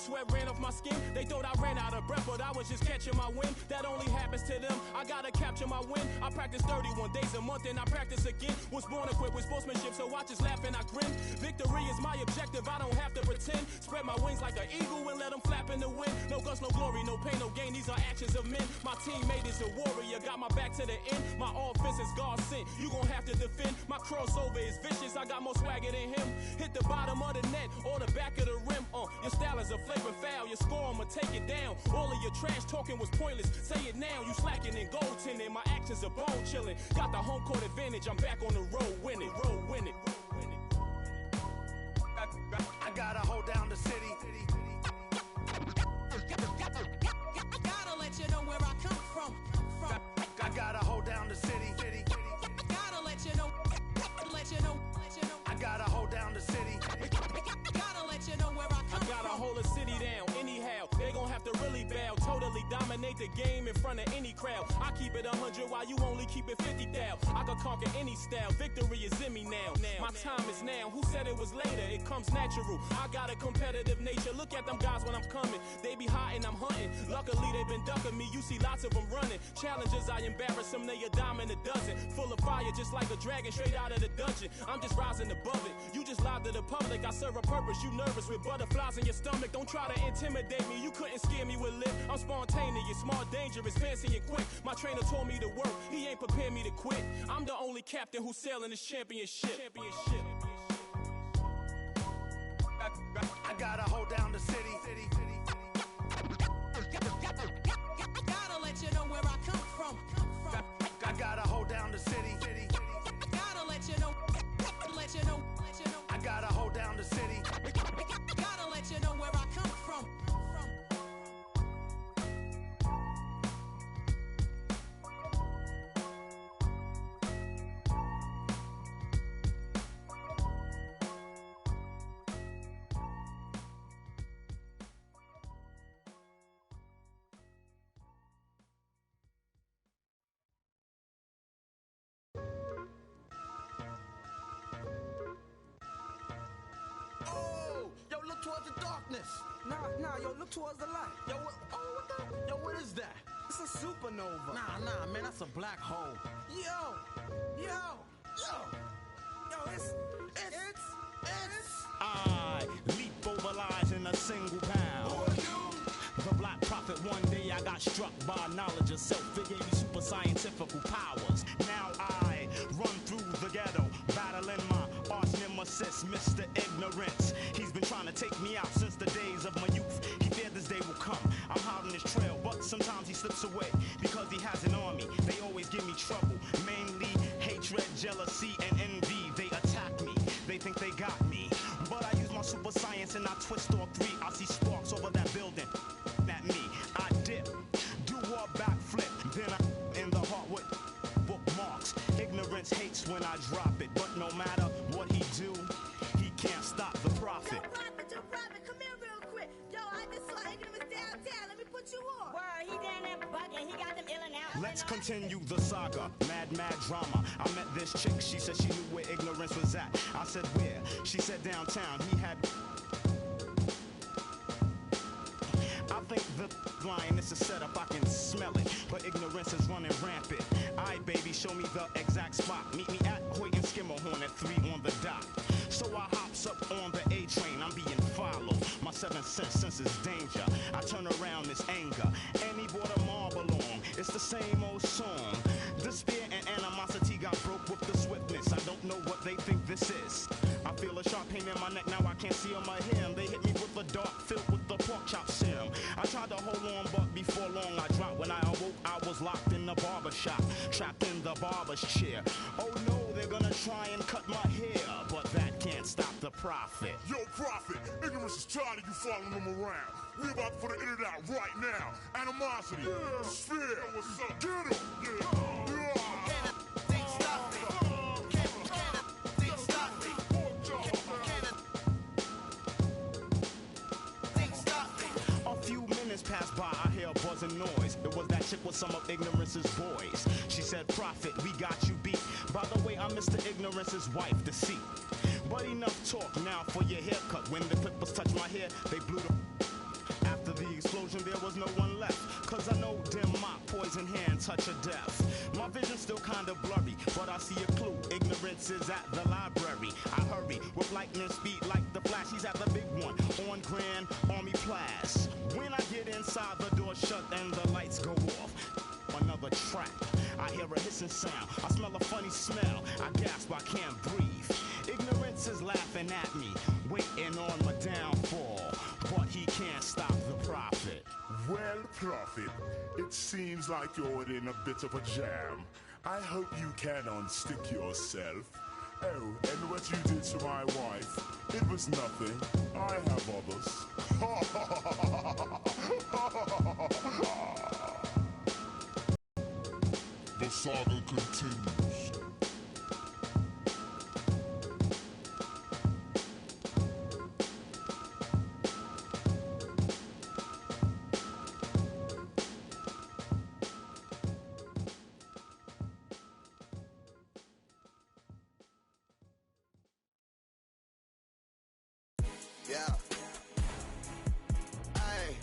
Sweat ran off my skin. They thought I ran out of breath, but I was just catching my wind. That only happens to them. I gotta capture my win. I practice 31 days a month and I practice again. Was born equipped with sportsmanship, so I just laugh and I grin. Victory is my objective, I don't have to pretend. Spread my wings like an eagle and let them flap in the wind. No guts, no glory, no pain, no gain. These are actions of men. My teammate is a warrior, got my back to the end. My offense is God sent. You gon' have to defend. My crossover is vicious, I got more swagger than him. Hit the bottom of the net or the back of the rim. Your style is a flagrant foul, your score, I'ma take it down. All of your trash talking was pointless, say it now. You slacking in goaltending, my actions are bone chilling. Got the home court advantage, I'm back on the road winning. I gotta hold down the city. Gotta let you know where I come from. I gotta hold down the city. Gotta let you know. I gotta hold down the city. Gotta let you know where I come from. I gotta hold a city down anyhow. They gon' have to really bow. Totally dominate the game in front of any crowd. I keep it 100 while you only keep it 50 thou. I can conquer any style. Victory is in me now. My time is now. Who said it was later? It comes natural. I got a competitive nature. Look at them guys when I'm coming. They be hot and I'm hunting. Luckily they been ducking me. You see lots of them running. Challenges I embarrass them. They a dime in a dozen. Full of fire just like a dragon straight out of the dungeon. I'm just rising above it. You just lied to the public. I serve a purpose. You nervous with butterflies in your stomach. Don't try to intimidate me. You couldn't scare me with lip. I'm spontaneous, smart, dangerous, fancy and quick. My trainer told me to work. He ain't prepared me to quit. I'm the only captain who's sailing this championship. I gotta hold down the city. darkness. Nah, yo, look towards the light. Yo, what is that? It's a supernova. Nah, man, that's a black hole. Yo, it's I leap over lies in a single pound. Who are you? The Black Prophet, one day I got struck by knowledge of self. It gave me super scientific powers. Now I run through the ghetto, battling my arch nemesis, Mr. Ignorance. He's been trying to take me out since the days of my youth. He feared this day will come. I'm hot on his trail, but sometimes he slips away because he has an army. They always give me trouble, mainly hatred, jealousy, and envy. They attack me, they think they got me, but I use my super science and I twist all three. I see sparks over that building. At me, I dip, do a backflip, then I in the heart with bookmarks. Ignorance hates when I drop it, but no matter what he do, he can't stop the prophet. Yo, prophet, come here real quick. Yo, I just saw Ignorance downtown. Let me put you on. Word, he down there bugging. He got them ill and out. Let's continue the saga, mad drama. I met this chick, she said she knew where Ignorance was at. I said where? She said downtown. He had... I think the line is a setup, I can smell it, but Ignorance is running rampant. Aight, baby, show me the exact spot. Meet me at Hoyt and Skimmerhorn at 3 on the dot. So I hops up on the A train, I'm being followed. My 7th sense is danger. I turn around, this anger, and he brought a marble along. It's the same old song. Despair and animosity got broke with the swiftness. I don't know what they think this is. I feel a sharp pain in my neck, now I can't see on my hair. They hit me with a dart filled with the pork chop serum. I tried to hold on, but before long I dropped. When I awoke, I was locked in the barber shop, trapped in the barber's chair. Oh no, they're gonna try and cut my hair, but that can't stop the prophet. Yo, Prophet, Ignorance is tired of you following him around. We about to put an internet out right now. Animosity, Sphere, what's up? Get him, Passed by, I hear a buzzing noise. It was that chick with some of Ignorance's boys. She said, Prophet, we got you beat. By the way, I'm Mr. Ignorance's wife, deceit. But enough talk now for your haircut. When the clippers touched my hair, they blew the... After the explosion, there was no one left. Cause I know dim mop, poison hand, touch of death. My vision's still kinda blurry, but I see a clue. Ignorance is at the library. I hurry with lightning speed like the Flash. He's at the big one on Grand Army Place. When I get inside, the door shut and the lights go off. Another trap. I hear a hissing sound. I smell a funny smell. I gasp, I can't breathe. Ignorance is laughing at me, waiting on my downfall. But he can't stop the prophet. Well, Prophet, it seems like you're in a bit of a jam. I hope you can unstick yourself. Oh, and what you did to my wife, it was nothing. I have others. The saga continues. Yeah. Ay.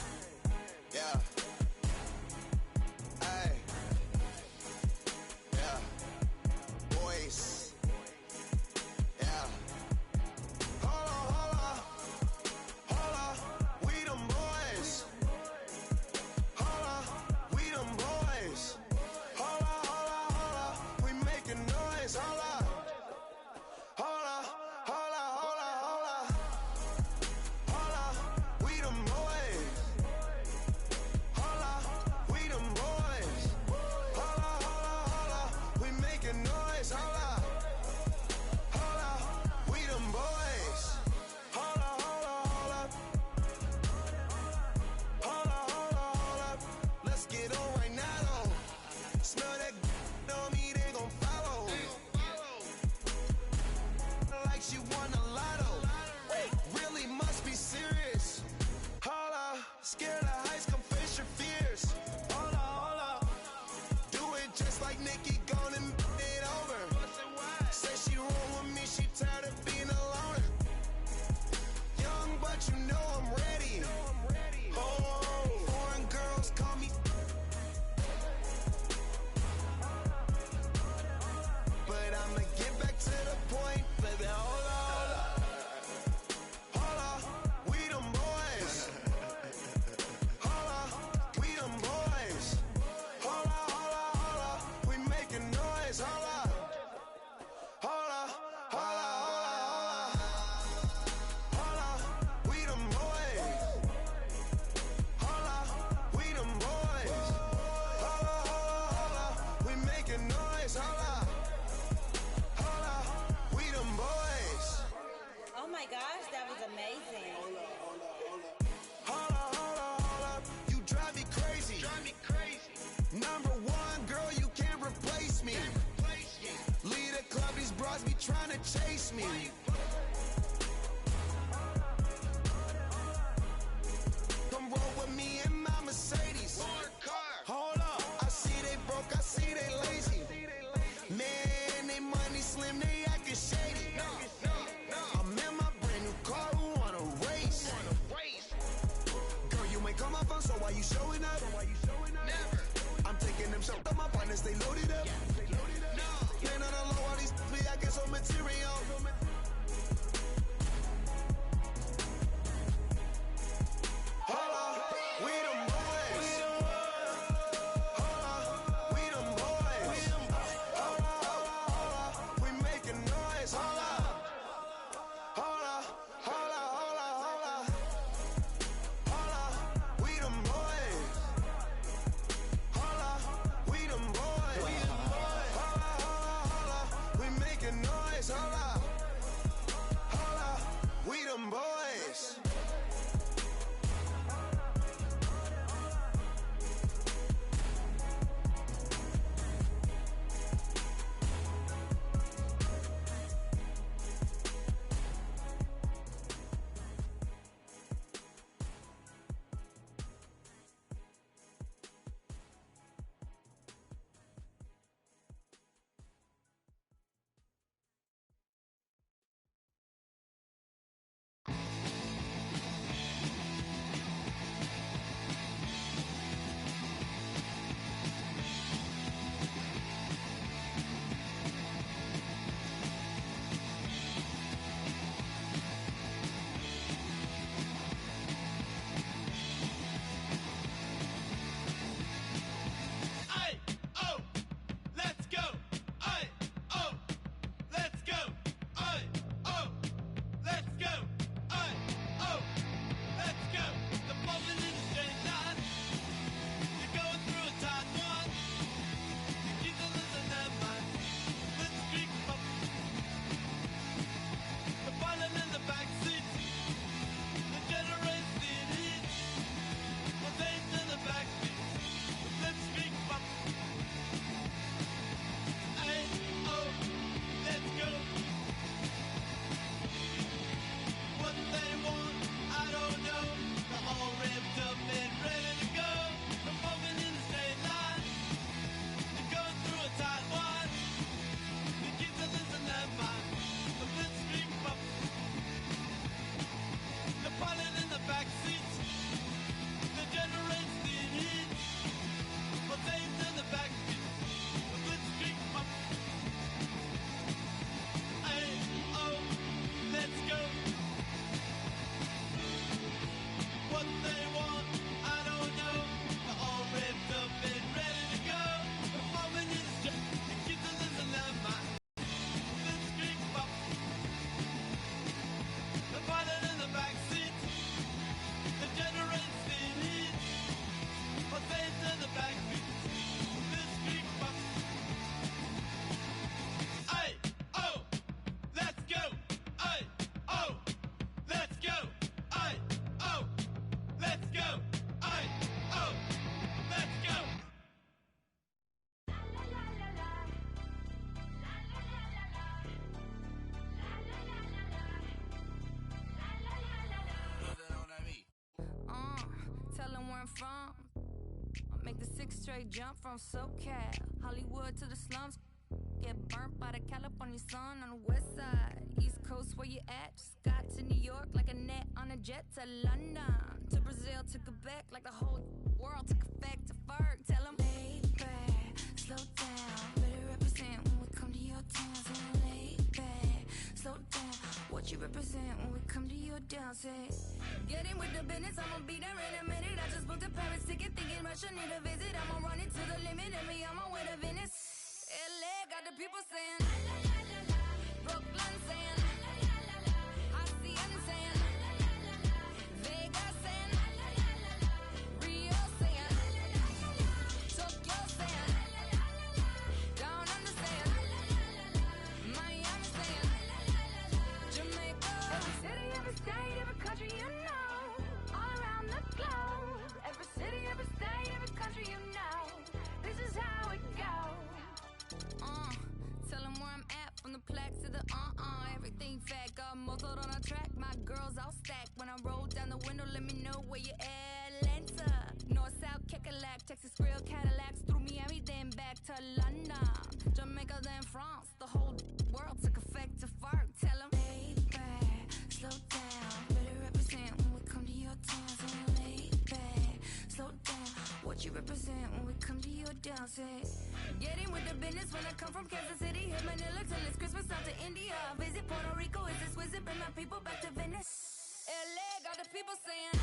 Yeah. Ay. Yeah. Boys. Yeah. Hold on. We them boys. Hold on. We them boys. Hold on. We making noise. Hold on. Scared of heights, come face your fears. Hold up. Do it just like Nikki, gone and it over. Say she roll with me, she tired of being alone. Young, but you know I'm ready. Number one, girl, you can't replace me. Lead a club, these bras be trying to chase me. Come roll with me in my Mercedes. Hold up, I see they broke, I see they lazy. Man, they money slim, they acting shady. I'm in my brand new car, who wanna race? Girl, you ain't come my phone, so why you showing up? Never. I'm taking them shots on my partners, they loaded up. Man, on the low, all these be I get some material. Hold up, we them boys. Hold up, we them boys. Hold up, we making noise. Hold up, hold up, hold up, hold up, hold up. Hold up, we them boys. Hold up, we them boys. Hold up, we making noise. Hold up, we them boys. From I make the 6 straight jump from SoCal, Hollywood to the slums. Get burnt by the California sun on the west side. East Coast, where you at? Just got to New York like a net on a jet to London, to Brazil, to Quebec, like the whole world took effect to Ferg. Tell them lay back, slow down, better represent when we come to your town. Say lay back, slow down, what you represent when we come to your down. Say get in with the business, I'ma be there in a minute. I just booked a Paris ticket, thinking Russia need a visit. I'ma run it to the limit and be on my way to Venice. LA got the people saying la la la la la. Brooklyn saying la la la la la. Hacienda saying la la la la la. Vegas saying la la la la la. Rio saying la la la la la. Tokyo saying la la la la la. Down under saying la la la la la. Miami saying la la la la la. Jamaica. Every city, every state, every country you know. All around the globe. Every city, every state, every country you know. They what you represent when we come to your dancing. Getting with the business when I come from Kansas City. Hit Manila till it's Christmas out to India. Visit Puerto Rico, is this wizard? Bring my people back to Venice. LA got the people saying,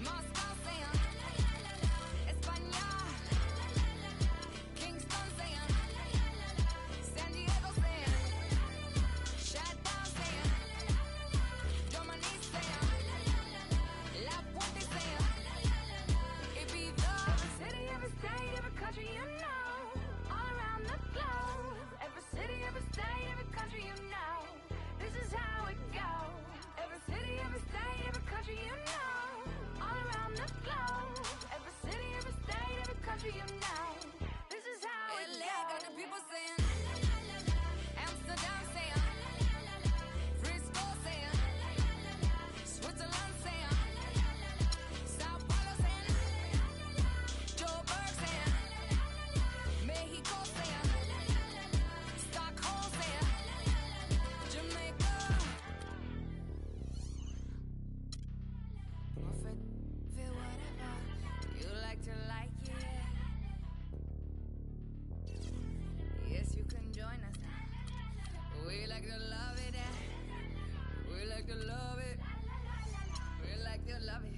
Moscow saying, España, Kingston saying, San Diego saying, Chi-Town saying, Germany saying, La Puente saying, Ibiza. Every city, every state, every country you know, all around the globe. Every city, every state, every country you know, this is how it goes. Every city, every state, every country you know, all around the globe. Every city, every state, every country you know, this is how it goes. LA got the people saying, Amsterdam saying, Frisco saying, Switzerland saying, Sao Paulo saying, Joburg saying, Mexico saying, Stockholm saying, Jamaica. Buffett, feel whatever you like to like it. Yes, you can join us. We like to love it. We like to love it. We like to love it.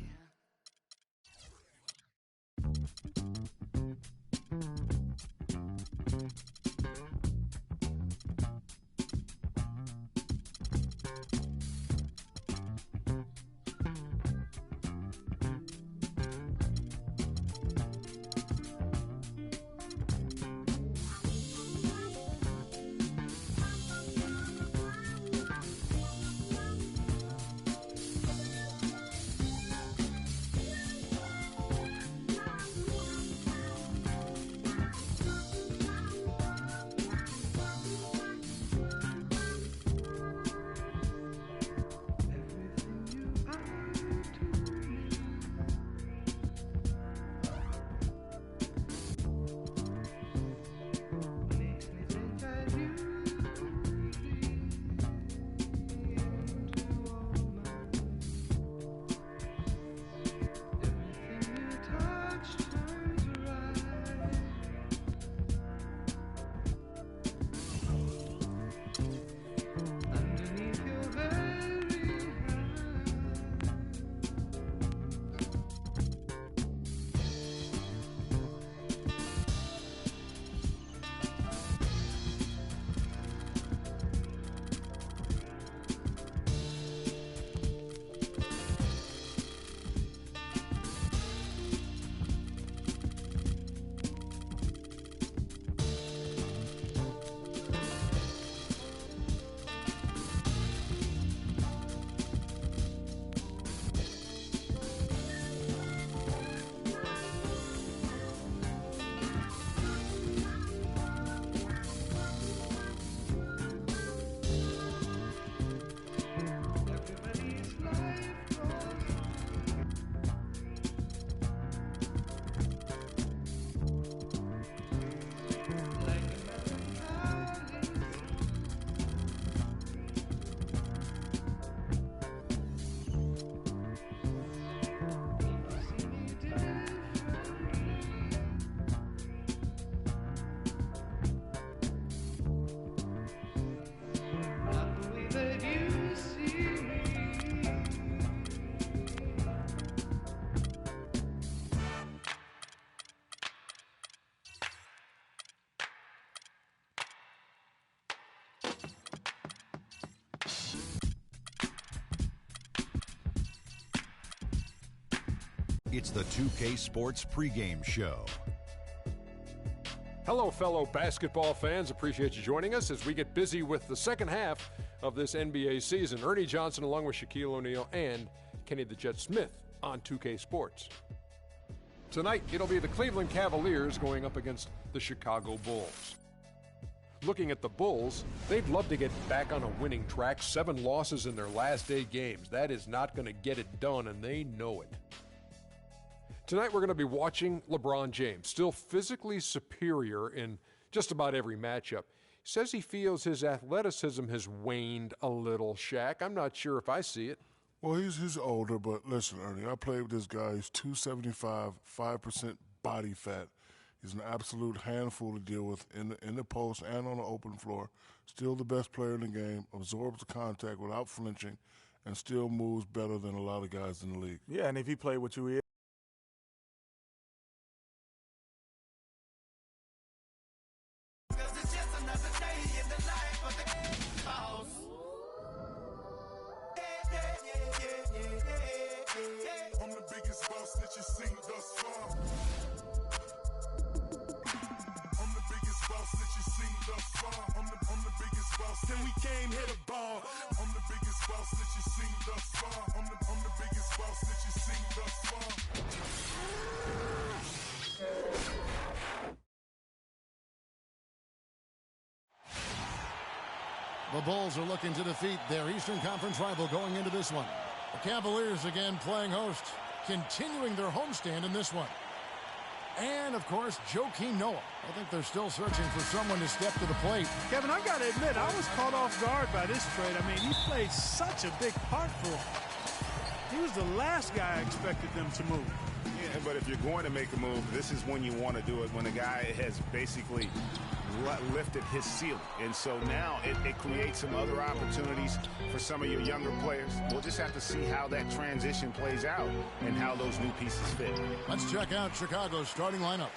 It's the 2K Sports pregame show. Hello, fellow basketball fans. Appreciate you joining us as we get busy with the second half of this NBA season. Ernie Johnson along with Shaquille O'Neal and Kenny the Jet Smith on 2K Sports. Tonight, it'll be the Cleveland Cavaliers going up against the Chicago Bulls. Looking at the Bulls, they'd love to get back on a winning track. 7 losses in their last 8 games. That is not going to get it done, and they know it. Tonight, we're going to be watching LeBron James, still physically superior in just about every matchup. He says he feels his athleticism has waned a little, Shaq. I'm not sure if I see it. Well, he's older, but listen, Ernie, I played with this guy. He's 275, 5% body fat. He's an absolute handful to deal with in the post and on the open floor. Still the best player in the game, absorbs the contact without flinching, and still moves better than a lot of guys in the league. Yeah, and if he played with you, I'm the biggest boss that you've seen thus far. I'm the biggest boss that you've seen thus far. I'm the biggest boss. Then we came here to ball. I'm the biggest boss that you've seen thus far. I'm the biggest boss that you've seen thus far. The Bulls are looking to defeat their Eastern Conference rival going into this one. The Cavaliers again playing host, continuing their homestand in this one. And, of course, Joakim Noah. I think they're still searching for someone to step to the plate. Kevin, I got to admit, I was caught off guard by this trade. I mean, he played such a big part for him. He was the last guy I expected them to move. Yeah, but if you're going to make a move, this is when you want to do it, when the guy has basically lifted his ceiling. And so now it creates some other opportunities for some of your younger players. We'll just have to see how that transition plays out and how those new pieces fit. Let's check out Chicago's starting lineup.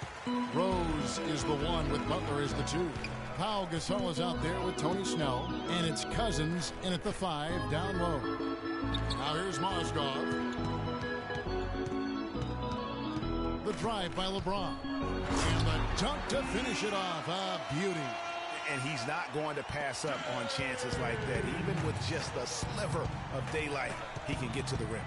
Rose is the 1 with Butler as the 2. Pau Gasol is out there with Tony Snell. And it's Cousins in at the 5 down low. Now here's Mozgov. The drive by LeBron. And the dunk to finish it off. A beauty. And he's not going to pass up on chances like that. Even with just a sliver of daylight, he can get to the rim.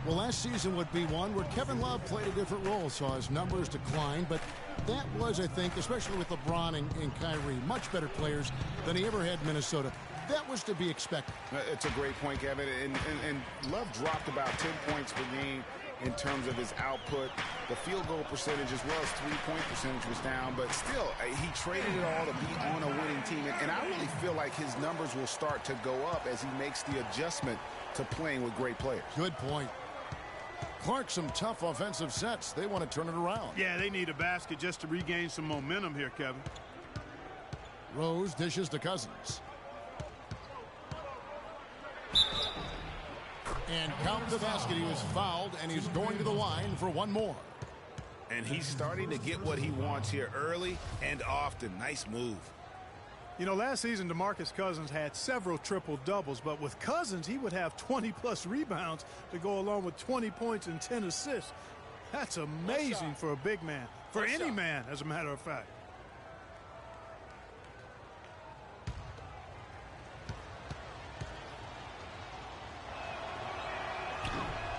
Well, last season would be one where Kevin Love played a different role, saw his numbers decline, but that was, I think, especially with LeBron and Kyrie, much better players than he ever had in Minnesota. That was to be expected. It's a great point, Kevin. And Love dropped about 10 points per game in terms of his output. The field goal percentage as well as three-point percentage was down, but still, he traded it all to be on a winning team. And I really feel like his numbers will start to go up as he makes the adjustment to playing with great players. Good point. Clark, some tough offensive sets. They want to turn it around. Yeah, they need a basket just to regain some momentum here, Kevin. Rose dishes to Cousins. And count the basket. He was fouled, and he's going to the line for one more. And he's starting to get what he wants here early and often. Nice move. You know, last season, DeMarcus Cousins had several triple-doubles, but with Cousins, he would have 20-plus rebounds to go along with 20 points and 10 assists. That's amazing for a big man, for any man, as a matter of fact.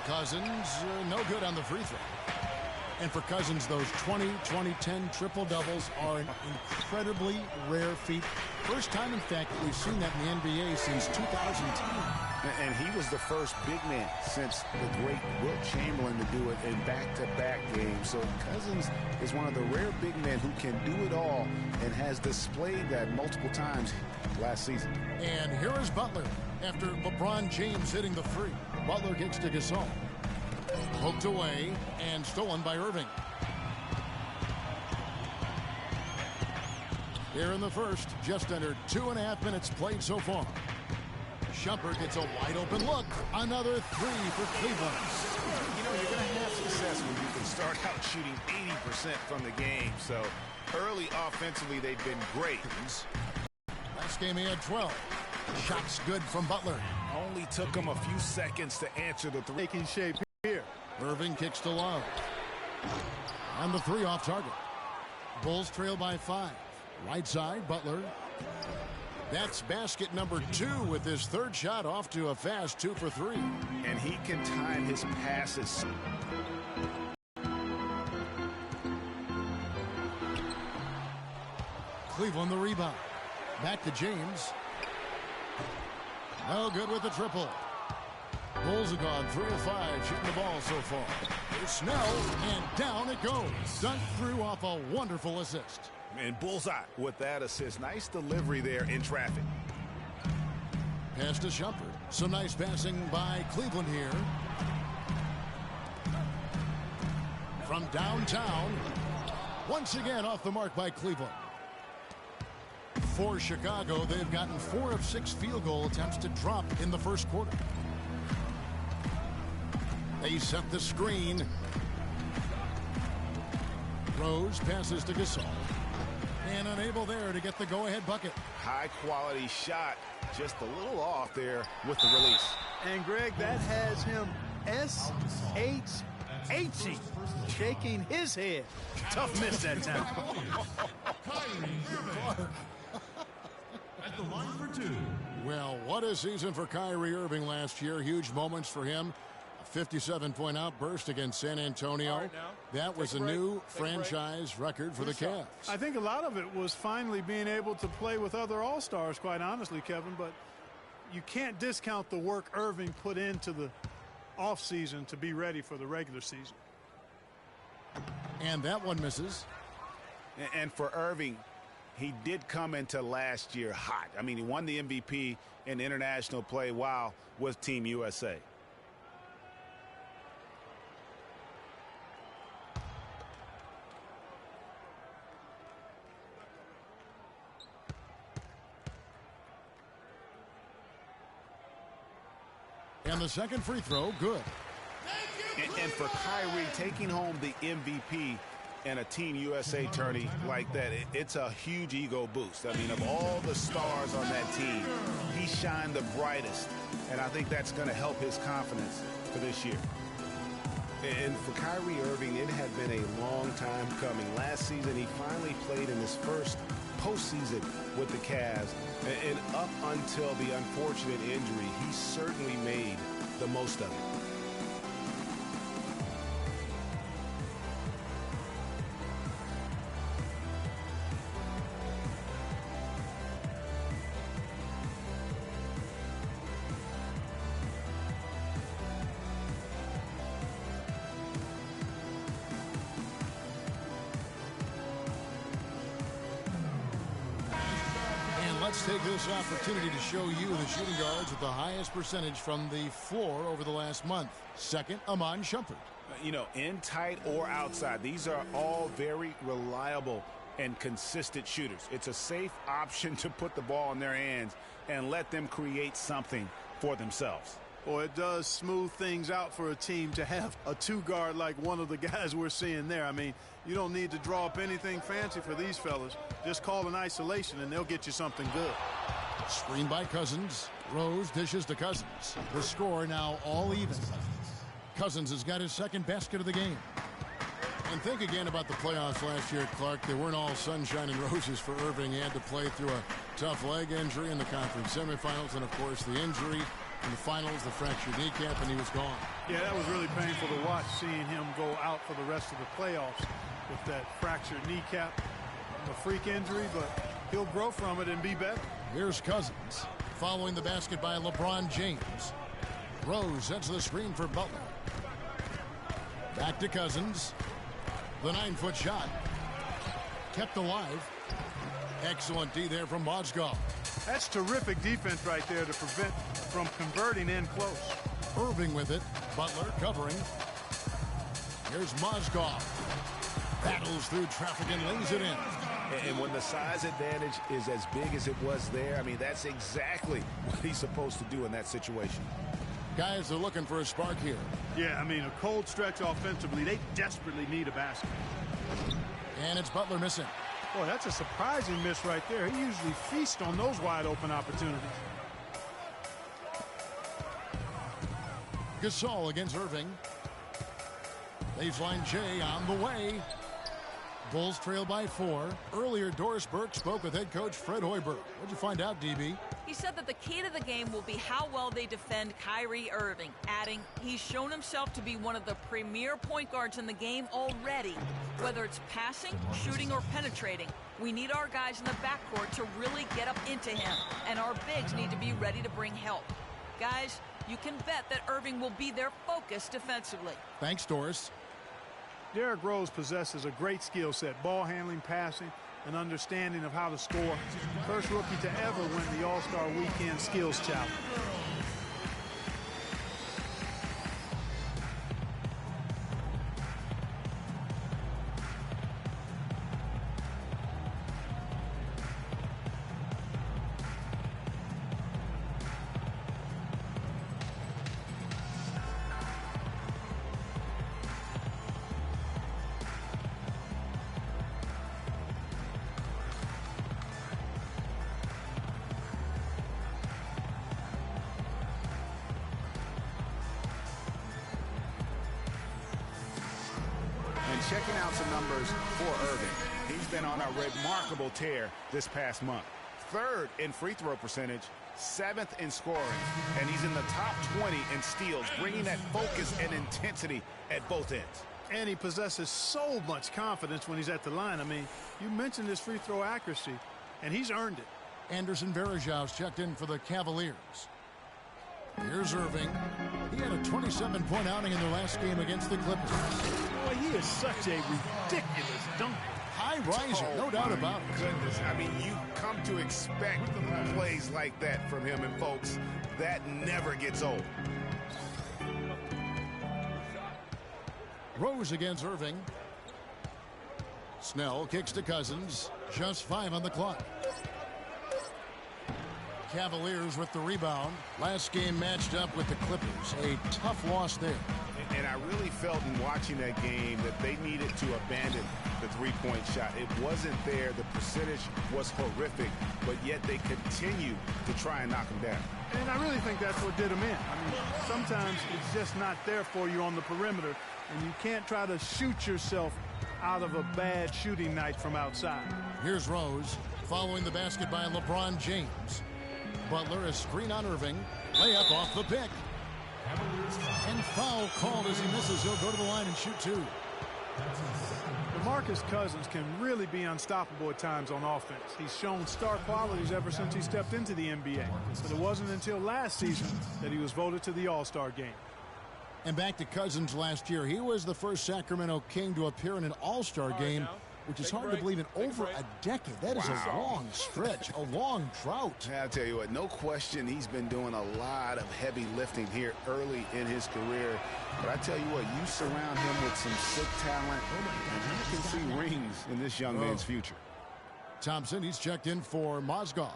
Cousins, no good on the free throw. And for Cousins, those 20, 10 triple-doubles are an incredibly rare feat. First time, in fact, we've seen that in the NBA since 2010. And he was the first big man since the great Wilt Chamberlain to do it in back-to-back games. So Cousins is one of the rare big men who can do it all and has displayed that multiple times last season. And here is Butler after LeBron James hitting the free. Butler gets to Gasol. Poked away and stolen by Irving. Here in the first, just under 2.5 minutes played so far. Shumpert gets a wide open look. Another three for Cleveland. You know, you're going to have success when you can start out shooting 80% from the game. So early offensively, they've been great. Last game he had 12. Shots good from Butler. Only took him a few seconds to answer the three. Taking shape here. Irving kicks to Love. And the three off target. Bulls trail by 5. Right side, Butler. That's basket number 2 with his third shot off to a fast 2 for 3. And he can time his passes. Cleveland the rebound. Back to James. No good with the triple. Bulls have gone 3 of 5 shooting the ball so far. Here's Snell, and down it goes. Dunked through off a wonderful assist. And bullseye with that assist. Nice delivery there in traffic. Pass to Shumpert. Some nice passing by Cleveland here. From downtown. Once again off the mark by Cleveland. For Chicago, they've gotten 4 of 6 field goal attempts to drop in the first quarter. They set the screen. Rose passes to Gasol. And unable there to get the go-ahead bucket. High quality shot. Just a little off there with the release. And Greg, that has him SHHing, shaking his head. Tough miss that time. At the line for 2. Well, what a season for Kyrie Irving last year. Huge moments for him. A 57-point outburst against San Antonio. That was a new franchise record for the Cavs. I think a lot of it was finally being able to play with other All-Stars, quite honestly, Kevin. But you can't discount the work Irving put into the offseason to be ready for the regular season. And that one misses. And for Irving, he did come into last year hot. I mean, he won the MVP in international play while with Team USA. And the second free throw, good. And for Kyrie, taking home the MVP and a Team USA tourney like that, it's a huge ego boost. I mean, of all the stars on that team, he shined the brightest. And I think that's going to help his confidence for this year. And for Kyrie Irving, it had been a long time coming. Last season, he finally played in his first postseason with the Cavs. And up until the unfortunate injury, he certainly made the most of it. Let's take this opportunity to show you the shooting guards with the highest percentage from the floor over the last month. Second, Amon Shumpert. You know, in tight or outside, these are all very reliable and consistent shooters. It's a safe option to put the ball in their hands and let them create something for themselves. Well, it does smooth things out for a team to have a 2-guard like one of the guys we're seeing there. I mean, you don't need to draw up anything fancy for these fellas. Just call an isolation and they'll get you something good. Screen by Cousins. Rose dishes to Cousins. The score now all even. Cousins has got his second basket of the game. And think again about the playoffs last year, Clark. They weren't all sunshine and roses for Irving. He had to play through a tough leg injury in the conference semifinals, and of course the injury in the finals, the fractured kneecap, and he was gone. Yeah, that was really painful to watch, seeing him go out for the rest of the playoffs with that fractured kneecap. A freak injury, but he'll grow from it and be better. Here's Cousins following the basket by LeBron James. Rose sets the screen for Butler. Back to Cousins. The 9-foot shot kept alive. Excellent D there from Mozgov. That's terrific defense right there to prevent from converting in close. Irving with it. Butler covering. Here's Mozgov. Battles through traffic and lays it in. And when the size advantage is as big as it was there, I mean, that's exactly what he's supposed to do in that situation. Guys are looking for a spark here. Yeah, I mean, a cold stretch offensively. They desperately need a basket. And it's Butler missing. Boy, that's a surprising miss right there. He usually feasts on those wide open opportunities. Gasol against Irving. Baseline J on the way. Bulls trail by 4. Earlier, Doris Burke spoke with head coach Fred Hoiberg. What'd you find out, DB? He said that the key to the game will be how well they defend Kyrie Irving, adding he's shown himself to be one of the premier point guards in the game already. Whether it's passing, shooting, or penetrating, we need our guys in the backcourt to really get up into him, and our bigs need to be ready to bring help. Guys, you can bet that Irving will be their focus defensively. Thanks, Doris. Derrick Rose possesses a great skill set, ball handling, passing, and understanding of how to score. First rookie to ever win the All-Star Weekend Skills Challenge. And checking out some numbers for Irving. He's been on a remarkable tear this past month. 3rd in free throw percentage, 7th in scoring, and he's in the top 20 in steals, bringing that focus and intensity at both ends. And he possesses so much confidence when he's at the line. I mean, you mentioned his free throw accuracy, and he's earned it. Anderson Varejau's checked in for the Cavaliers. Here's Irving. He had a 27-point outing in their last game against the Clippers. Boy, he is such a ridiculous dunker. High riser, no doubt about it. Goodness, I mean, you come to expect plays like that from him, and folks, that never gets old. Rose against Irving. Snell kicks to Cousins. Just 5 on the clock. Cavaliers with the rebound. Last game matched up with the Clippers. A tough loss there. And I really felt in watching that game that they needed to abandon the three-point shot. It wasn't there. The percentage was horrific, but yet they continue to try and knock them down. And I really think that's what did them in. I mean, sometimes it's just not there for you on the perimeter, and you can't try to shoot yourself out of a bad shooting night from outside. Here's Rose following the basket by LeBron James. Butler, a screen on Irving. Layup off the pick. And foul called as he misses. He'll go to the line and shoot 2. DeMarcus Cousins can really be unstoppable at times on offense. He's shown star qualities ever since he stepped into the NBA. But it wasn't until last season that he was voted to the All-Star game. And back to Cousins last year. He was the first Sacramento King to appear in an All-Star game, which is hard to believe in over a decade. That is a long stretch, a long drought. I'll tell you what, no question he's been doing a lot of heavy lifting here early in his career. But I tell you what, you surround him with some sick talent, and you can see rings in this young man's future. Thompson, he's checked in for Mozgov.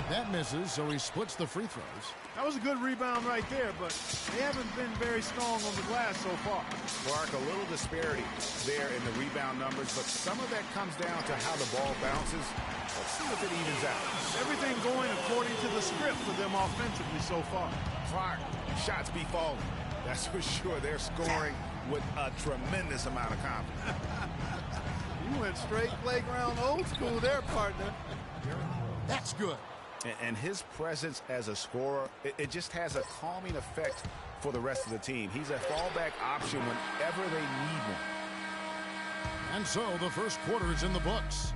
That misses, so he splits the free throws. That was a good rebound right there, but they haven't been very strong on the glass so far. Clark, a little disparity there in the rebound numbers, but some of that comes down to how the ball bounces. Let's see if it evens out. Everything going according to the script for them offensively so far. Clark, shots be falling. That's for sure. They're scoring with a tremendous amount of confidence. You went straight playground old school there, partner. That's good. And his presence as a scorer, it just has a calming effect for the rest of the team. He's a fallback option whenever they need one. And so the first quarter is in the books.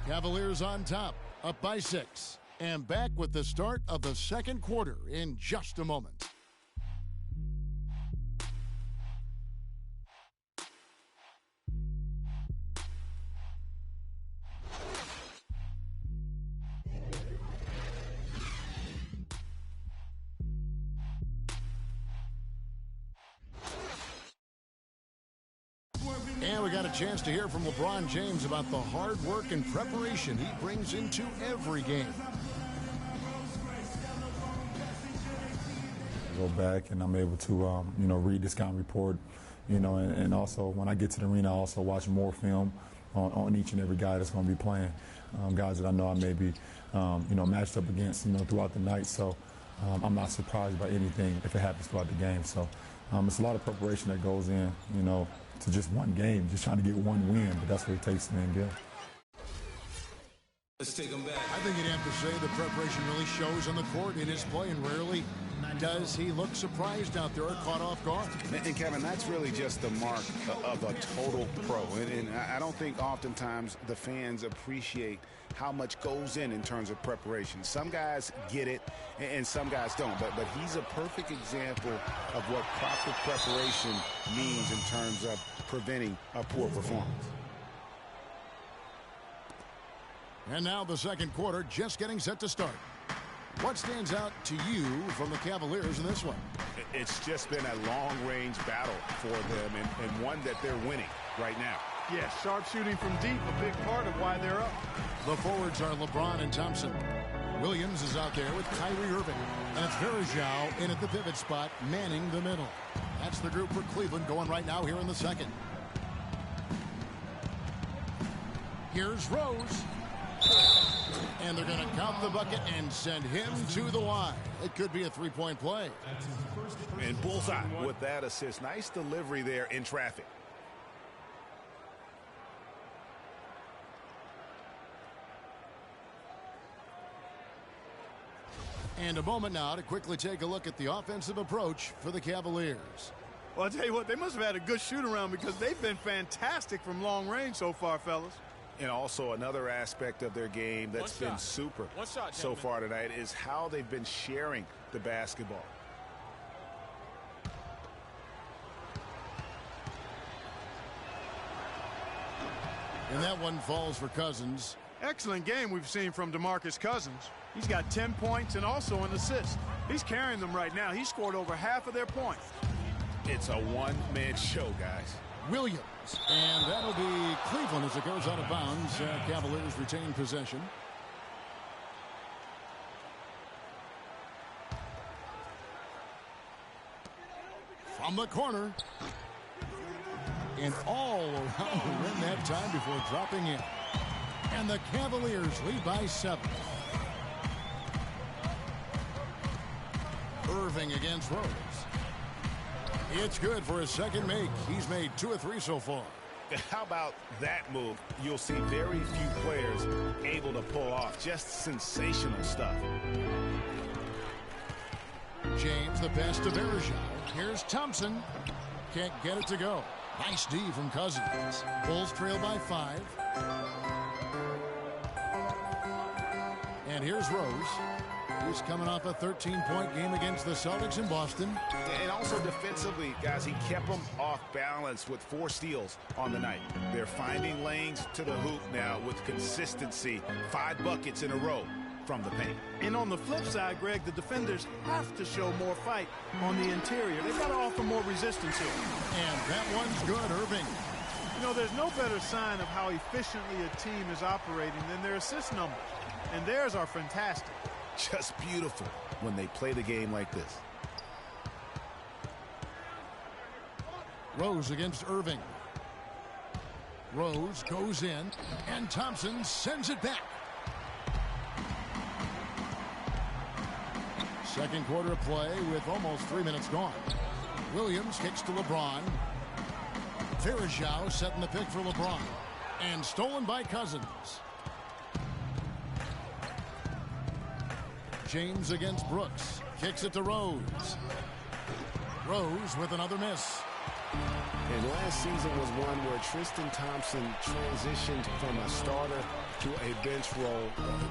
Cavaliers on top, up by 6. And back with the start of the second quarter in just a moment. And we got a chance to hear from LeBron James about the hard work and preparation he brings into every game. I go back and I'm able to, read the scouting report, and also when I get to the arena, I also watch more film on each and every guy that's going to be playing, guys that I know I may be, matched up against, throughout the night. So I'm not surprised by anything if it happens throughout the game. So it's a lot of preparation that goes in, to just one game, just trying to get one win, but that's what it takes in the NBA. Let's take him back. I think you'd have to say the preparation really shows on the court in his play, and rarely does he look surprised out there or caught off guard. And Kevin, that's really just the mark of a total pro. And I don't think oftentimes the fans appreciate how much goes in terms of preparation. Some guys get it, and some guys don't. But he's a perfect example of what proper preparation means in terms of preventing a poor performance. And now the second quarter just getting set to start. What stands out to you from the Cavaliers in this one? It's just been a long-range battle for them and one that they're winning right now. Yes, sharp shooting from deep, a big part of why they're up. The forwards are LeBron and Thompson. Williams is out there with Kyrie Irving. And it's Varejao in at the pivot spot, manning the middle. That's the group for Cleveland going right now here in the second. Here's Rose. And they're going to count the bucket and send him to the line. It could be a three-point play. And bullseye with that assist. Nice delivery there in traffic. And a moment now to quickly take a look at the offensive approach for the Cavaliers. Well, I'll tell you what, they must have had a good shoot-around because they've been fantastic from long range so far, fellas. And also another aspect of their game that's been super so far tonight is how they've been sharing the basketball. And that one falls for Cousins. Excellent game we've seen from DeMarcus Cousins. He's got 10 points and also an assist. He's carrying them right now. He scored over half of their points. It's a one-man show, guys. Williams. And that'll be Cleveland as it goes out of bounds. Cavaliers retain possession. From the corner. And all around the rim that time before dropping in. And the Cavaliers lead by 7. Irving against Rose. It's good for his second make. He's made 2 of 3 so far. How about that move? You'll see very few players able to pull off. Just sensational stuff. James, the pass to Bergeron. Here's Thompson. Can't get it to go. Nice D from Cousins. Bulls trail by 5. And here's Rose. He's coming off a 13-point game against the Celtics in Boston. And also defensively, guys, he kept them off balance with 4 steals on the night. They're finding lanes to the hoop now with consistency. 5 buckets in a row from the paint. And on the flip side, Greg, the defenders have to show more fight on the interior. They've got to offer more resistance here. And that one's good, Irving. You know, there's no better sign of how efficiently a team is operating than their assist numbers. And theirs are fantastic. Just beautiful when they play the game like this. Rose against Irving. Rose goes in, and Thompson sends it back. Second quarter of play with almost 3 minutes gone. Williams kicks to LeBron. Verajao setting the pick for LeBron. And stolen by Cousins. James against Brooks. Kicks it to Rose. Rose with another miss. And last season was one where Tristan Thompson transitioned from a starter to a bench role.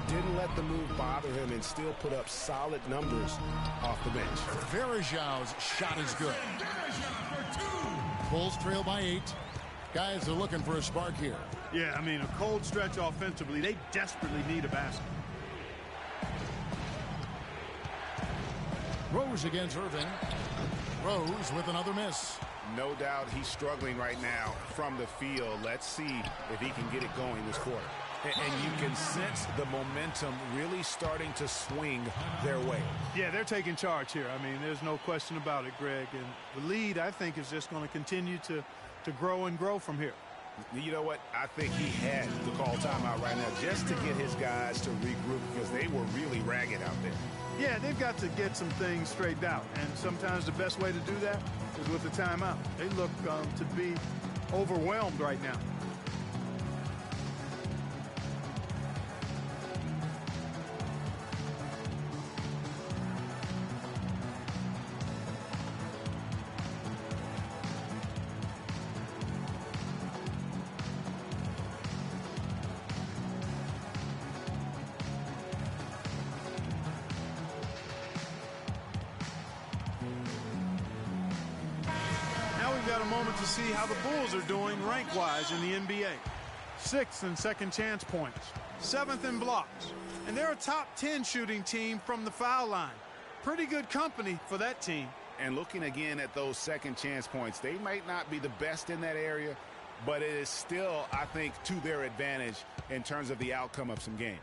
Didn't let the move bother him and still put up solid numbers off the bench. Verajao's shot is good. Bulls trail by 8. Guys are looking for a spark here. Yeah, I mean, a cold stretch offensively. They desperately need a basket. Rose against Irving. Rose with another miss. No doubt he's struggling right now from the field. Let's see if he can get it going this quarter. And you can sense the momentum really starting to swing their way. Yeah, they're taking charge here. I mean, there's no question about it, Greg. And the lead, I think, is just going to continue to grow and grow from here. You know what? I think he had to call timeout right now just to get his guys to regroup because they were really ragged out there. Yeah, they've got to get some things straightened out. And sometimes the best way to do that is with the timeout. They look to be overwhelmed right now. To see how the Bulls are doing rank-wise in the NBA. 6th in second chance points, 7th in blocks, and they're a top 10 shooting team from the foul line. Pretty good company for that team. And looking again at those second chance points, they might not be the best in that area, but it is still, I think, to their advantage in terms of the outcome of some games.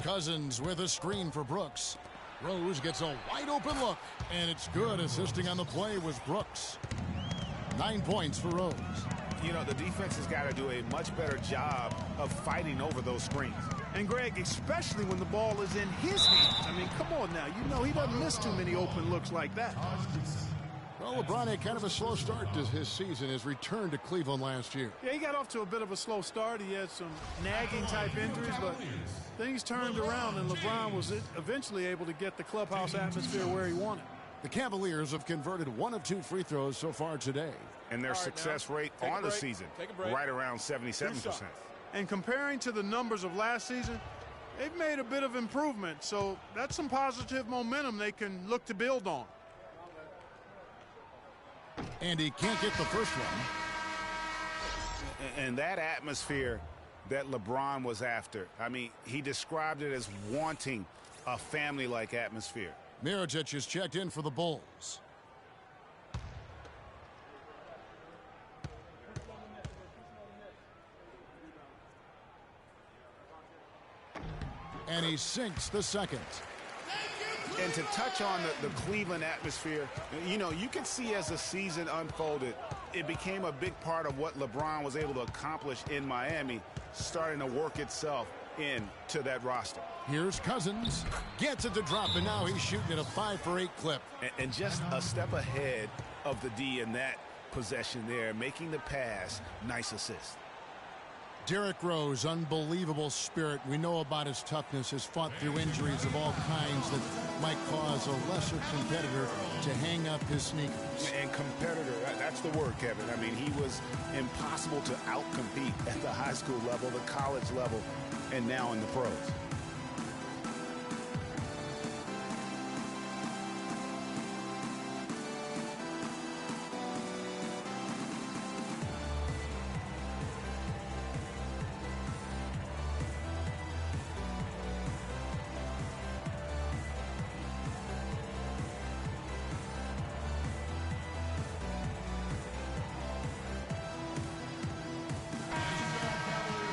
Cousins with a screen for Brooks. Rose gets a wide open look, and it's good. Assisting on the play was Brooks. 9 points for Rose. You know, the defense has got to do a much better job of fighting over those screens. And, Greg, especially when the ball is in his hands. I mean, come on now. You know he doesn't miss too many open looks like that. Well, LeBron had kind of a slow start to his season, his return to Cleveland last year. Yeah, he got off to a bit of a slow start. He had some nagging-type injuries, but things turned around, and LeBron was eventually able to get the clubhouse atmosphere where he wanted. The Cavaliers have converted 1 of 2 free throws so far today. And their success rate on the season, right around 77%. And comparing to the numbers of last season, they've made a bit of improvement. So that's some positive momentum they can look to build on. And he can't get the first one. And that atmosphere that LeBron was after, I mean, he described it as wanting a family-like atmosphere. Mirotic is checked in for the Bulls. And he sinks the second. And to touch on the Cleveland atmosphere, you know, you can see as the season unfolded, it became a big part of what LeBron was able to accomplish in Miami, starting to work itself into that roster. Here's Cousins, gets it to drop, and now he's shooting at a 5-for-8 clip. And just a step ahead of the D in that possession there, making the pass. Nice assist. Derrick Rose, unbelievable spirit. We know about his toughness, has fought through injuries of all kinds that might cause a lesser competitor to hang up his sneakers. And competitor, that's the word, Kevin. I mean, he was impossible to outcompete at the high school level, the college level, and now in the pros.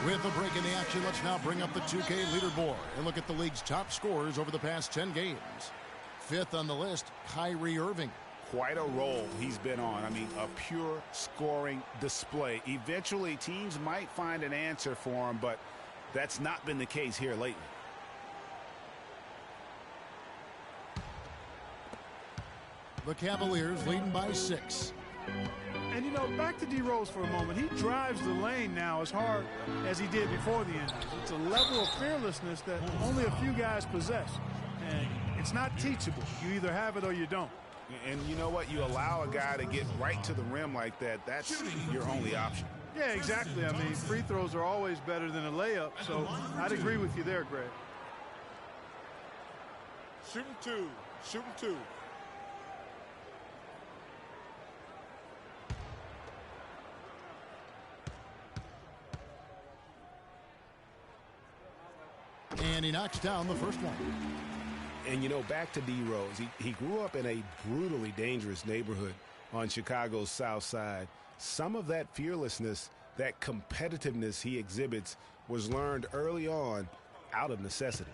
With a break in the action, let's now bring up the 2K leaderboard and look at the league's top scorers over the past 10 games. 5th on the list, Kyrie Irving. Quite a role he's been on. I mean, a pure scoring display. Eventually, teams might find an answer for him, but that's not been the case here lately. The Cavaliers leading by 6. And, you know, back to D. Rose for a moment. He drives the lane now as hard as he did before the injuries. It's a level of fearlessness that only a few guys possess. And it's not teachable. You either have it or you don't. And you know what? You allow a guy to get right to the rim like that, that's your only option. Yeah, exactly. I mean, free throws are always better than a layup. So I'd agree with you there, Greg. Shooting two. Shooting two. And he knocks down the first one. And, you know, back to D. Rose. He grew up in a brutally dangerous neighborhood on Chicago's South Side. Some of that fearlessness, that competitiveness he exhibits was learned early on out of necessity.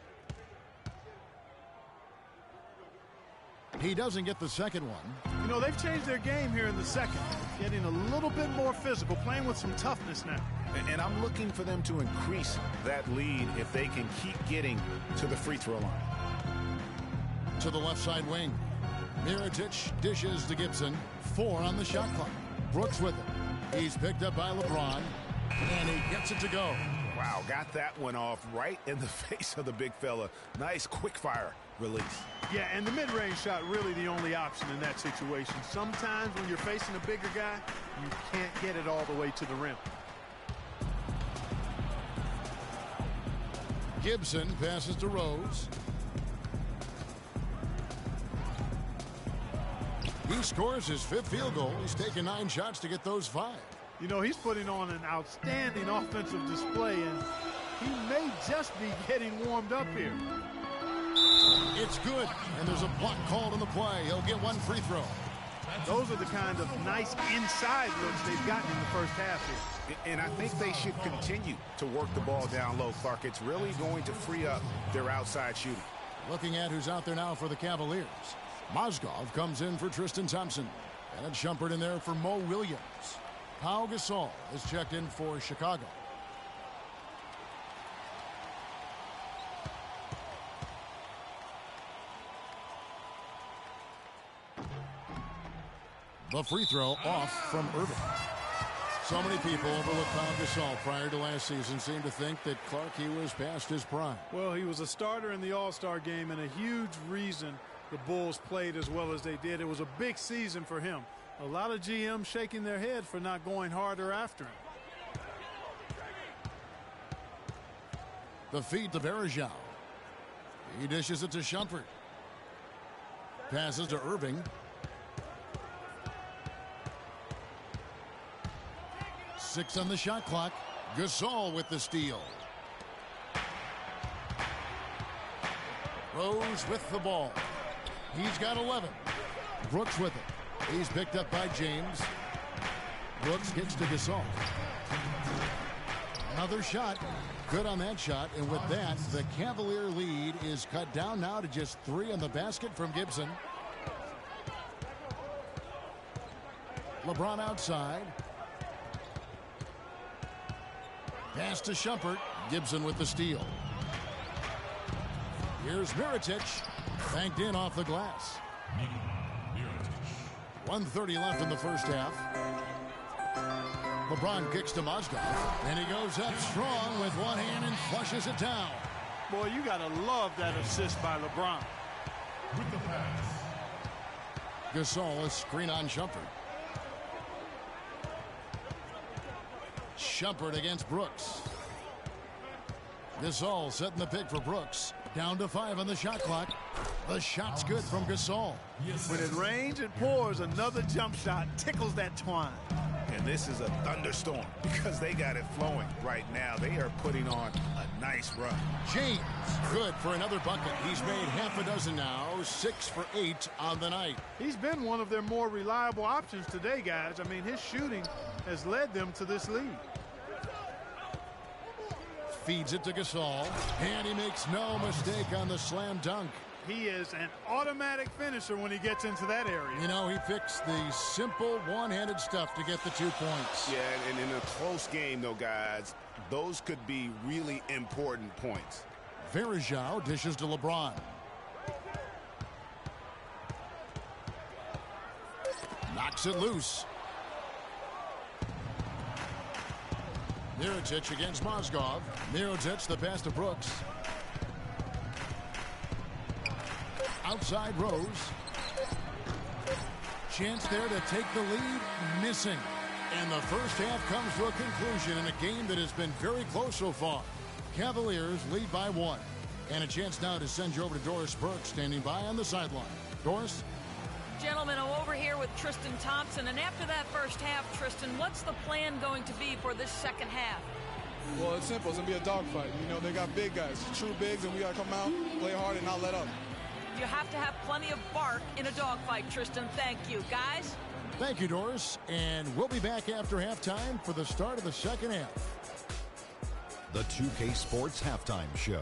He doesn't get the second one. You know, they've changed their game here in the second. Getting a little bit more physical, playing with some toughness now. And I'm looking for them to increase that lead if they can keep getting to the free throw line. To the left side wing. Mirotic dishes to Gibson. 4 on the shot clock. Brooks with it. He's picked up by LeBron. And he gets it to go. Wow, got that one off right in the face of the big fella. Nice quick fire release. Yeah, and the mid-range shot really the only option in that situation. Sometimes when you're facing a bigger guy, you can't get it all the way to the rim. Gibson passes to Rose. He scores his 5th field goal. He's taken 9 shots to get those 5. You know, he's putting on an outstanding offensive display, and he may just be getting warmed up here. It's good, and there's a block called on the play. He'll get 1 free throw. Those are the kind of nice inside looks they've gotten in the first half here. And I think they should continue to work the ball down low, Clark. It's really going to free up their outside shooting. Looking at who's out there now for the Cavaliers. Mozgov comes in for Tristan Thompson. And it's Shumpert in there for Mo Williams. Pau Gasol is checked in for Chicago. The free throw off from Irving. So many people overlooked Pau Gasol prior to last season seemed to think that Clark, he was past his prime. Well, he was a starter in the All-Star game and a huge reason the Bulls played as well as they did. It was a big season for him. A lot of GMs shaking their head for not going harder after him. The feed to Varejao. He dishes it to Shumpert. Passes to Irving. Six on the shot clock. Gasol with the steal. Rose with the ball. He's got 11. Brooks with it. He's picked up by James. Brooks gets to Gasol. Another shot. Good on that shot. And with that, the Cavalier lead is cut down now to just 3 on the basket from Gibson. LeBron outside. Pass to Shumpert. Gibson with the steal. Here's Mirotic. Banked in off the glass. 1:30 left in the first half. LeBron kicks to Mozgov. And he goes up strong with one hand and flushes it down. Boy, you got to love that assist by LeBron. With the pass. Gasol, a screen on Shumpert. Shumpert against Brooks. Gasol setting the pick for Brooks. Down to 5 on the shot clock. The shot's good from Gasol. When it rains, it pours. Another jump shot tickles that twine. And this is a thunderstorm because they got it flowing right now. They are putting on a nice run. James, good for another bucket. He's made half a dozen now, 6 for 8 on the night. He's been one of their more reliable options today, guys. I mean, his shooting has led them to this lead. Feeds it to Gasol, and he makes no mistake on the slam dunk. He is an automatic finisher when he gets into that area. You know, he fixed the simple one-handed stuff to get the 2 points. Yeah, and in a close game, though, guys, those could be really important points. Varejao dishes to LeBron. Knocks it loose. Mirotic against Mozgov. Mirotic the pass to Brooks. Outside Rose. Chance there to take the lead. Missing. And the first half comes to a conclusion in a game that has been very close so far. Cavaliers lead by 1. And a chance now to send you over to Doris Burke standing by on the sideline. Doris? Gentlemen, I'm over here with Tristan Thompson, and after that first half, Tristan, what's the plan going to be for this second half? Well, it's simple. It's going to be a dogfight. You know, they got big guys, true bigs, and we got to come out, play hard, and not let up. You have to have plenty of bark in a dogfight, Tristan. Thank you. Guys? Thank you, Doris. And we'll be back after halftime for the start of the second half. The 2K Sports Halftime Show.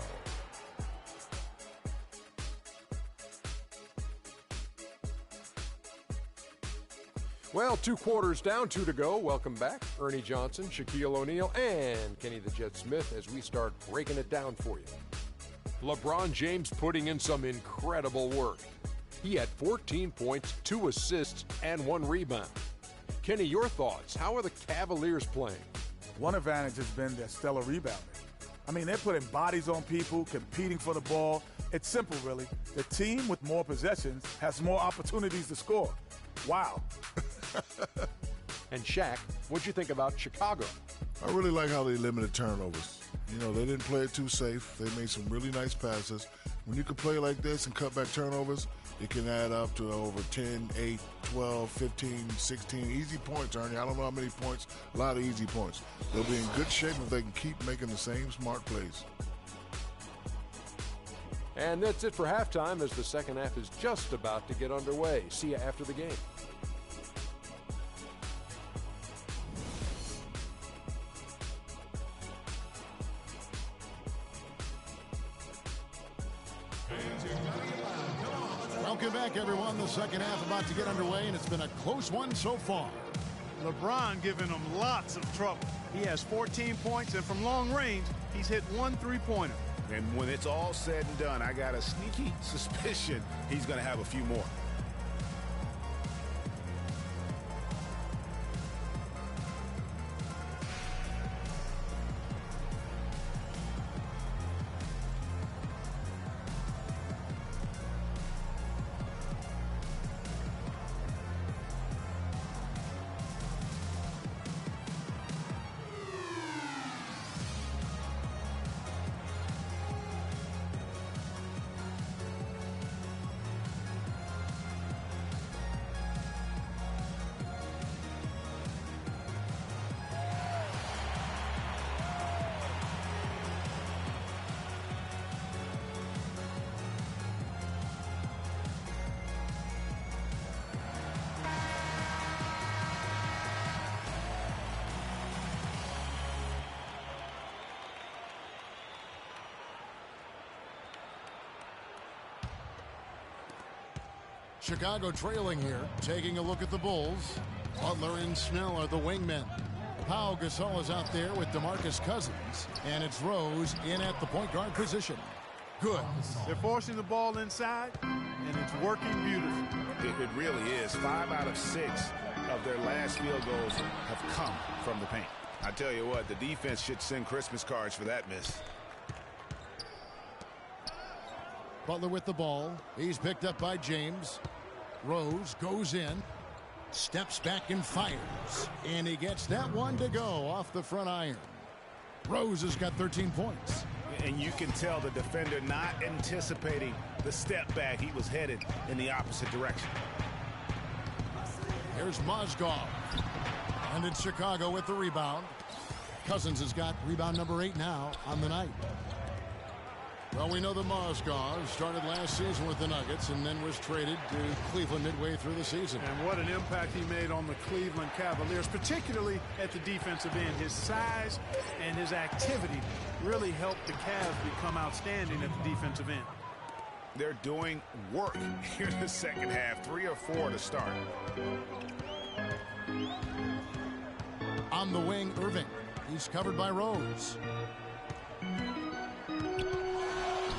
Well, 2 quarters down, 2 to go. Welcome back. Ernie Johnson, Shaquille O'Neal, and Kenny the Jet Smith as we start breaking it down for you. LeBron James putting in some incredible work. He had 14 points, 2 assists, and 1 rebound. Kenny, your thoughts? How are the Cavaliers playing? One advantage has been their stellar rebounding. I mean, they're putting bodies on people, competing for the ball. It's simple, really. The team with more possessions has more opportunities to score. Wow. And Shaq, what'd you think about Chicago? I really like how they limited turnovers. You know, they didn't play it too safe. They made some really nice passes. When you can play like this and cut back turnovers, it can add up to over 10, 8, 12, 15, 16 easy points, Ernie. I don't know how many points, a lot of easy points. They'll be in good shape if they can keep making the same smart plays. And that's it for halftime as the second half is just about to get underway. See you after the game. Welcome back, everyone. The second half about to get underway, and it's been a close one so far. LeBron giving him lots of trouble. He has 14 points, and from long range, he's hit 1 3-pointer. And when it's all said and done, I got a sneaky suspicion he's going to have a few more. Chicago trailing here, taking a look at the Bulls. Butler and Snell are the wingmen. Pau Gasol is out there with DeMarcus Cousins, and it's Rose in at the point guard position. Good. They're forcing the ball inside, and it's working beautifully. It really is. 5 out of 6 of their last field goals have come from the paint. I tell you what, the defense should send Christmas cards for that miss. Butler with the ball. He's picked up by James. Rose goes in, steps back and fires. And he gets that one to go off the front iron. Rose has got 13 points. And you can tell the defender not anticipating the step back. He was headed in the opposite direction. Here's Mozgov. And it's Chicago with the rebound. Cousins has got rebound number 8 now on the night. Well, we know that Mozgov started last season with the Nuggets and then was traded to Cleveland midway through the season. And what an impact he made on the Cleveland Cavaliers, particularly at the defensive end. His size and his activity really helped the Cavs become outstanding at the defensive end. They're doing work here in the second half, 3 or 4 to start. On the wing, Irving. He's covered by Rose.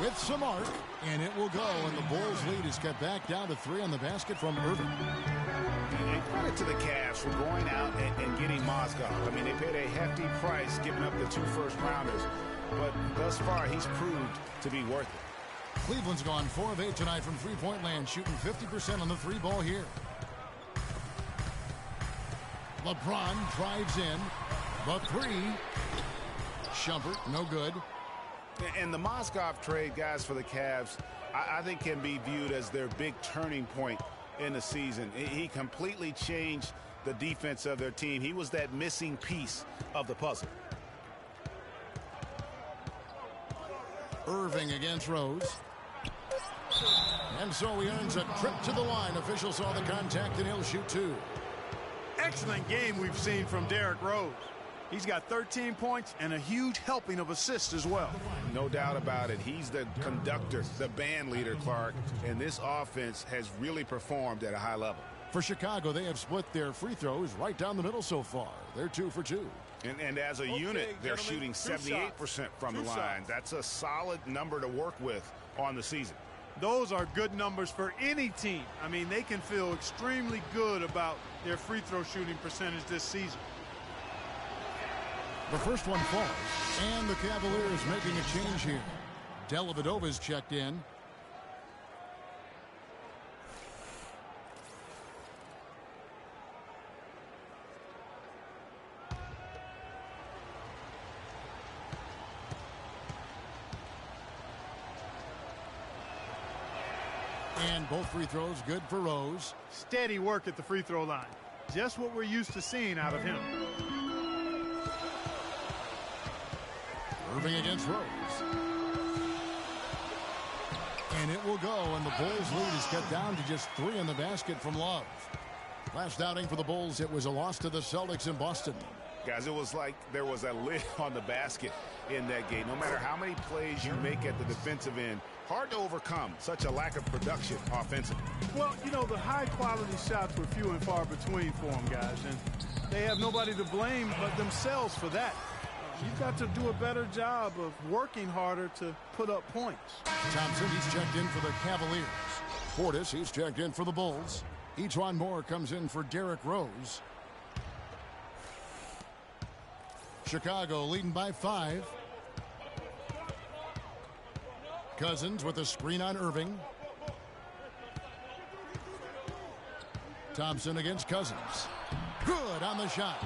With some arc, and it will go, and the Bulls' lead is cut back down to 3 on the basket from Irving. And credit to the Cavs for going out and getting Mozgov. I mean, they paid a hefty price giving up the 2 first-rounders, but thus far he's proved to be worth it. Cleveland's gone 4 of 8 tonight from three-point land, shooting 50% on the 3-ball here. LeBron drives in, but 3. Shumpert, no good. And the Mozgov trade, guys, for the Cavs, I think can be viewed as their big turning point in the season. He completely changed the defense of their team. He was that missing piece of the puzzle. Irving against Rose. And so he earns a trip to the line. Officials saw the contact, and he'll shoot 2. Excellent game we've seen from Derrick Rose. He's got 13 points and a huge helping of assists as well. No doubt about it. He's the conductor, the band leader, Clark, and this offense has really performed at a high level. For Chicago, they have split their free throws right down the middle so far. They're 2 for 2. And as a unit, they're shooting 78% from the line. That's a solid number to work with on the season. Those are good numbers for any team. I mean, they can feel extremely good about their free throw shooting percentage this season. The first one falls, and the Cavaliers making a change here. Dellavedova's checked in. And both free throws good for Rose. Steady work at the free throw line. Just what we're used to seeing out of him. Irving against Rose. And it will go, and the Bulls' lead is cut down to just 3 in the basket from Love. Last outing for the Bulls, it was a loss to the Celtics in Boston. Guys, it was like there was a lid on the basket in that game. No matter how many plays you make at the defensive end, hard to overcome such a lack of production offensively. Well, you know, the high-quality shots were few and far between for them, guys, and they have nobody to blame but themselves for that. You've got to do a better job of working harder to put up points. Thompson, he's checked in for the Cavaliers. Portis, he's checked in for the Bulls. Etwan Moore comes in for Derrick Rose. Chicago leading by 5. Cousins with a screen on Irving. Thompson against Cousins. Good on the shot.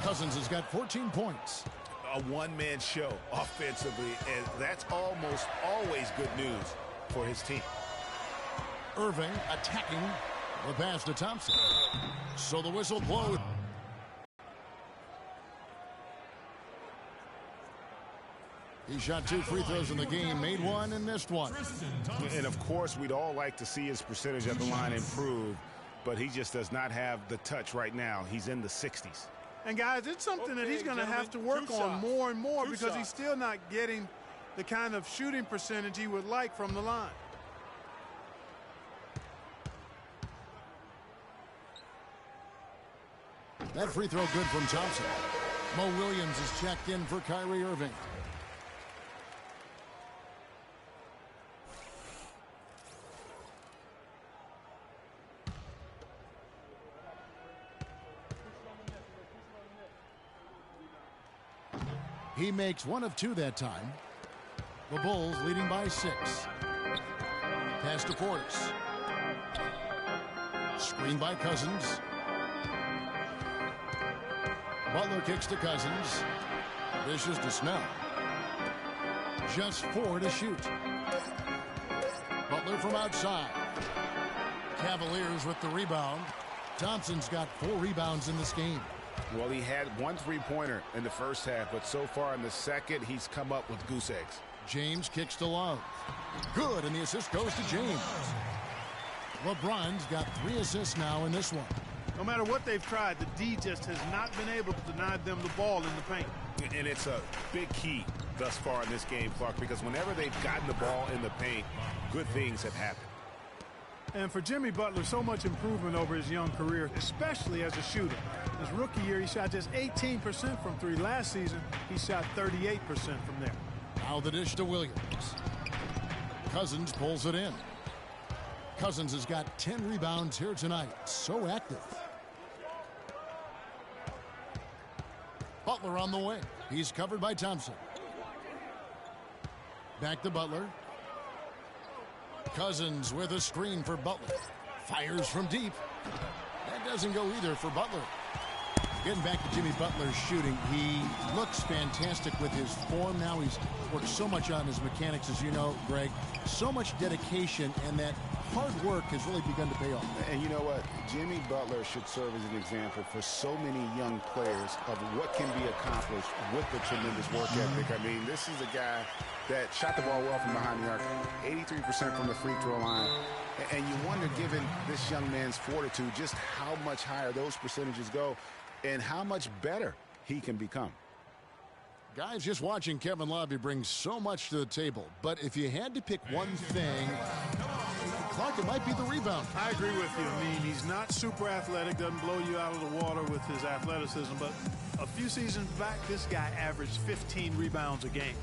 Cousins has got 14 points. A one-man show offensively, and that's almost always good news for his team. Irving attacking the pass to Thompson. So the whistle blows. He shot 2 free throws in the game, made 1 and missed 1. And of course, we'd all like to see his percentage at the line improve, but he just does not have the touch right now. He's in the 60s. And guys, it's something that he's going to have to work on more and more because he's still not getting the kind of shooting percentage he would like from the line. That free throw good from Thompson. Mo Williams is checked in for Kyrie Irving. He makes 1 of 2 that time. The Bulls leading by 6. Pass to Portis. Screen by Cousins. Butler kicks to Cousins. Dishes to Snell. Just 4 to shoot. Butler from outside. Cavaliers with the rebound. Thompson's got 4 rebounds in this game. Well, he had 1 3-pointer in the first half, but so far in the second, he's come up with goose eggs. James kicks to Love. Good, and the assist goes to James. LeBron's got 3 assists now in this one. No matter what they've tried, the D just has not been able to deny them the ball in the paint. And it's a big key thus far in this game, Clark, because whenever they've gotten the ball in the paint, good things have happened. And for Jimmy Butler, so much improvement over his young career, especially as a shooter. His rookie year, he shot just 18% from 3. Last season, he shot 38% from there. Now the dish to Williams. Cousins pulls it in. Cousins has got 10 rebounds here tonight. So active. Butler on the wing. He's covered by Thompson. Back to Butler. Cousins with a screen for Butler. Fires from deep. That doesn't go either for Butler. Getting back to Jimmy Butler's shooting, he looks fantastic with his form now. He's worked so much on his mechanics, as you know, Greg. So much dedication, and that hard work has really begun to pay off. And you know what? Jimmy Butler should serve as an example for so many young players of what can be accomplished with the tremendous work ethic. I mean, this is a guy that shot the ball well from behind the arc, 83% from the free throw line. And you wonder, given this young man's fortitude, just how much higher those percentages go and how much better he can become. Guys, just watching Kevin Love, he brings so much to the table. But if you had to pick one thing, Clark, it might be the rebound. I agree with you. I mean, he's not super athletic, doesn't blow you out of the water with his athleticism. But a few seasons back, this guy averaged 15 rebounds a game.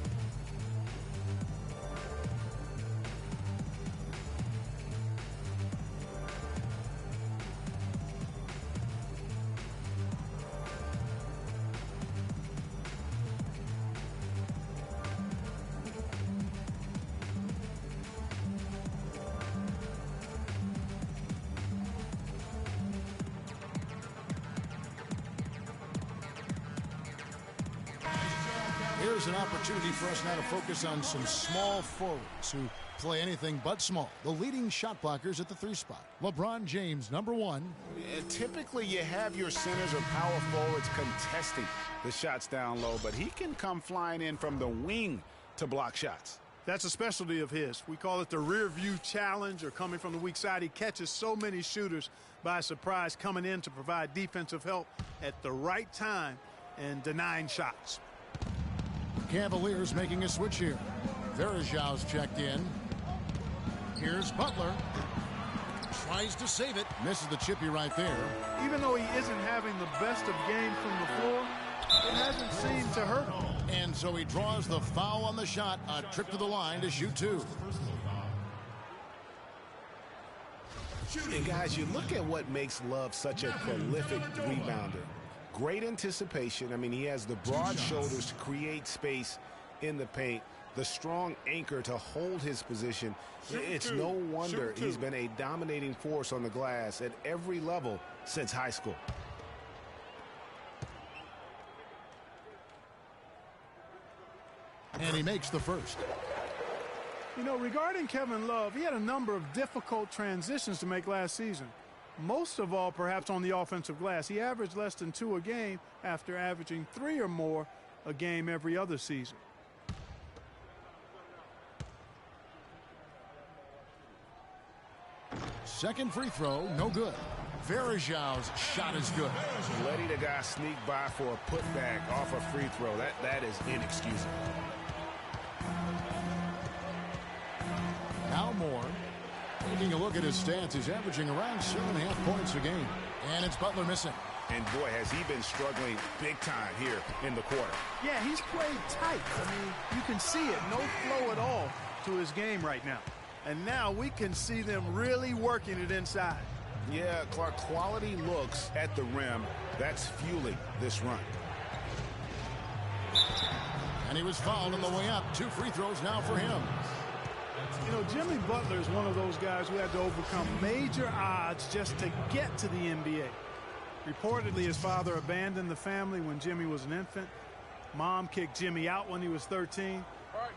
Here's an opportunity for us now to focus on some small forwards who play anything but small. The leading shot blockers at the 3 spot. LeBron James, number 1. Typically, you have your centers or power forwards contesting the shots down low, but he can come flying in from the wing to block shots. That's a specialty of his. We call it the rear view challenge, or coming from the weak side. He catches so many shooters by surprise, coming in to provide defensive help at the right time and denying shots. Cavaliers making a switch here. Verajau's checked in. Here's Butler. Tries to save it. Misses the chippy right there. Even though he isn't having the best of games from the floor, it hasn't seemed to hurt him. And so he draws the foul on the shot. A trip to the line to shoot two. And guys, you look at what makes Love such a prolific rebounder. Great anticipation. I mean, he has the broad shoulders to create space in the paint. The strong anchor to hold his position. It's no wonder he's been a dominating force on the glass at every level since high school. And he makes the first. You know, regarding Kevin Love, he had a number of difficult transitions to make last season. Most of all, perhaps on the offensive glass. He averaged less than 2 a game after averaging 3 or more a game every other season. Second free throw, no good. Verajau's shot is good. Letting the guy sneak by for a putback off a free throw, that is inexcusable. Now Moore. Taking a look at his stats, he's averaging around 7.5 points a game. And it's Butler missing. And boy, has he been struggling big time here in the quarter. Yeah, he's played tight. I mean, you can see it. No flow at all to his game right now. And now we can see them really working it inside. Yeah, Clark, quality looks at the rim. That's fueling this run. And he was fouled on the way up. 2 free throws now for him. You know, Jimmy Butler is one of those guys who had to overcome major odds just to get to the NBA. Reportedly, his father abandoned the family when Jimmy was an infant. Mom kicked Jimmy out when he was 13.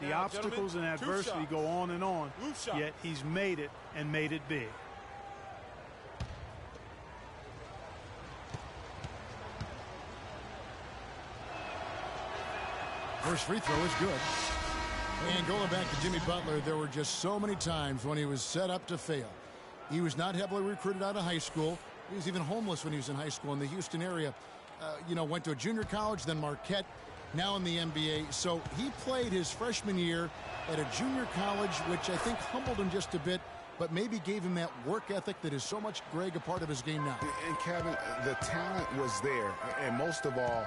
The obstacles and adversity go on and on, yet he's made it and made it big. First free throw is good. And going back to Jimmy Butler, there were just so many times when he was set up to fail. He was not heavily recruited out of high school. He was even homeless when he was in high school in the Houston area. Went to a junior college, then Marquette, now in the NBA. So he played his freshman year at a junior college, which I think humbled him just a bit, but maybe gave him that work ethic that is so much, Greg, a part of his game now. And Kevin, the talent was there. And most of all,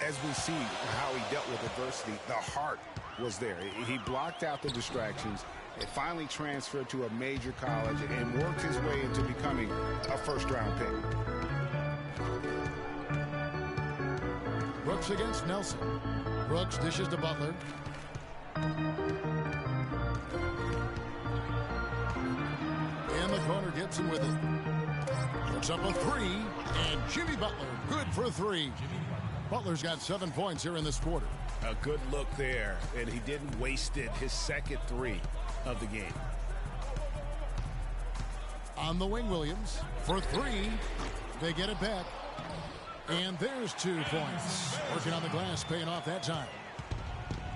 as we see how he dealt with adversity, the heart was there. He blocked out the distractions. It finally transferred to a major college and worked his way into becoming a first-round pick. Brooks against Nelson. Brooks dishes to Butler. In the corner, Gibson with it. Puts up a 3, and Jimmy Butler, good for 3. Butler's got 7 points here in this quarter. A good look there, and he didn't waste it. His second 3 of the game. On the wing, Williams for 3. They get it back. And there's 2 points. Working on the glass, paying off that time.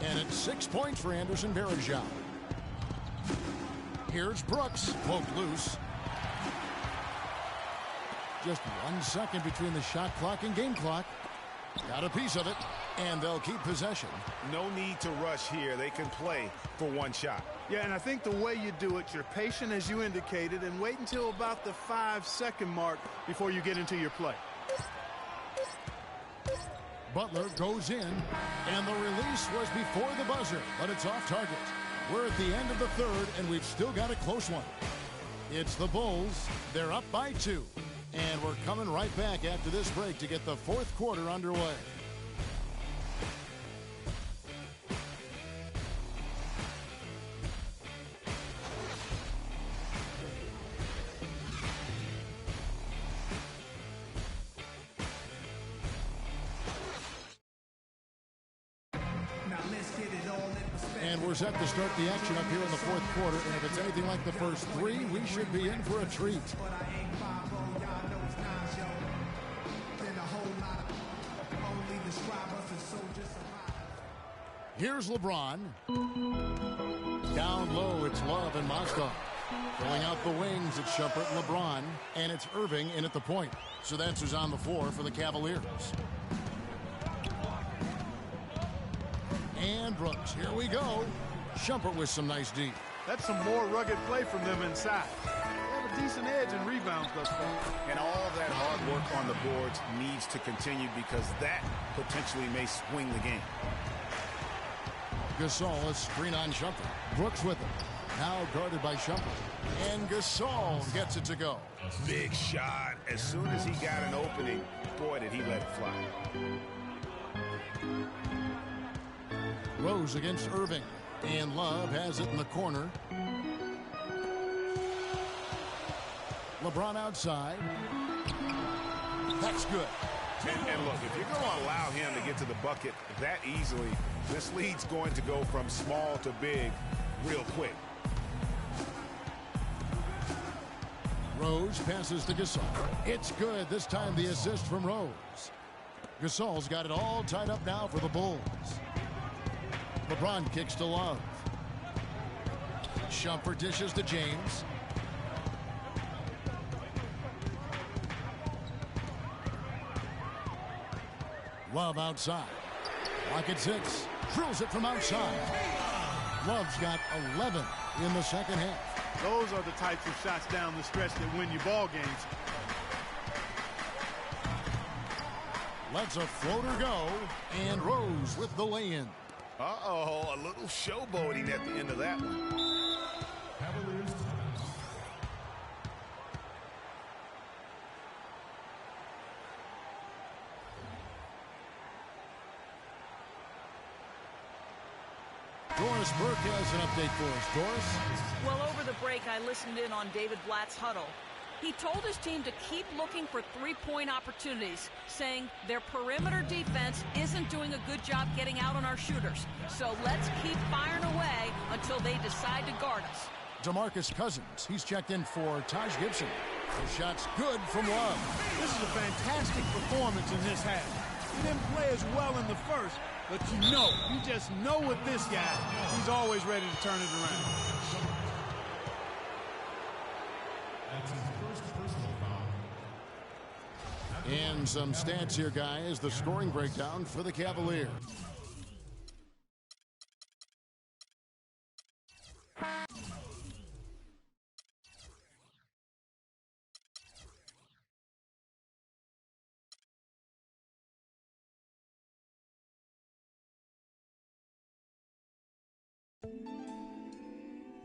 And it's 6 points for Anderson Verajau. Here's Brooks, poked loose. Just 1 second between the shot clock and game clock. Got a piece of it, and they'll keep possession. No need to rush here. They can play for 1 shot. Yeah, and I think the way you do it, you're patient as you indicated, and wait until about the 5-second mark before you get into your play. Butler goes in, and the release was before the buzzer, but it's off target. We're at the end of the third, and we've still got a close one. It's the Bulls. They're up by 2. And we're coming right back after this break to get the 4th quarter underway. And we're set to start the action up here in the 4th quarter. And if it's anything like the first 3, we should be in for a treat. Here's LeBron. Down low, it's Love and Mozgov. Filling out the wings, it's Shumpert, LeBron, and it's Irving in at the point. So that's who's on the floor for the Cavaliers. And Brooks, here we go. Shumpert with some nice D. That's some more rugged play from them inside. They have a decent edge in rebounds thus far. And all that hard work on the boards needs to continue because that potentially may swing the game. Gasol, a screen on Shumpert. Brooks with him. Now guarded by Shumpert. And Gasol gets it to go. Big shot. As soon as he got an opening, boy, did he let it fly. Rose against Irving. And Love has it in the corner. LeBron outside. That's good. And look, if you're going to allow him to get to the bucket that easily, this lead's going to go from small to big real quick. Rose passes to Gasol. It's good. This time the assist from Rose. Gasol's got it all tied up now for the Bulls. LeBron kicks to Love. Shumpert dishes to James. Love outside. Rockets hits. Drills it from outside. Love's got 11 in the second half. Those are the types of shots down the stretch that win you ball games. Lets a floater go. And Rose with the lay-in. Uh-oh, a little showboating at the end of that one. Doris Burke has an update for us. Doris? Well, over the break, I listened in on David Blatt's huddle. He told his team to keep looking for three-point opportunities, saying their perimeter defense isn't doing a good job getting out on our shooters. So let's keep firing away until they decide to guard us. DeMarcus Cousins, he's checked in for Taj Gibson. The shot's good from Love. This is a fantastic performance in this half. He didn't play as well in the first, but you just know with this guy, he's always ready to turn it around. And some stats here, guys. The scoring breakdown for the Cavaliers.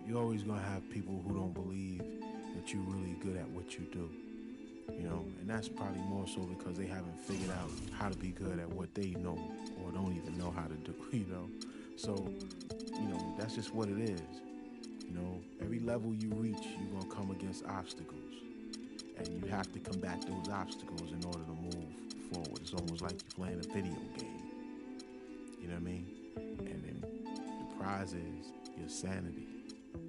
You're always going to have people who don't believe that you're really good at what you do. You know, and that's probably more so because they haven't figured out how to be good at what they know or don't even know how to do, you know. So, you know, that's just what it is. You know, every level you reach, you're going to come against obstacles. And you have to combat those obstacles in order to move forward. It's almost like you're playing a video game. You know what I mean? And then the prize is your sanity.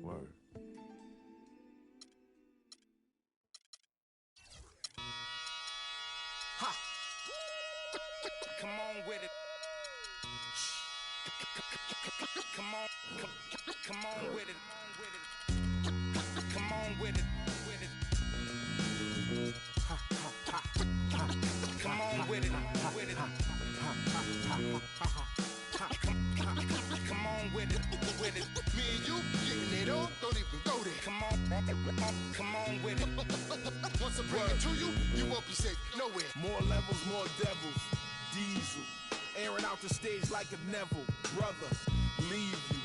Word. Come on with it. Come on with it. Come on with it. Come on with it. Come on with it. Me and you getting it on, don't even go there. Come on with it. Once I bring it to you, you won't be safe nowhere. More levels, more devils. Diesel, airing out the stage like a Neville. Brother, leave you.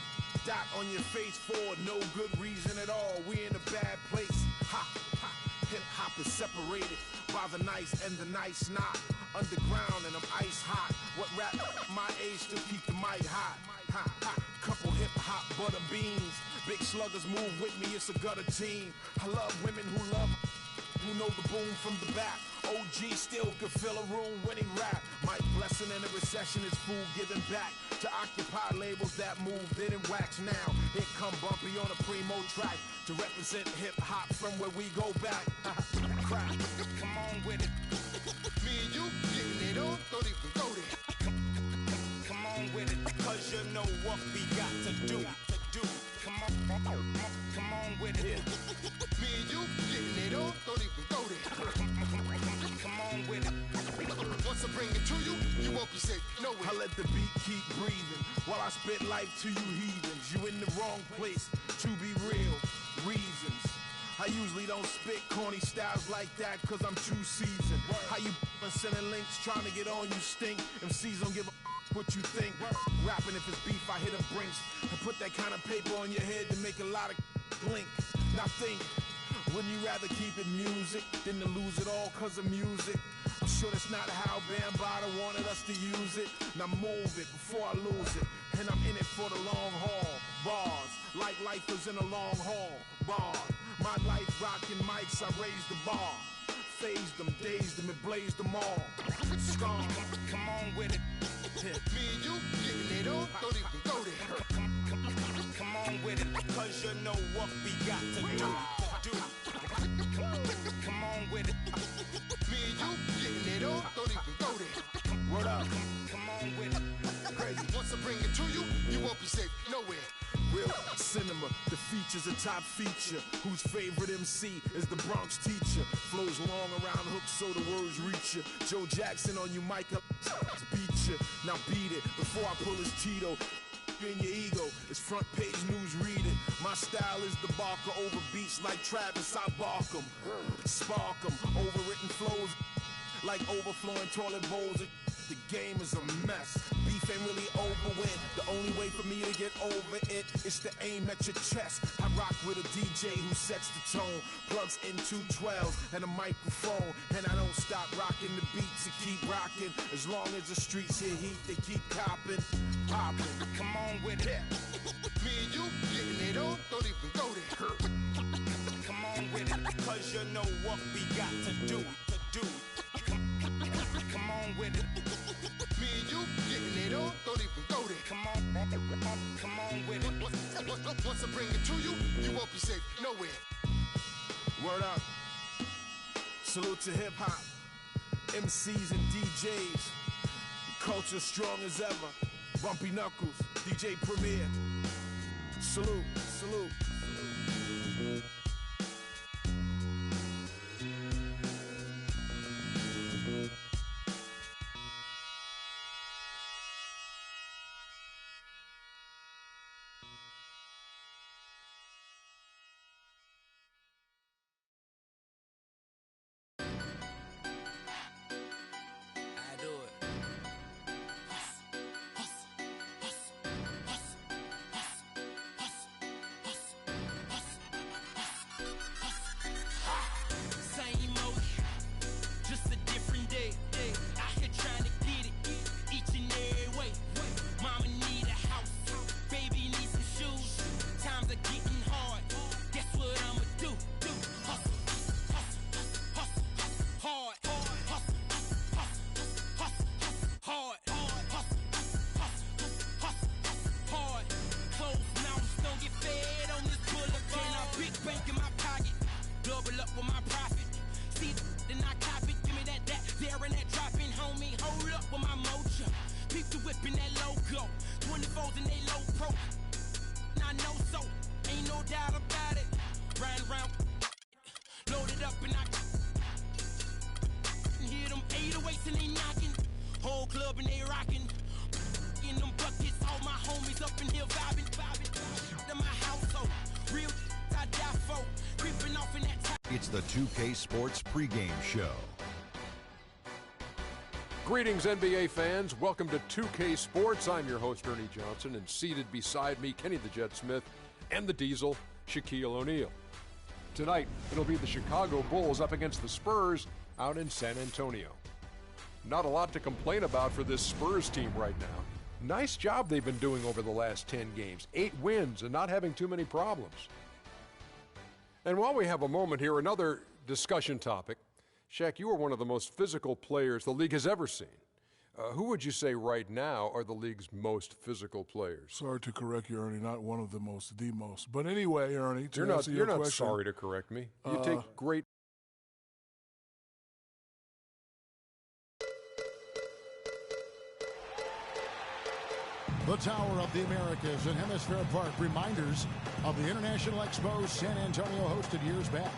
Dot on your face for no good reason at all. We in a bad place. Ha, ha. Hip hop is separated by the nice and the nice not. Underground and I'm ice hot. What rap my age to keep the mic hot? Ha, ha. Couple hip hop butter beans. Big sluggers move with me, it's a gutter team. I love women who know the boom from the back. OG still could fill a room when he rap. Mike Blessing in a recession is food giving back to occupy labels that move, didn't wax now. Here come Bumpy on a primo track to represent hip hop from where we go back. Crap. Come on with it. Me and you getting it on, don't even go there. Come on with it. Cause you know what we got to do. Come on with it. Me and you getting it on, don't even go there. Come on with it. Once I bring it to you, you won't be safe nowhere. I let the beat keep breathing while I spit life to you heathens. You in the wrong place, to be real, reasons. I usually don't spit corny styles like that cause I'm too seasoned. How you sending links trying to get on you stink. MCs don't give a what you think. Rapping if it's beef, I hit a brinks and put that kind of paper on your head to make a lot of blink. Now think, wouldn't you rather keep it music than to lose it all cause of music? I'm sure that's not how Bambaataa wanted us to use it. Now move it before I lose it. And I'm in it for the long haul. Bars, like lifers in a long haul. Bars, my life rocking mics, I raised the bar. Phased them, dazed them, and blazed them all. Scar, come on with it. Me and you getting it on, don't even go there. Come on with it, cause you know what we got to do. Come on with it. Me and you getting it on, don't even go there. Word up, come on with it. Crazy. Once I bring it to you, you won't be safe nowhere. Real cinema, the feature's a top feature. Whose favorite MC is the Bronx teacher? Flows long around hooks so the words reach you. Joe Jackson on you, Micah, beat you. Now beat it before I pull his Tito. In your ego, it's front page news, read it. My style is the barker over beats like Travis, I bark 'em. Spark 'em, overwritten flows like overflowing toilet bowls. The game is a mess. Beef ain't really over with. The only way for me to get over it is to aim at your chest. I rock with a DJ who sets the tone, plugs in 212s and a microphone, and I don't stop rocking the beats and keep rocking. As long as the streets hear heat, they keep copping, popping. Come on with it. Me and you getting it on, don't even go there. Come on with it, cause you know what we got to do. Come on with it. Me and you getting it on, don't even go there. Come on with it. Once I bring it to you, you won't be safe nowhere. Word up. Salute to hip hop, MCs and DJs. Culture strong as ever. Bumpy Knuckles, DJ Premier. Salute, salute. It's the 2K Sports pregame show. Greetings, NBA fans. Welcome to 2K Sports. I'm your host, Ernie Johnson, and seated beside me, Kenny the Jet Smith, and the Diesel, Shaquille O'Neal. Tonight, it'll be the Chicago Bulls up against the Spurs out in San Antonio. Not a lot to complain about for this Spurs team right now. Nice job they've been doing over the last 10 games. 8 wins and not having too many problems. And while we have a moment here, another discussion topic. Shaq, you are one of the most physical players the league has ever seen. Who would you say right now are the league's most physical players? Sorry to correct you, Ernie. Not one of the most, the most. But anyway, Ernie, to you're answer your not question, sorry to correct me. You take great. The Tower of the Americas and Hemisphere Park, reminders of the International Expo San Antonio hosted years back.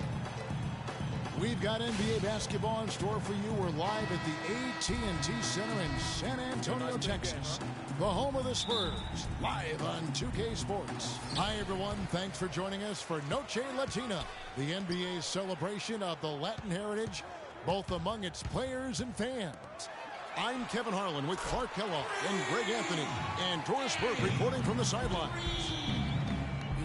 We've got NBA basketball in store for you. We're live at the AT&T Center in San Antonio, Texas, the home of the Spurs, live on 2K Sports. Hi, everyone. Thanks for joining us for Noche Latina, the NBA's celebration of the Latin heritage, both among its players and fans. I'm Kevin Harlan with Clark Kellogg and Greg Anthony, and Doris Burke reporting from the sidelines.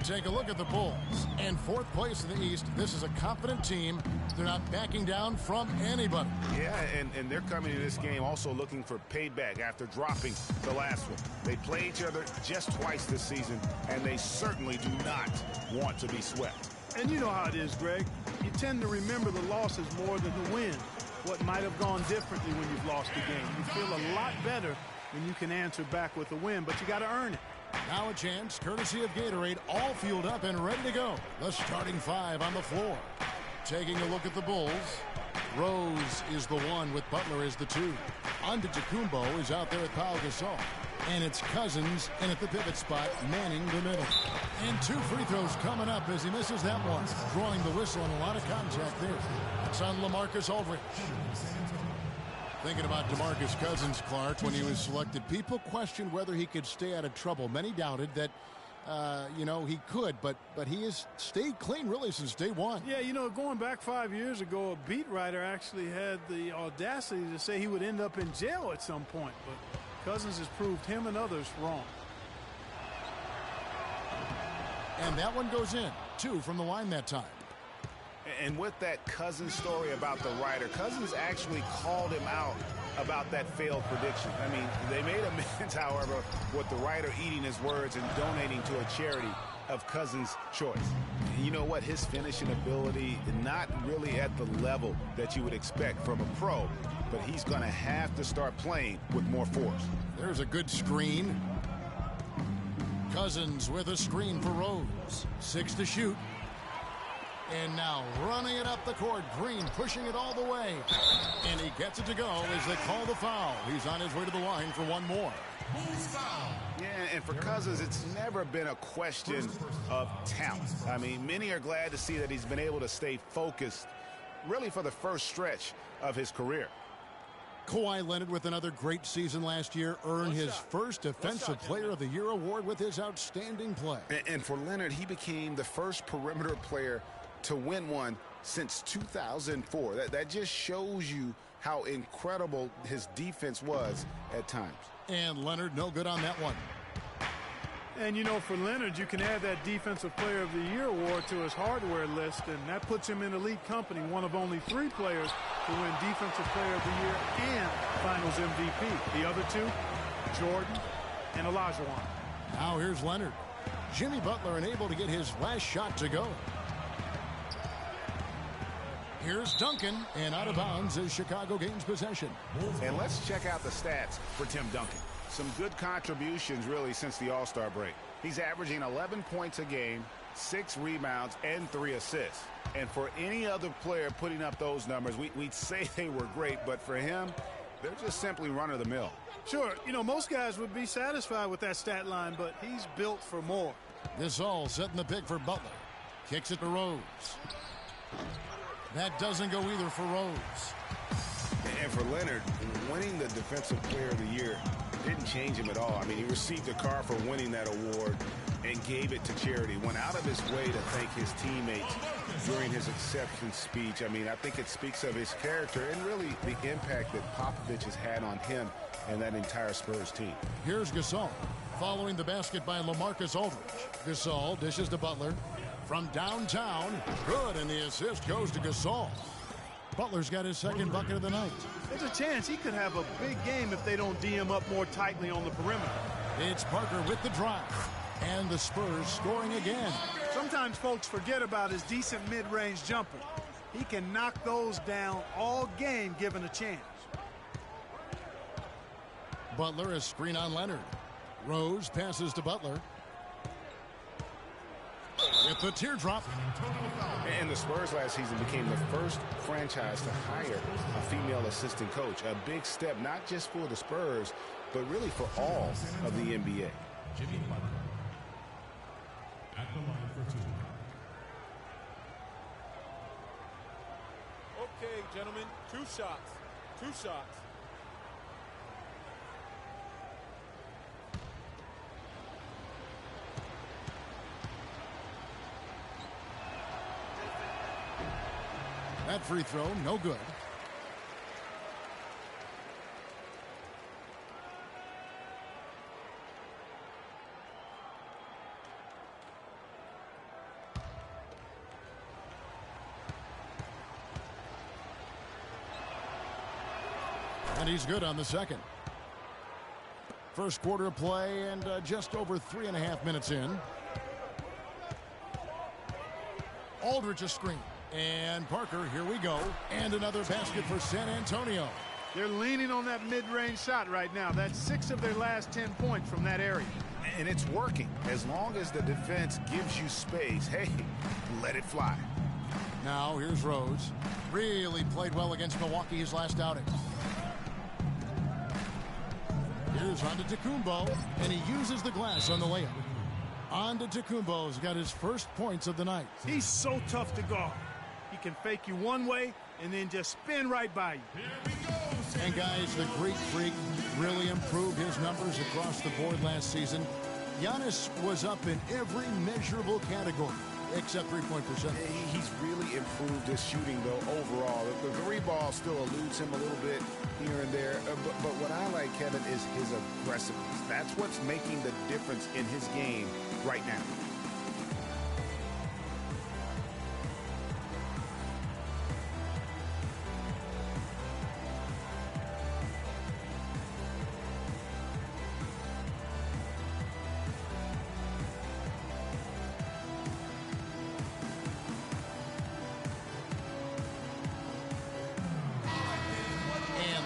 Take a look at the Bulls. In fourth place in the East, this is a confident team. They're not backing down from anybody. Yeah, and they're coming to this game also looking for payback after dropping the last one. They play each other just twice this season, and they certainly do not want to be swept. And you know how it is, Greg. You tend to remember the losses more than the wins. What might have gone differently when you've lost a game. You feel a lot better when you can answer back with a win, but you got to earn it. Now a chance, courtesy of Gatorade, all fueled up and ready to go. The starting five on the floor. Taking a look at the Bulls. Rose is the one with Butler as the two. Antetokounmpo is out there with Pau Gasol. And it's Cousins in at the pivot spot, manning the middle. And 2 free throws coming up as he misses that one. Drawing the whistle and a lot of contact there. It's on LaMarcus Aldridge. Thinking about DeMarcus Cousins, Clark, when he was selected, people questioned whether he could stay out of trouble. Many doubted that, he could, but he has stayed clean really since day one. Yeah, going back 5 years ago, a beat writer actually had the audacity to say he would end up in jail at some point, but Cousins has proved him and others wrong. And that one goes in. 2 from the line that time. And with that Cousins story about the writer, Cousins actually called him out about that failed prediction. I mean, they made amends, however, with the writer eating his words and donating to a charity of Cousins' choice. And you know what? His finishing ability, not really at the level that you would expect from a pro, but he's going to have to start playing with more force. There's a good screen. Cousins with a screen for Rose. 6 to shoot. And now running it up the court. Green pushing it all the way. And he gets it to go as they call the foul. He's on his way to the line for one more. Yeah, and for Cousins, it's never been a question of talent. I mean, many are glad to see that he's been able to stay focused really for the first stretch of his career. Kawhi Leonard with another great season last year earned his first Defensive Player of the Year award with his outstanding play. And for Leonard, he became the first perimeter player to win one since 2004. That just shows you how incredible his defense was at times. And Leonard no good on that one. And for Leonard, you can add that Defensive Player of the Year award to his hardware list, and that puts him in elite company, one of only 3 players to win Defensive Player of the Year and Finals MVP. The other 2, Jordan and Olajuwon. Now here's Leonard. Jimmy Butler unable to get his last shot to go. Here's Duncan, and out of bounds as Chicago gains possession. And let's check out the stats for Tim Duncan. Some good contributions, really, since the All-Star break. He's averaging 11 points a game, 6 rebounds, and 3 assists. And for any other player putting up those numbers, we'd say they were great, but for him, they're just simply run-of-the-mill. Sure, most guys would be satisfied with that stat line, but he's built for more. Gasol setting the pick for Butler. Kicks it to Rose. That doesn't go either for Rose. And for Leonard, winning the Defensive Player of the Year didn't change him at all. I mean, he received a car for winning that award and gave it to charity. Went out of his way to thank his teammates during his acceptance speech. I mean, I think it speaks of his character and really the impact that Popovich has had on him and that entire Spurs team. Here's Gasol, following the basket by LaMarcus Aldridge. Gasol dishes to Butler. From downtown, good, and the assist goes to Gasol. Butler's got his second bucket of the night. There's a chance he could have a big game if they don't D him up more tightly on the perimeter. It's Parker with the drive, and the Spurs scoring again. Sometimes folks forget about his decent mid-range jumper. He can knock those down all game given a chance. Butler, a screen on Leonard. Rose passes to Butler. With the teardrop. And the Spurs last season became the first franchise to hire a female assistant coach. A big step, not just for the Spurs, but really for all of the NBA. Jimmy Butler at the line for 2. Gentlemen, 2 shots. 2 shots. That free throw, no good. And he's good on the second. First quarter of play and just over 3.5 minutes in. Aldridge a screen. And Parker, here we go. And another basket for San Antonio. They're leaning on that mid-range shot right now. That's 6 of their last 10 points from that area. And it's working. As long as the defense gives you space, hey, let it fly. Now here's Rose. Really played well against Milwaukee his last outing. Here's Antetokounmpo, and he uses the glass on the layup. Antetokounmpo's got his first points of the night. He's so tough to guard. He can fake you one way and then just spin right by you. And guys, the Greek Freak really improved his numbers across the board last season. Giannis was up in every measurable category except three-point percentage. He's really improved his shooting, though, overall. The three ball still eludes him a little bit here and there. But what I like, Kevin, is his aggressiveness. That's what's making the difference in his game right now.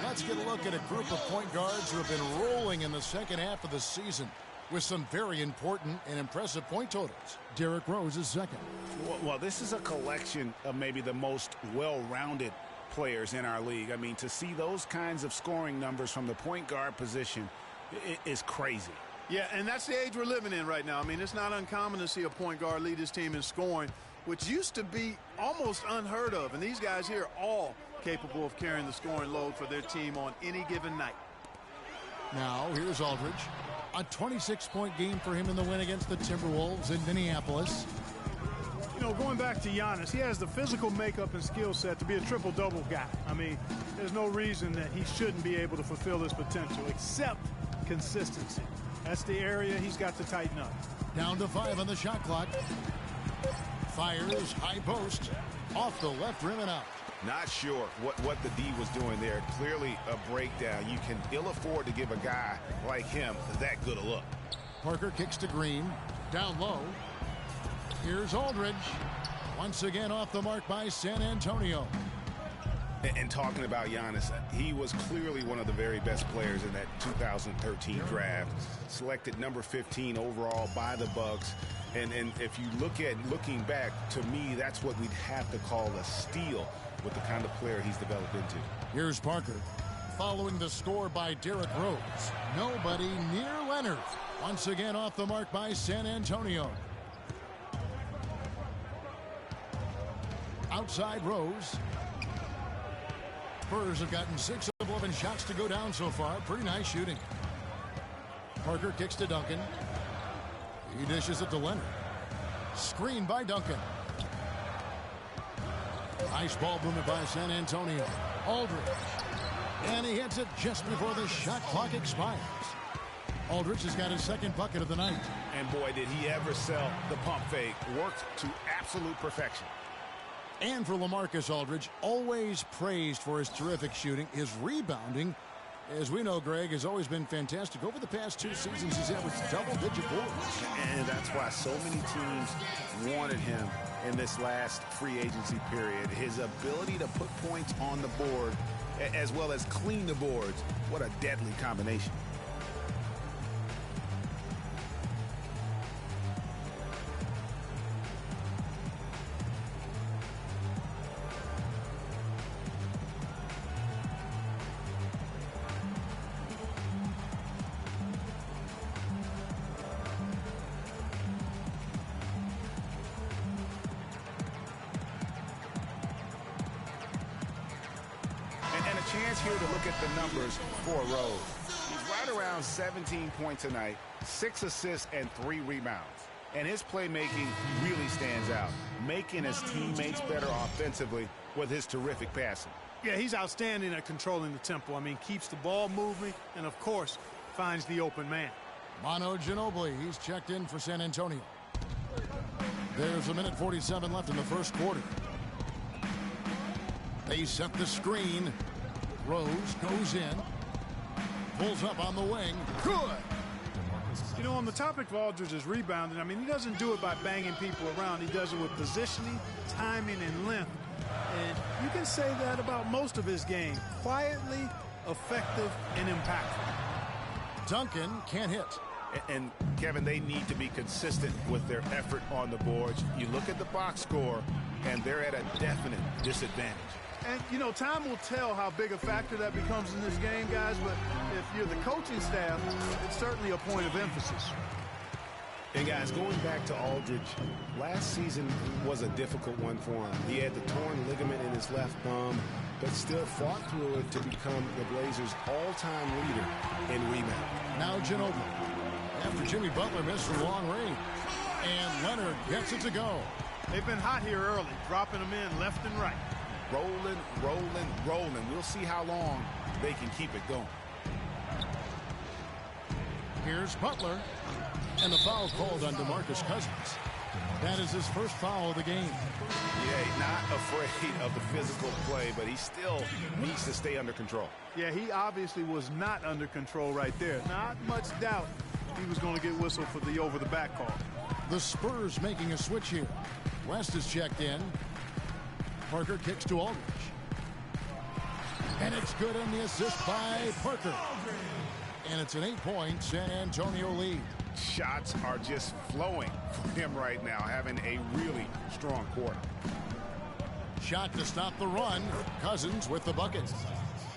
Let's get a look at a group of point guards who have been rolling in the second half of the season with some very important and impressive point totals. Derrick Rose is second. Well, this is a collection of maybe the most well-rounded players in our league. I mean, to see those kinds of scoring numbers from the point guard position is crazy. Yeah, and that's the age we're living in right now. I mean, it's not uncommon to see a point guard lead his team in scoring, which used to be almost unheard of. And these guys here are all capable of carrying the scoring load for their team on any given night. Now, here's Aldridge. A 26-point game for him in the win against the Timberwolves in Minneapolis. You know, going back to Giannis, he has the physical makeup and skill set to be a triple-double guy. I mean, there's no reason that he shouldn't be able to fulfill his potential, except consistency. That's the area he's got to tighten up. Down to 5 on the shot clock. Fires, high post, off the left rim and out. Not sure what the D was doing there. Clearly a breakdown. You can ill afford to give a guy like him that good a look. Parker kicks to Green. Down low. Here's Aldridge. Once again off the mark by San Antonio. And talking about Giannis, he was clearly one of the very best players in that 2013 draft. Selected number 15 overall by the Bucks. And if you looking back, to me, that's what we'd have to call a steal with the kind of player he's developed into. Here's Parker. Following the score by Derrick Rose. Nobody near Leonard. Once again off the mark by San Antonio. Outside Rose. Spurs have gotten 6 of 11 shots to go down so far. Pretty nice shooting. Parker kicks to Duncan. He dishes it to Leonard. Screen by Duncan. Nice ball movement by San Antonio. Aldridge. And he hits it just before the shot clock expires. Aldridge has got his second bucket of the night. And boy, did he ever sell the pump fake. Worked to absolute perfection. And for LaMarcus Aldridge, always praised for his terrific shooting. His rebounding, as we know, Greg, has always been fantastic. Over the past 2 seasons, he's averaged double-digit boards. And that's why so many teams wanted him in this last free agency period. His ability to put points on the board as well as clean the boards. What a deadly combination. chance here to look at the numbers for Rose. He's right around 17 points a night, 6 assists and 3 rebounds. And his playmaking really stands out, making his teammates better offensively with his terrific passing. Yeah, he's outstanding at controlling the tempo. I mean, keeps the ball moving and, of course, finds the open man. Manu Ginobili, he's checked in for San Antonio. There's 1:47 left in the first quarter. They set the screen. Rose goes in. Pulls up on the wing. Good. You know, on the topic of Aldridge's rebounding, I mean, he doesn't do it by banging people around. He does it with positioning, timing, and length. And you can say that about most of his game. Quietly, effective, and impactful. Duncan can't hit. And, Kevin, they need to be consistent with their effort on the boards. You look at the box score, and they're at a definite disadvantage. And, you know, time will tell how big a factor that becomes in this game, guys, but if you're the coaching staff, it's certainly a point of emphasis. And, guys, going back to Aldridge, last season was a difficult one for him. He had the torn ligament in his left thumb, but still fought through it to become the Blazers' all-time leader in rebound. Now Ginobili, after Jimmy Butler missed from long range. And Leonard gets it to go. They've been hot here early, dropping them in left and right. Rolling, rolling, rolling. We'll see how long they can keep it going. Here's Butler. And the foul called on DeMarcus Cousins. That is his first foul of the game. Yeah, he's not afraid of the physical play, but he still needs to stay under control. Yeah, he obviously was not under control right there. Not much doubt he was going to get whistled for the over-the-back call. The Spurs making a switch here. West is checked in. Parker kicks to Aldridge. And it's good on the assist by Parker. And it's an 8-point San Antonio lead. Shots are just flowing for him right now, having a really strong quarter. Shot to stop the run. Cousins with the bucket.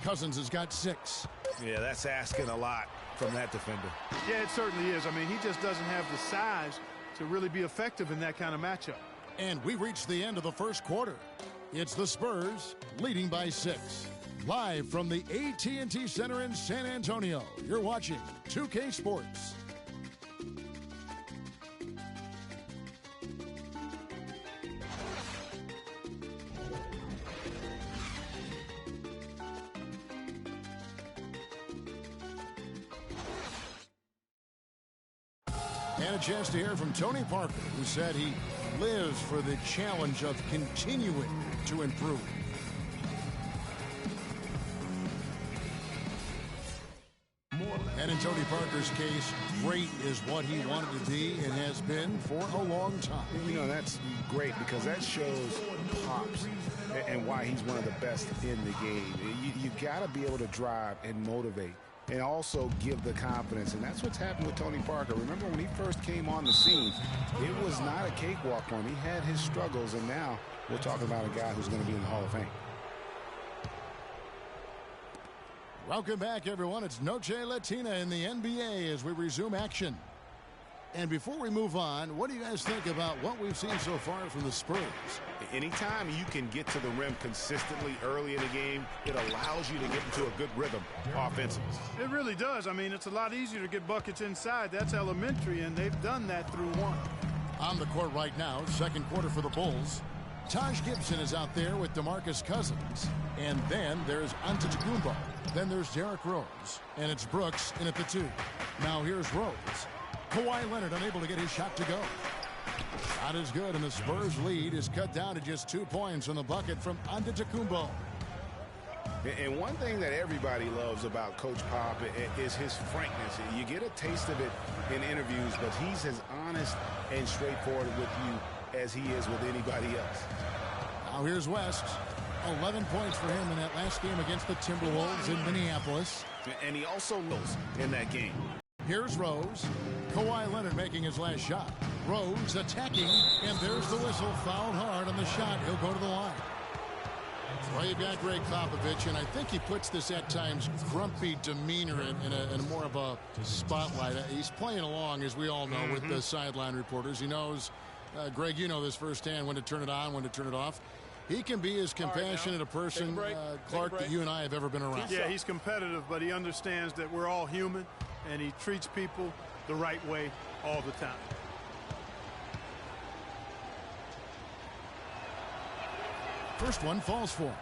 Cousins has got 6. Yeah, that's asking a lot from that defender. Yeah, it certainly is. I mean, he just doesn't have the size to really be effective in that kind of matchup. And we reach the end of the first quarter. It's the Spurs leading by 6. Live from the AT&T Center in San Antonio, you're watching 2K Sports. And a chance to hear from Tony Parker, who said he lives for the challenge of continuing to improve. And in Tony Parker's case, great is what he wanted to be and has been for a long time. You know, that's great because that shows pops and why he's one of the best in the game. You got to be able to drive and motivate and also give the confidence. And that's what's happened with Tony Parker. Remember when he first came on the scene, it was not a cakewalk for him. He had his struggles, and now we're talking about a guy who's going to be in the Hall of Fame. Welcome back, everyone. It's Noche Latina in the NBA as we resume action. And before we move on, what do you guys think about what we've seen so far from the Spurs? Anytime you can get to the rim consistently early in the game, it allows you to get into a good rhythm offensively. It really does. I mean, it's a lot easier to get buckets inside. That's elementary, and they've done that through one. On the court right now, second quarter for the Bulls. Taj Gibson is out there with DeMarcus Cousins. And then there's Antetokounmpo. Then there's Derrick Rose. And it's Brooks in at the 2. Now here's Rose. Kawhi Leonard unable to get his shot to go. Shot is good, and the Spurs lead is cut down to just 2 points on the bucket from Antetokounmpo. And one thing that everybody loves about Coach Pop is his frankness. You get a taste of it in interviews, but he's as honest and straightforward with you as he is with anybody else. Now here's West. 11 points for him in that last game against the Timberwolves in Minneapolis. And he also knows in that game. Here's Rose. Kawhi Leonard making his last shot. Rose attacking, and there's the whistle. Fouled hard on the shot. He'll go to the line. Well, you've got Greg Popovich, and I think he puts this at times grumpy demeanor in a more of a spotlight. He's playing along, as we all know, with the sideline reporters. He knows, Greg, you know this firsthand, when to turn it on, when to turn it off. He can be as compassionate a person, Clark, that you and I have ever been around. Yeah, he's competitive, but he understands that we're all human, and he treats people the right way all the time. First one falls for him.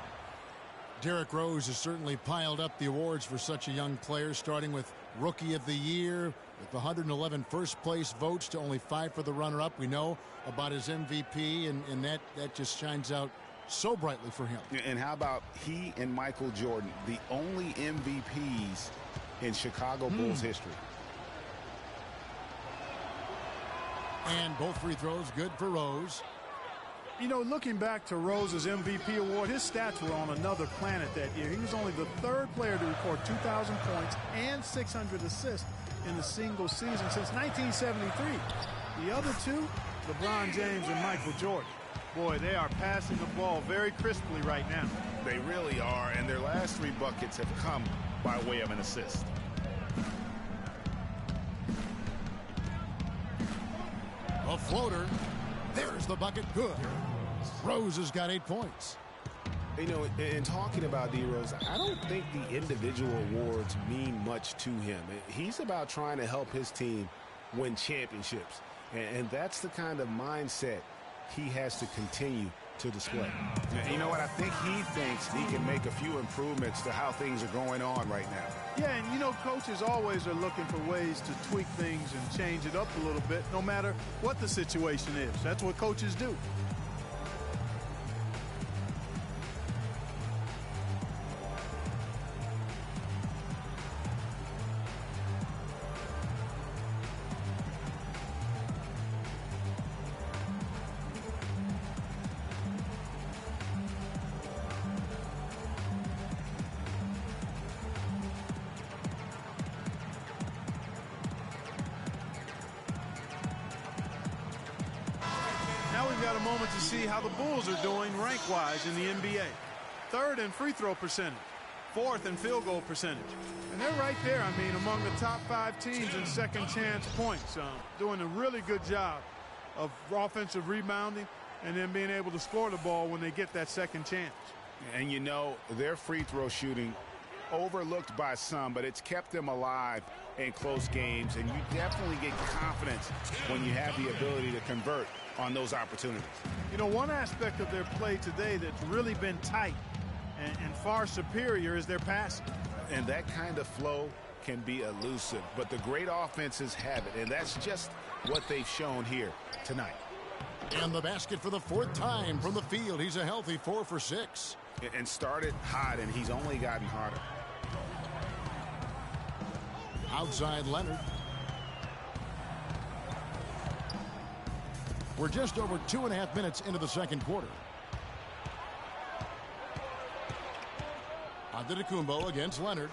Derrick Rose has certainly piled up the awards for such a young player, starting with Rookie of the Year, with 111 first-place votes to only 5 for the runner-up. We know about his MVP, and that just shines out so brightly for him. And how about he and Michael Jordan, the only MVPs in Chicago Bulls history? And both free throws good for Rose. You know, looking back to Rose's MVP award, his stats were on another planet that year. He was only the 3rd player to record 2,000 points and 600 assists in a single season since 1973. The other two, LeBron James and Michael Jordan. Boy, they are passing the ball very crisply right now. They really are, and their last 3 buckets have come by way of an assist. A floater. There's the bucket. Good. Rose has got 8 points. You know, in talking about D-Rose, I don't think the individual awards mean much to him. He's about trying to help his team win championships. And that's the kind of mindset he has to continue to display. You know what? I think he thinks he can make a few improvements to how things are going on right now. Yeah, and you know, coaches always are looking for ways to tweak things and change it up a little bit, no matter what the situation is. That's what coaches do. To see how the Bulls are doing rank-wise in the NBA. 3rd in free throw percentage, 4th in field goal percentage. And they're right there, I mean, among the top 5 teams in second chance points. Doing a really good job of offensive rebounding and then being able to score the ball when they get that second chance. And you know, their free throw shooting overlooked by some, but it's kept them alive in close games, and you definitely get confidence when you have the ability to convert on those opportunities. You know, one aspect of their play today that's really been tight and far superior is their passing. And that kind of flow can be elusive, but the great offenses have it, and that's just what they've shown here tonight. And the basket for the 4th time from the field. He's a healthy 4 for 6. And started hot, and he's only gotten hotter. Outside Leonard. We're just over 2.5 minutes into the second quarter. Antetokounmpo against Leonard.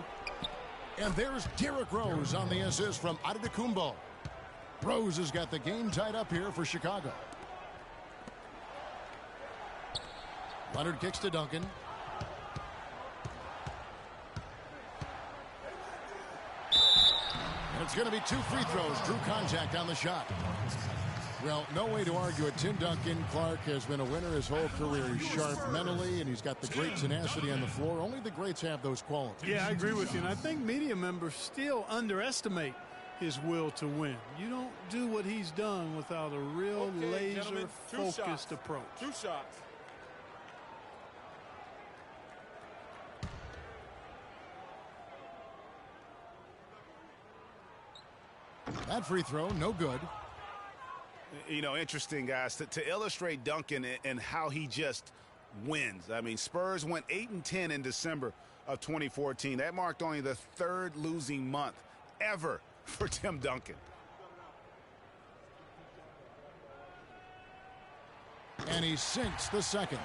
And there's Derrick Rose on the assist from Antetokounmpo. Rose has got the game tied up here for Chicago. Leonard kicks to Duncan. And it's going to be 2 free throws. Drew contact on the shot. Well, no way to argue it. Tim Duncan, Clark, has been a winner his whole career. He's sharp mentally, and he's got the great tenacity on the floor. Only the greats have those qualities. Yeah, I agree with you. And I think media members still underestimate his will to win. You don't do what he's done without a real laser-focused approach. 2 shots. That free throw, no good. You know, interesting, guys, to illustrate Duncan and how he just wins. I mean, Spurs went 8-10 in December of 2014. That marked only the 3rd losing month ever for Tim Duncan. And he sinks the second.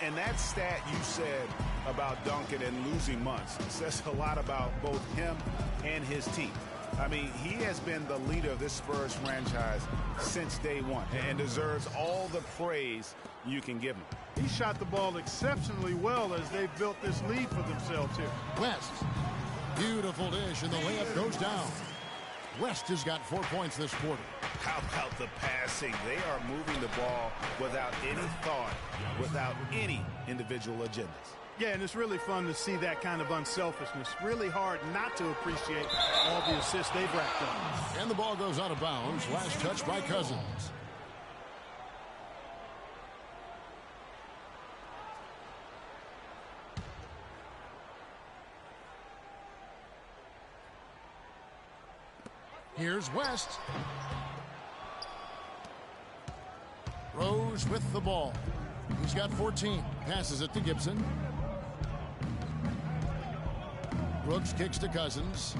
And that stat you said about Duncan and losing months says a lot about both him and his team. I mean, he has been the leader of this Spurs franchise since day one and deserves all the praise you can give him. He shot the ball exceptionally well as they've built this lead for themselves here. West. Beautiful dish, and the layup goes down. West has got 4 points this quarter. How about the passing? They are moving the ball without any thought, without any individual agendas. Yeah, and it's really fun to see that kind of unselfishness. Really hard not to appreciate all the assists they've racked up. And the ball goes out of bounds. Last touch by Cousins. Here's West. Rose with the ball. He's got 14. Passes it to Gibson. Brooks kicks to Cousins.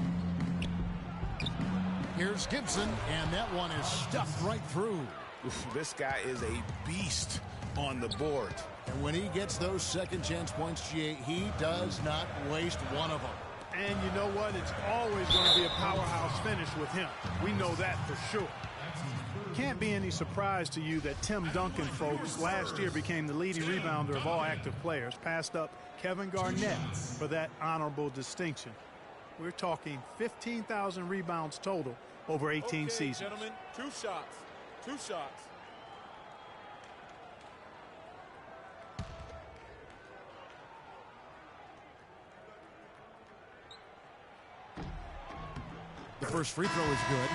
Here's Gibson, and that one is stuffed right through. Oof, this guy is a beast on the board. And when he gets those second chance points, GA, he does not waste one of them. And you know what? It's always going to be a powerhouse finish with him. We know that for sure. Can't be any surprise to you that Tim Duncan, folks, last year became the leading rebounder of all active players, passed up Kevin Garnett for that honorable distinction. We're talking 15,000 rebounds total over 18 seasons. Gentlemen, 2 shots. 2 shots. The first free throw is good.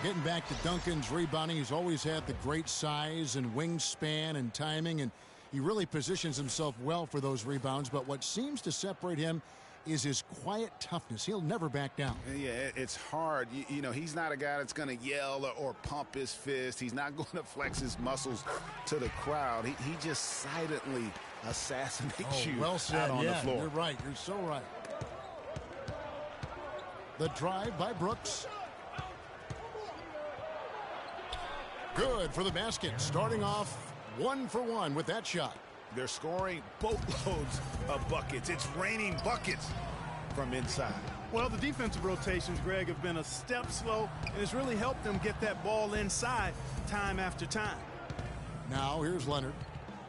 Getting back to Duncan's rebounding, he's always had the great size and wingspan and timing, and he really positions himself well for those rebounds. But what seems to separate him is his quiet toughness. He'll never back down. Yeah, it's hard. You know, he's not a guy that's going to yell or pump his fist. He's not going to flex his muscles to the crowd. He just silently assassinates you well said. out on the floor. You're right. You're so right. The drive by Brooks. Good for the basket. Starting off 1 for 1 with that shot. They're scoring boatloads of buckets. It's raining buckets from inside. Well, the defensive rotations, Greg, have been a step slow, and it's really helped them get that ball inside time after time. Now here's Leonard.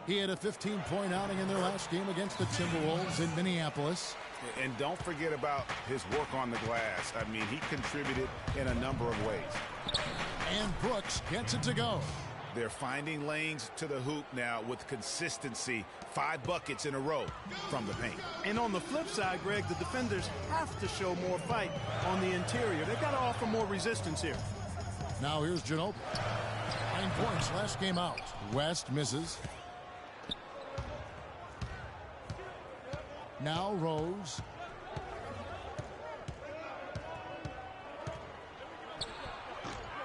He had a 15-point outing in their last game against the Timberwolves in Minneapolis. And don't forget about his work on the glass. I mean, he contributed in a number of ways. And Brooks gets it to go. They're finding lanes to the hoop now with consistency. 5 buckets in a row from the paint. And on the flip side, Greg, the defenders have to show more fight on the interior. They've got to offer more resistance here. Now here's Ginobili. 9 points last game out. West misses. Now Rose.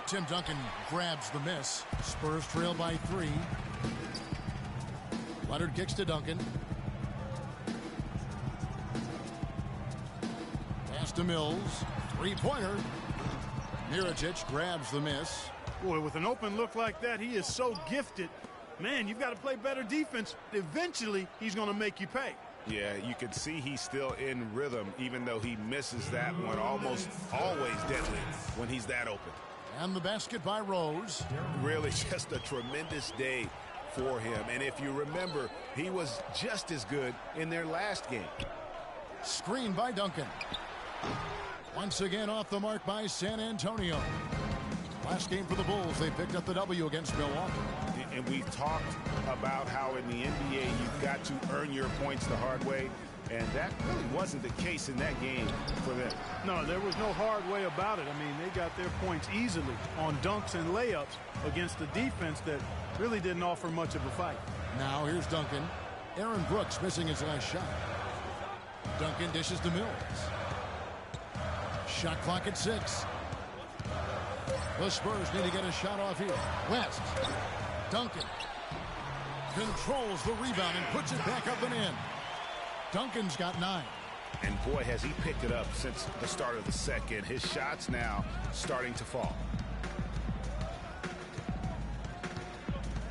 Tim Duncan grabs the miss. Spurs trail by 3. Leonard kicks to Duncan. Pass to Mills. 3-pointer. Mirotic grabs the miss. Boy, with an open look like that, he is so gifted. Man, you've got to play better defense. Eventually, he's going to make you pay. Yeah, you can see he's still in rhythm, even though he misses that one. Almost always deadly when he's that open. And the basket by Rose. Really just a tremendous day for him. And if you remember, he was just as good in their last game. Screen by Duncan. Once again off the mark by San Antonio. Last game for the Bulls, they picked up the W against Milwaukee. And we've talked about how in the NBA you've got to earn your points the hard way. And that really wasn't the case in that game for them. No, there was no hard way about it. I mean, they got their points easily on dunks and layups against the defense that really didn't offer much of a fight. Now here's Duncan. Aaron Brooks missing his last shot. Duncan dishes to Mills. Shot clock at 6. The Spurs need to get a shot off here. West. Duncan controls the rebound and puts it back up and in. Duncan's got 9. And boy, has he picked it up since the start of the second. His shots now starting to fall.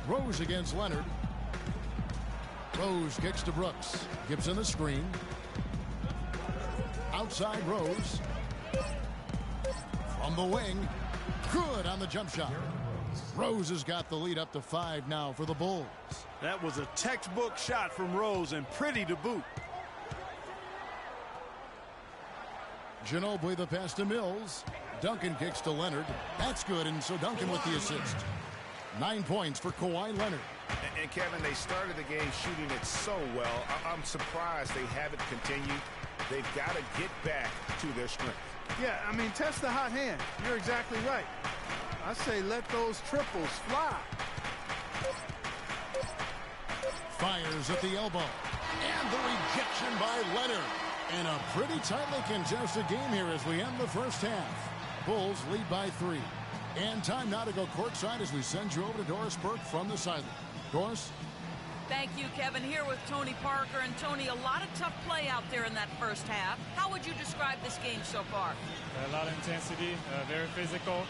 Rose against Leonard. Rose kicks to Brooks. Gibson the screen. Outside Rose. From the wing. Good on the jump shot. Rose has got the lead up to 5 now for the Bulls. That was a textbook shot from Rose and pretty to boot. Ginobili the pass to Mills. Duncan kicks to Leonard. That's good, and so Duncan with the assist. 9 points for Kawhi Leonard. And Kevin, they started the game shooting it so well. I'm surprised they haven't continued. They've got to get back to their strength. Yeah, I mean, test the hot hand. You're exactly right. I say let those triples fly. Fires at the elbow. And the rejection by Leonard. And a pretty tightly contested game here as we end the first half. Bulls lead by 3. And time now to go courtside as we send you over to Doris Burke from the sideline. Doris? Thank you, Kevin. Here with Tony Parker. And Tony, a lot of tough play out there in that first half. How would you describe this game so far? A lot of intensity, very physical.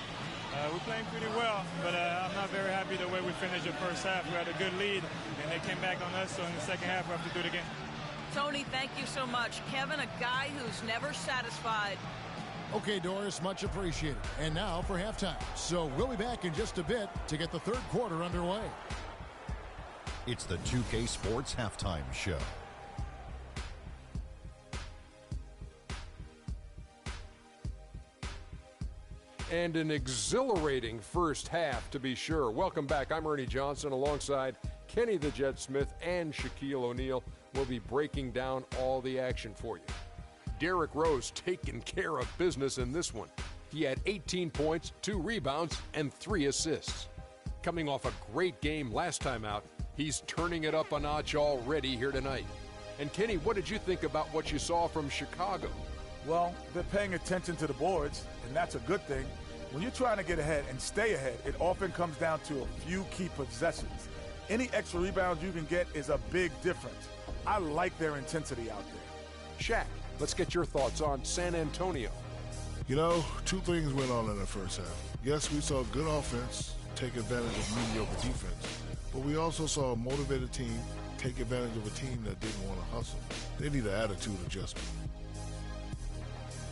We're playing pretty well, but I'm not very happy the way we finished the first half. We had a good lead, and they came back on us, so in the second half, we have to do it again. Tony, thank you so much. Kevin, a guy who's never satisfied. Okay, Doris, much appreciated. And now for halftime. So we'll be back in just a bit to get the third quarter underway. It's the 2K Sports Halftime Show. And an exhilarating first half, to be sure. Welcome back. I'm Ernie Johnson alongside Kenny the Jet Smith and Shaquille O'Neal. We'll be breaking down all the action for you. Derrick Rose taking care of business in this one. He had 18 points, 2 rebounds, and 3 assists. Coming off a great game last time out, he's turning it up a notch already here tonight. And Kenny, what did you think about what you saw from Chicago? Well, they're paying attention to the boards, and that's a good thing. When you're trying to get ahead and stay ahead, it often comes down to a few key possessions. Any extra rebounds you can get is a big difference. I like their intensity out there. Shaq, let's get your thoughts on San Antonio. You know, 2 things went on in the first half. Yes, we saw good offense take advantage of mediocre defense, but we also saw a motivated team take advantage of a team that didn't want to hustle. They need an attitude adjustment.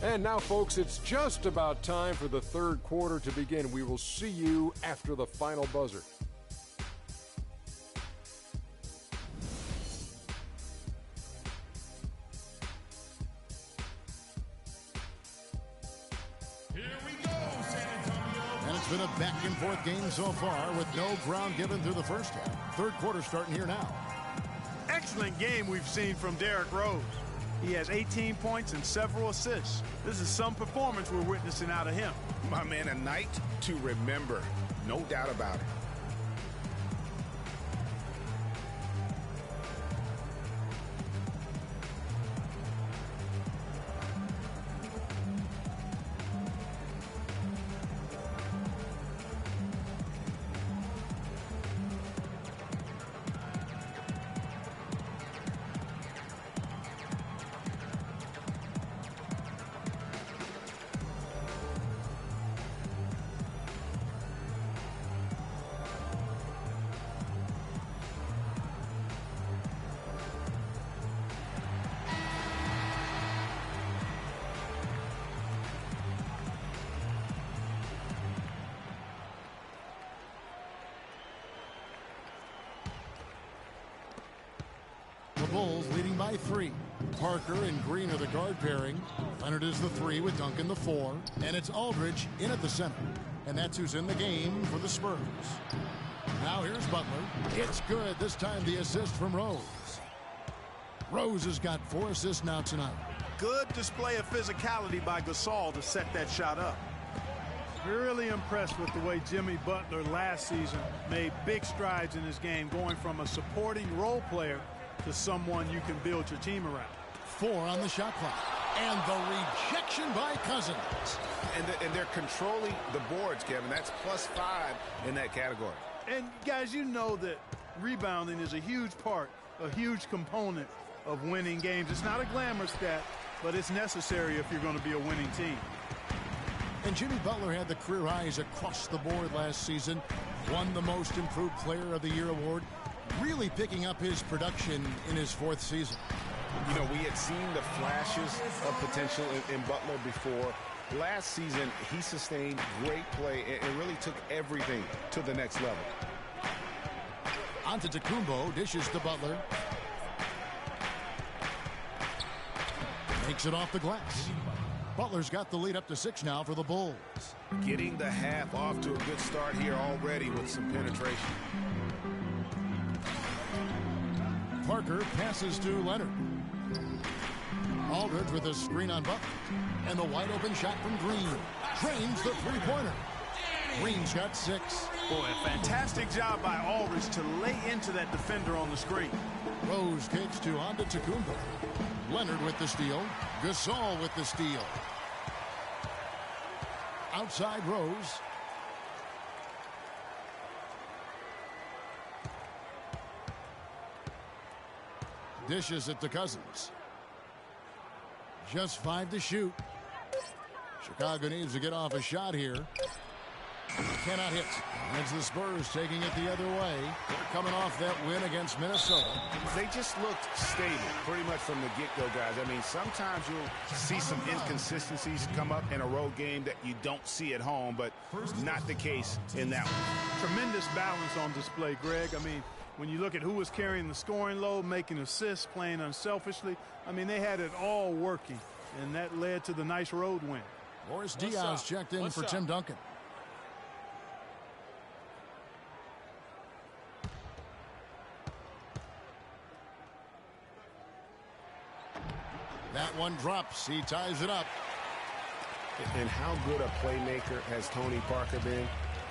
And now, folks, it's just about time for the third quarter to begin. We will see you after the final buzzer. And it's been a back-and-forth game so far with no ground given through the first half. Third quarter starting here now. Excellent game we've seen from Derrick Rose. He has 18 points and several assists. This is some performance we're witnessing out of him. My man, a night to remember. No doubt about it. Bulls leading by 3. Parker and Green are the guard pairing. Leonard is the 3 with Duncan the 4. And it's Aldridge in at the center. And that's who's in the game for the Spurs. Now here's Butler. It's good. This time the assist from Rose. Rose has got 4 assists now tonight. Good display of physicality by Gasol to set that shot up. Really impressed with the way Jimmy Butler last season made big strides in his game, going from a supporting role player to someone you can build your team around. 4 on the shot clock. And the rejection by Cousins. And they're controlling the boards, Kevin. That's +5 in that category. And guys, you know that rebounding is a huge part, a huge component of winning games. It's not a glamour stat, but it's necessary if you're going to be a winning team. And Jimmy Butler had the career highs across the board last season. Won the Most Improved Player of the Year award. Really picking up his production in his 4th season. You know, we had seen the flashes of potential in Butler before. Last season, he sustained great play and really took everything to the next level. Antetokounmpo dishes to Butler. Makes it off the glass. Butler's got the lead up to 6 now for the Bulls. Getting the half off to a good start here already with some penetration. Parker passes to Leonard. Aldridge with a screen on Butler. And the wide open shot from Green. Drains the three-pointer. Green's got 6. Boy, a fantastic job by Aldridge to lay into that defender on the screen. Rose kicks to Antetokounmpo. Leonard with the steal. Gasol with the steal. Outside Rose. Dishes it to Cousins. Just 5 to shoot. Chicago needs to get off a shot here. Cannot hit. It's the Spurs taking it the other way. They're coming off that win against Minnesota. They just looked stable pretty much from the get-go, guys. I mean, sometimes you'll see some inconsistencies come up in a road game that you don't see at home, but not the case in that one. Tremendous balance on display, Greg. I mean, when you look at who was carrying the scoring load, making assists, playing unselfishly, I mean, they had it all working, and that led to the nice road win. Boris Diaz checked in for Tim Duncan. That one drops. He ties it up. And how good a playmaker has Tony Parker been?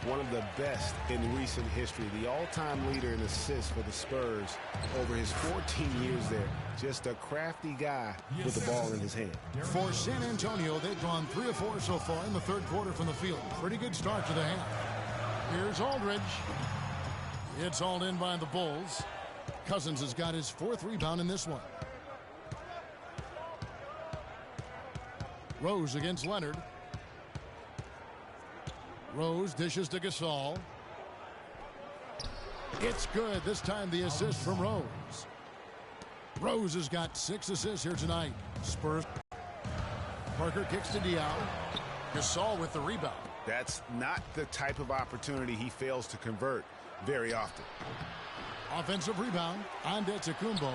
One of the best in recent history. The all-time leader in assists for the Spurs over his 14 years there. Just a crafty guy with the ball in his hand. For San Antonio, they've gone 3 of 4 so far in the third quarter from the field. Pretty good start to the half. Here's Aldridge. It's hauled in by the Bulls. Cousins has got his 4th rebound in this one. Rose against Leonard. Rose dishes to Gasol. It's good. This time the assist from Rose. Rose has got 6 assists here tonight. Spurs. Parker kicks to Diaw. Gasol with the rebound. That's not the type of opportunity he fails to convert very often. Offensive rebound. Antetokounmpo.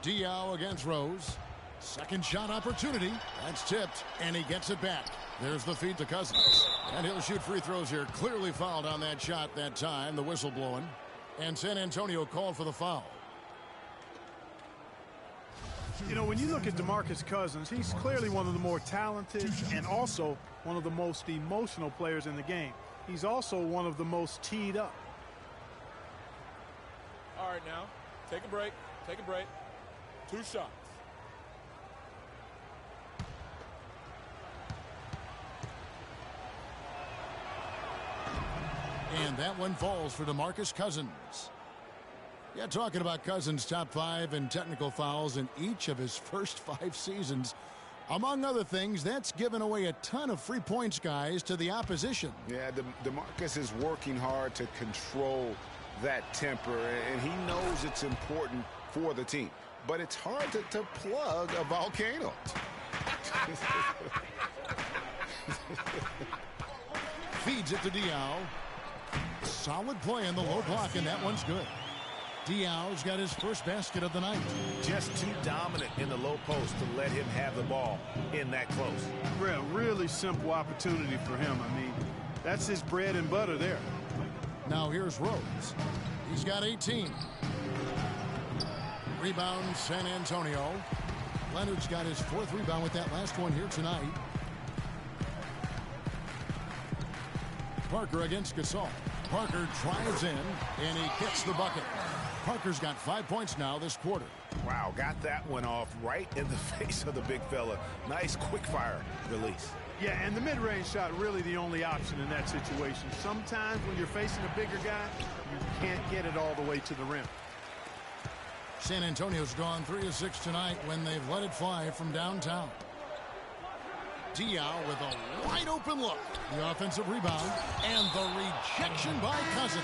Diaw against Rose. Second shot opportunity. That's tipped, and he gets it back. There's the feed to Cousins. And he'll shoot free throws here. Clearly fouled on that shot that time. The whistle blowing. And San Antonio called for the foul. You know, when you look at DeMarcus Cousins, he's clearly one of the more talented and also one of the most emotional players in the game. He's also one of the most teed up. All right, now, take a break. Take a break. 2 shots. And that one falls for DeMarcus Cousins. Yeah, talking about Cousins, top 5 in technical fouls in each of his first 5 seasons. Among other things, that's given away a ton of free points, guys, to the opposition. Yeah, DeMarcus is working hard to control that temper, and he knows it's important for the team. But it's hard to plug a volcano. Feeds it to Diaw. Solid play in the low block, and that one's good. Diaw's got his first basket of the night. Just too dominant in the low post to let him have the ball in that close. Really simple opportunity for him. I mean, that's his bread and butter there. Now here's Rose. He's got 18. Rebound, San Antonio. Leonard's got his 4th rebound with that last one here tonight. Parker against Gasol. Parker drives in, and he gets the bucket. Parker's got 5 points now this quarter. Wow, got that one off right in the face of the big fella. Nice quick-fire release. Yeah, and the mid-range shot really the only option in that situation. Sometimes when you're facing a bigger guy, you can't get it all the way to the rim. San Antonio's gone 3 of 6 tonight when they've let it fly from downtown. Diaw with a wide open look. The offensive rebound and the rejection by Cousins.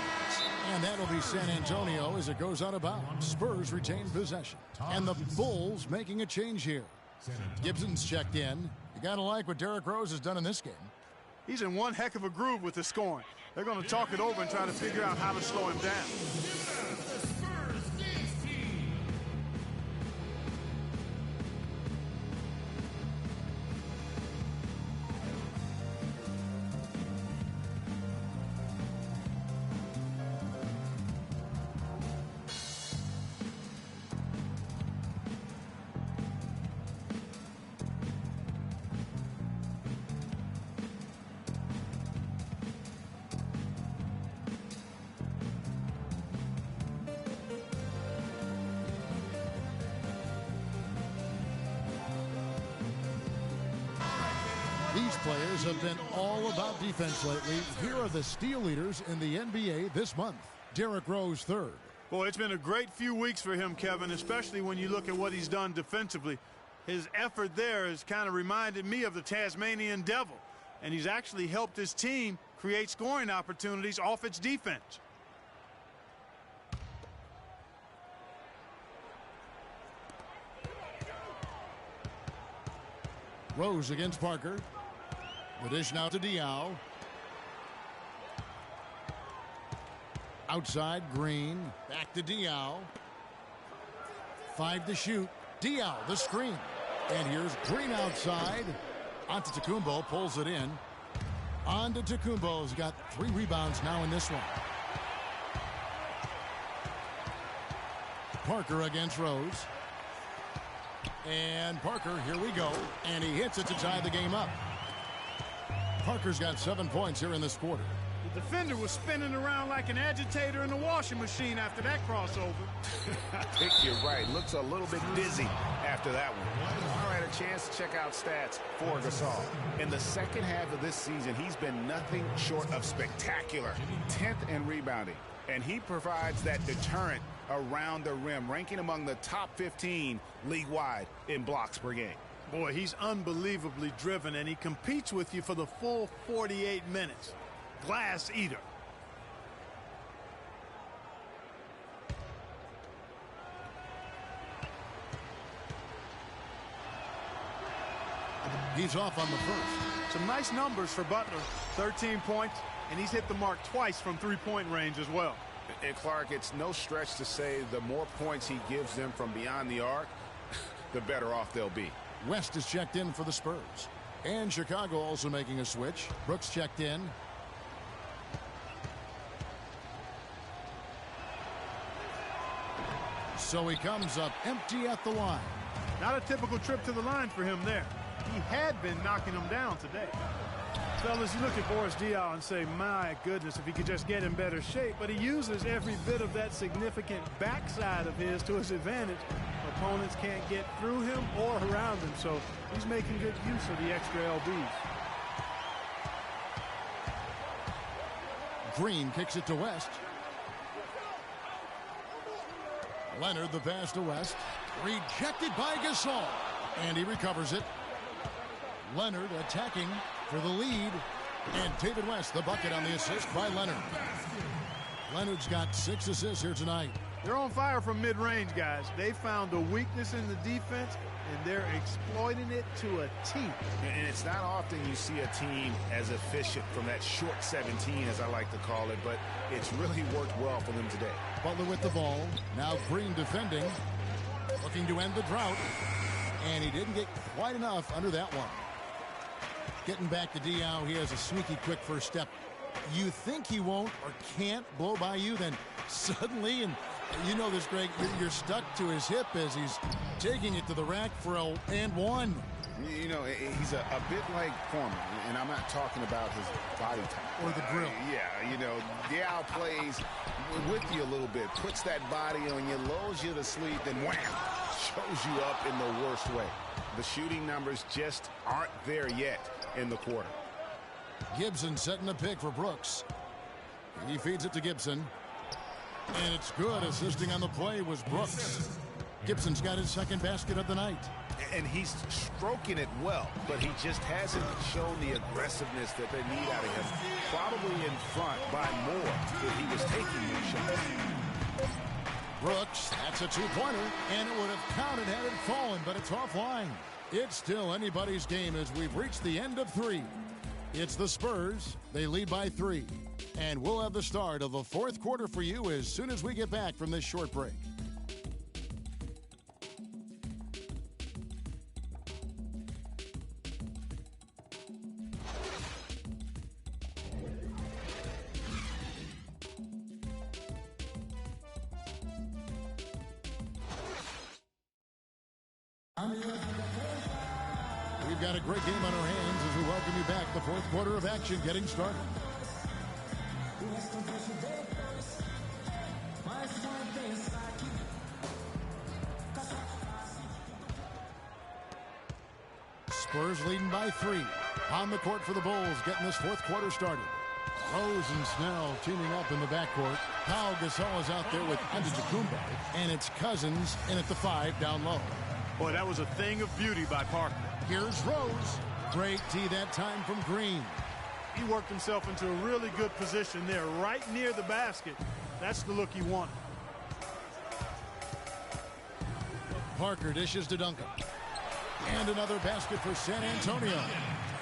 And that'll be San Antonio as it goes out of bounds. Spurs retain possession. And the Bulls making a change here. Gibson's checked in. You gotta like what Derrick Rose has done in this game. He's in one heck of a groove with the scoring. They're going to talk it over and try to figure out how to slow him down. Spurs have been all about defense lately. Here are the steal leaders in the NBA this month. Derrick Rose, third. Boy, it's been a great few weeks for him, Kevin, especially when you look at what he's done defensively. His effort there has kind of reminded me of the Tasmanian Devil, and he's actually helped his team create scoring opportunities off its defense. Rose against Parker. The dish now to Diaw. Outside, Green. Back to Diaw. 5 to shoot. Diaw, the screen. And here's Green outside. Antetokounmpo pulls it in. On to Antetokounmpo. Has got 3 rebounds now in this one. Parker against Rose. And Parker, here we go. And he hits it to tie the game up. Parker's got 7 points here in this quarter. The defender was spinning around like an agitator in a washing machine after that crossover. I think you're right. Looks a little bit dizzy after that one. All right, a chance to check out stats for Gasol. In the second half of this season, he's been nothing short of spectacular. 10th in rebounding. And he provides that deterrent around the rim, ranking among the top 15 league-wide in blocks per game. Boy, he's unbelievably driven, and he competes with you for the full 48 minutes. Glass eater. He's off on the first. Some nice numbers for Butler. 13 points, and he's hit the mark twice from three-point range as well. And Clark, it's no stretch to say the more points he gives them from beyond the arc, the better off they'll be. West is checked in for the Spurs. And Chicago also making a switch. Brooks checked in. So he comes up empty at the line. Not a typical trip to the line for him there. He had been knocking him down today. Fellas, you look at Boris Diaw and say, my goodness, if he could just get in better shape. But he uses every bit of that significant backside of his to his advantage. Opponents can't get through him or around him, so he's making good use of the extra LBs. Green kicks it to West. Leonard, the pass to West. Rejected by Gasol. And he recovers it. Leonard attacking for the lead. And David West, the bucket on the assist by Leonard. Leonard's got 6 assists here tonight. They're on fire from mid-range, guys. They found a weakness in the defense, and they're exploiting it to a T. And it's not often you see a team as efficient from that short 17, as I like to call it, but it's really worked well for them today. Butler with the ball. Now Green defending. Looking to end the drought. And he didn't get quite enough under that one. Getting back to Diaw, he has a sneaky quick first step. You think he won't or can't blow by you, then suddenly, and you know this, Greg, you're stuck to his hip as he's taking it to the rack for a and one. You know, he's a bit like Foreman, and I'm not talking about his body type. Or the grill. Yeah, you know, Diaw plays with you a little bit, puts that body on you, lulls you to sleep, then wham, shows you up in the worst way. The shooting numbers just aren't there yet in the quarter. Gibson setting a pick for Brooks. He feeds it to Gibson. And it's good. Assisting on the play was Brooks. Gibson's got his second basket of the night. And he's stroking it well, but he just hasn't shown the aggressiveness that they need out of him. Probably in front by more if he was taking more shots. Brooks, that's a two-pointer, and it would have counted had it fallen, but it's offline. It's still anybody's game as we've reached the end of 3. It's the Spurs. They lead by 3. And we'll have the start of the fourth quarter for you as soon as we get back from this short break. We've got a great game on our hands as we welcome you back. The fourth quarter of action getting started. Spurs leading by 3. On the court for the Bulls, getting this fourth quarter started. Rose and Snell teaming up in the backcourt. Pau Gasol is out there with Antetokounmpo, and it's Cousins in at the 5 down low. Boy, that was a thing of beauty by Parker. Here's Rose. Great tee that time from Green. He worked himself into a really good position there, right near the basket. That's the look he wanted. Parker dishes to Duncan. And another basket for San Antonio.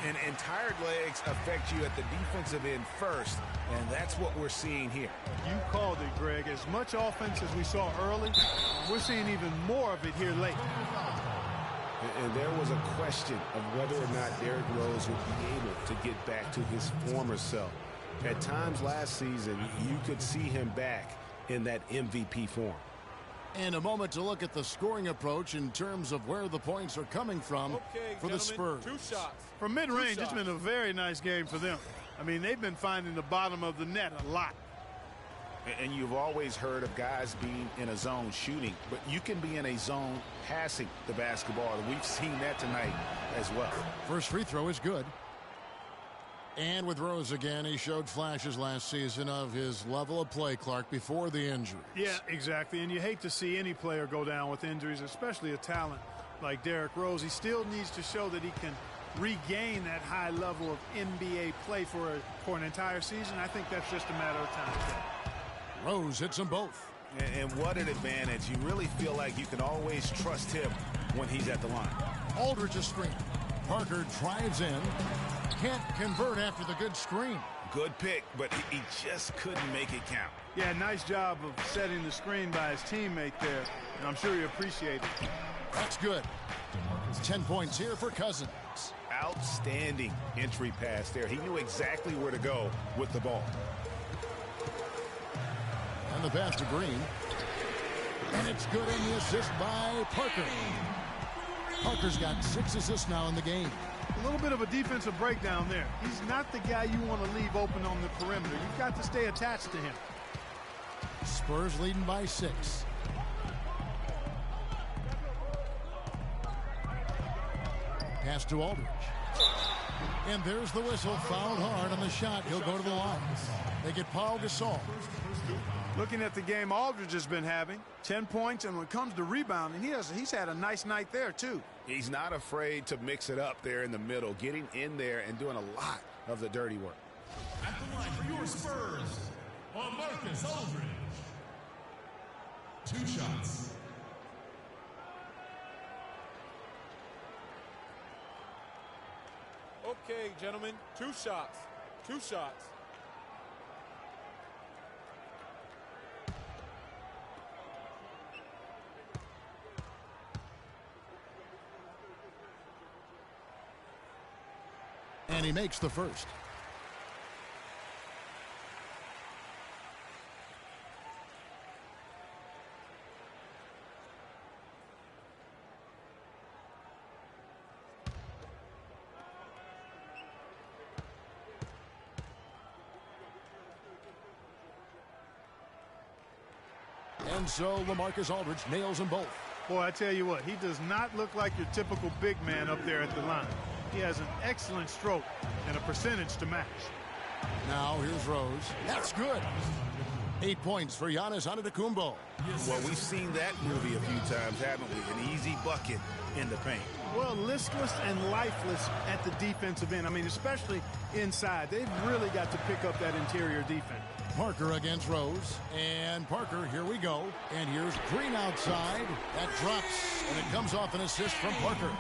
And tired legs affect you at the defensive end first, and that's what we're seeing here. You called it, Greg. As much offense as we saw early, we're seeing even more of it here late. And there was a question of whether or not Derrick Rose would be able to get back to his former self. At times last season, you could see him back in that MVP form. And a moment to look at the scoring approach in terms of where the points are coming from for the Spurs. 2 shots. From mid-range, it's been a very nice game for them. I mean, they've been finding the bottom of the net a lot. And you've always heard of guys being in a zone shooting, but you can be in a zone passing the basketball. And we've seen that tonight as well. First free throw is good. And with Rose again, he showed flashes last season of his level of play, Clark, before the injury. Yeah, exactly. And you hate to see any player go down with injuries, especially a talent like Derrick Rose. He still needs to show that he can regain that high level of NBA play for an entire season. I think that's just a matter of time. Rose hits them both. And what an advantage. You really feel like you can always trust him when he's at the line. Aldridge's screen. Parker drives in. Can't convert after the good screen. Good pick, but he just couldn't make it count. Yeah, nice job of setting the screen by his teammate there, and I'm sure he appreciated it. That's good. 10 points here for Cousins. Outstanding entry pass there. He knew exactly where to go with the ball. And the pass to Green. And it's good in the assist by Parker. Parker's got 6 assists now in the game. A little bit of a defensive breakdown there. He's not the guy you want to leave open on the perimeter. You've got to stay attached to him. Spurs leading by 6. Pass to Aldridge. And there's the whistle. Fouled hard on the shot. He'll go to the line. They get Pau Gasol. Looking at the game Aldridge has been having, 10 points, and when it comes to rebounding, he's had a nice night there, too. He's not afraid to mix it up there in the middle, getting in there and doing a lot of the dirty work. At the line for your Spurs, Marcus Aldridge. 2 shots. Okay, gentlemen, 2 shots. 2 shots. And he makes the first. And so LaMarcus Aldridge nails them both. Boy, I tell you what, he does not look like your typical big man up there at the line. He has an excellent stroke and a percentage to match. Now here's Rose. That's good. 8 points for Giannis Antetokounmpo. Well, we've seen that movie a few times, haven't we? An easy bucket in the paint. Well, listless and lifeless at the defensive end. I mean, especially inside. They've really got to pick up that interior defense. Parker against Rose. And Parker, here we go. And here's Green outside. That drops, and it comes off an assist from Parker.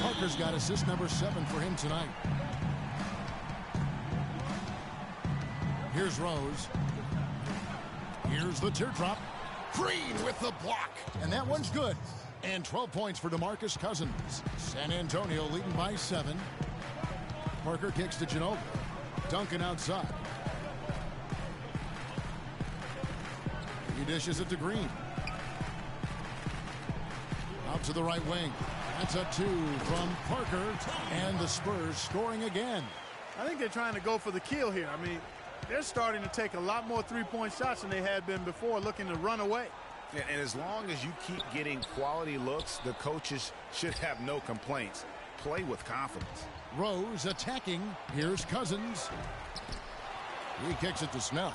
Parker's got assist number 7 for him tonight. Here's Rose. Here's the teardrop. Green with the block. And that one's good. And 12 points for DeMarcus Cousins. San Antonio leading by 7. Parker kicks to Ginobili. Duncan outside. He dishes it to Green. Out to the right wing. That's a 2 from Parker. And the Spurs scoring again. I think they're trying to go for the kill here. I mean, they're starting to take a lot more three-point shots than they had been before, looking to run away. And as long as you keep getting quality looks, the coaches should have no complaints. play with confidence. Rose attacking. Here's Cousins. He kicks it to Snell.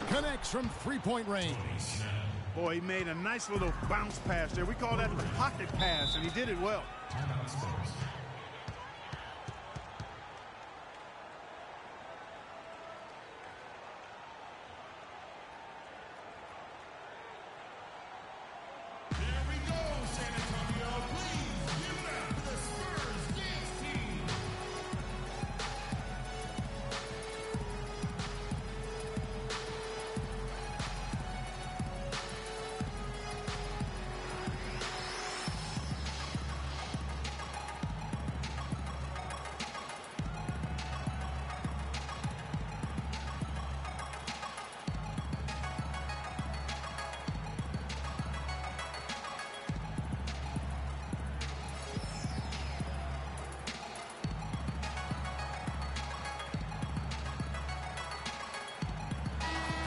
Connects from three-point range. Boy, he made a nice little bounce pass there. We call that the pocket pass, and he did it well.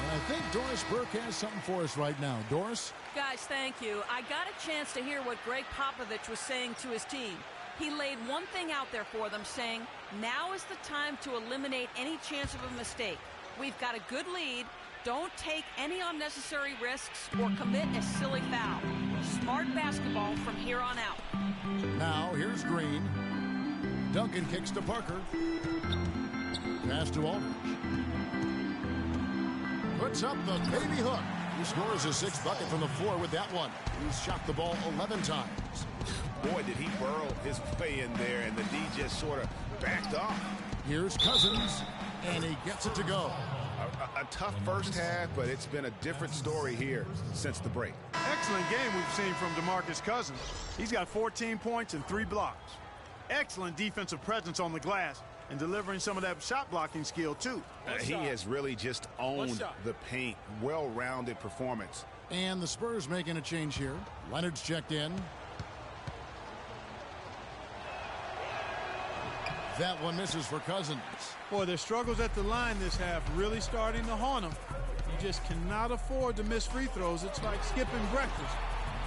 I think Doris Burke has something for us right now. Doris? Guys, thank you. I got a chance to hear what Greg Popovich was saying to his team. He laid one thing out there for them, saying, now is the time to eliminate any chance of a mistake. We've got a good lead. Don't take any unnecessary risks or commit a silly foul. Smart basketball from here on out. Now, here's Green. Duncan kicks to Parker. Pass to Aldridge. Puts up the baby hook. He scores his sixth bucket from the floor with that one. He's shot the ball 11 times. Boy, did he burrow his way in there, and the D just sort of backed off. Here's Cousins, and he gets it to go. A tough first half, but it's been a different story here since the break. Excellent game we've seen from DeMarcus Cousins. He's got 14 points and 3 blocks. Excellent defensive presence on the glass and delivering some of that shot blocking skill, too. He has really just owned the paint. Well-rounded performance. And the Spurs making a change here. Leonard's checked in. That one misses for Cousins. Boy, their struggles at the line this half really starting to haunt them. You just cannot afford to miss free throws. It's like skipping breakfast.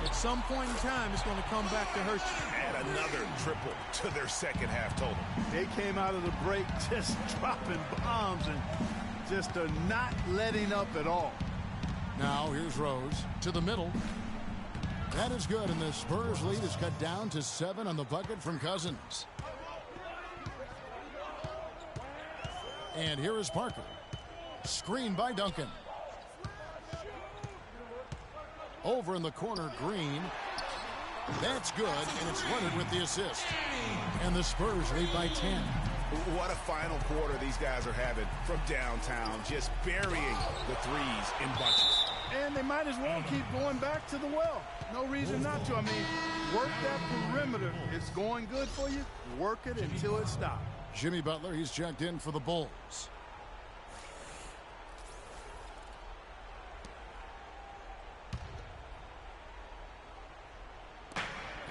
At some point in time, it's going to come back to hurt you. Add another triple to their second half total. They came out of the break just dropping bombs and just not letting up at all. Now here's Rose to the middle. That is good, and the Spurs lead is cut down to 7 on the bucket from Cousins. And here is Parker. Screen by Duncan. Over in the corner, Green. That's good, and it's Leonard with the assist. And the Spurs lead by 10. What a final quarter these guys are having from downtown, just burying the threes in bunches. And they might as well keep going back to the well. No reason not to. I mean, work that perimeter. It's going good for you. Work it until it stops. Jimmy Butler, he's checked in for the Bulls.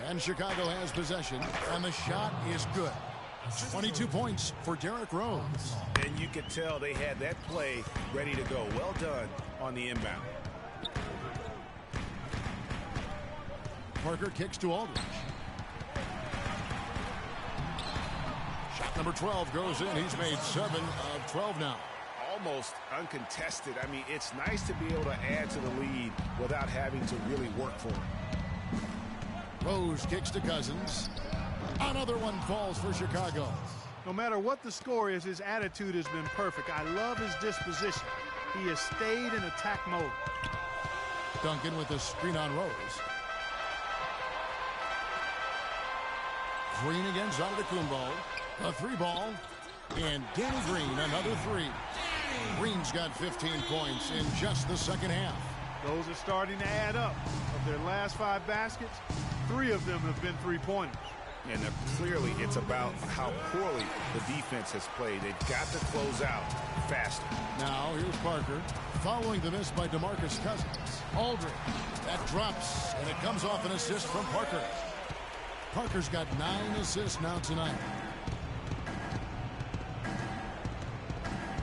And Chicago has possession, and the shot is good. 22 points for Derrick Rose. And you could tell they had that play ready to go. Well done on the inbound. Parker kicks to Aldridge. Shot number 12 goes in. He's made 7 of 12 now. Almost uncontested. I mean, it's nice to be able to add to the lead without having to really work for it. Rose kicks to Cousins. Another one falls for Chicago. No matter what the score is, his attitude has been perfect. I love his disposition. He has stayed in attack mode. Duncan with a screen on Rose. Green against Antetokounmpo. A 3-ball. And Danny Green, another 3. Green's got 15 points in just the second half. Those are starting to add up. Of their last 5 baskets, 3 of them have been 3-pointers. And clearly it's about how poorly the defense has played. They've got to close out faster. Now here's Parker. Following the miss by DeMarcus Cousins. Aldridge. That drops, and it comes off an assist from Parker. Parker's got 9 assists now tonight.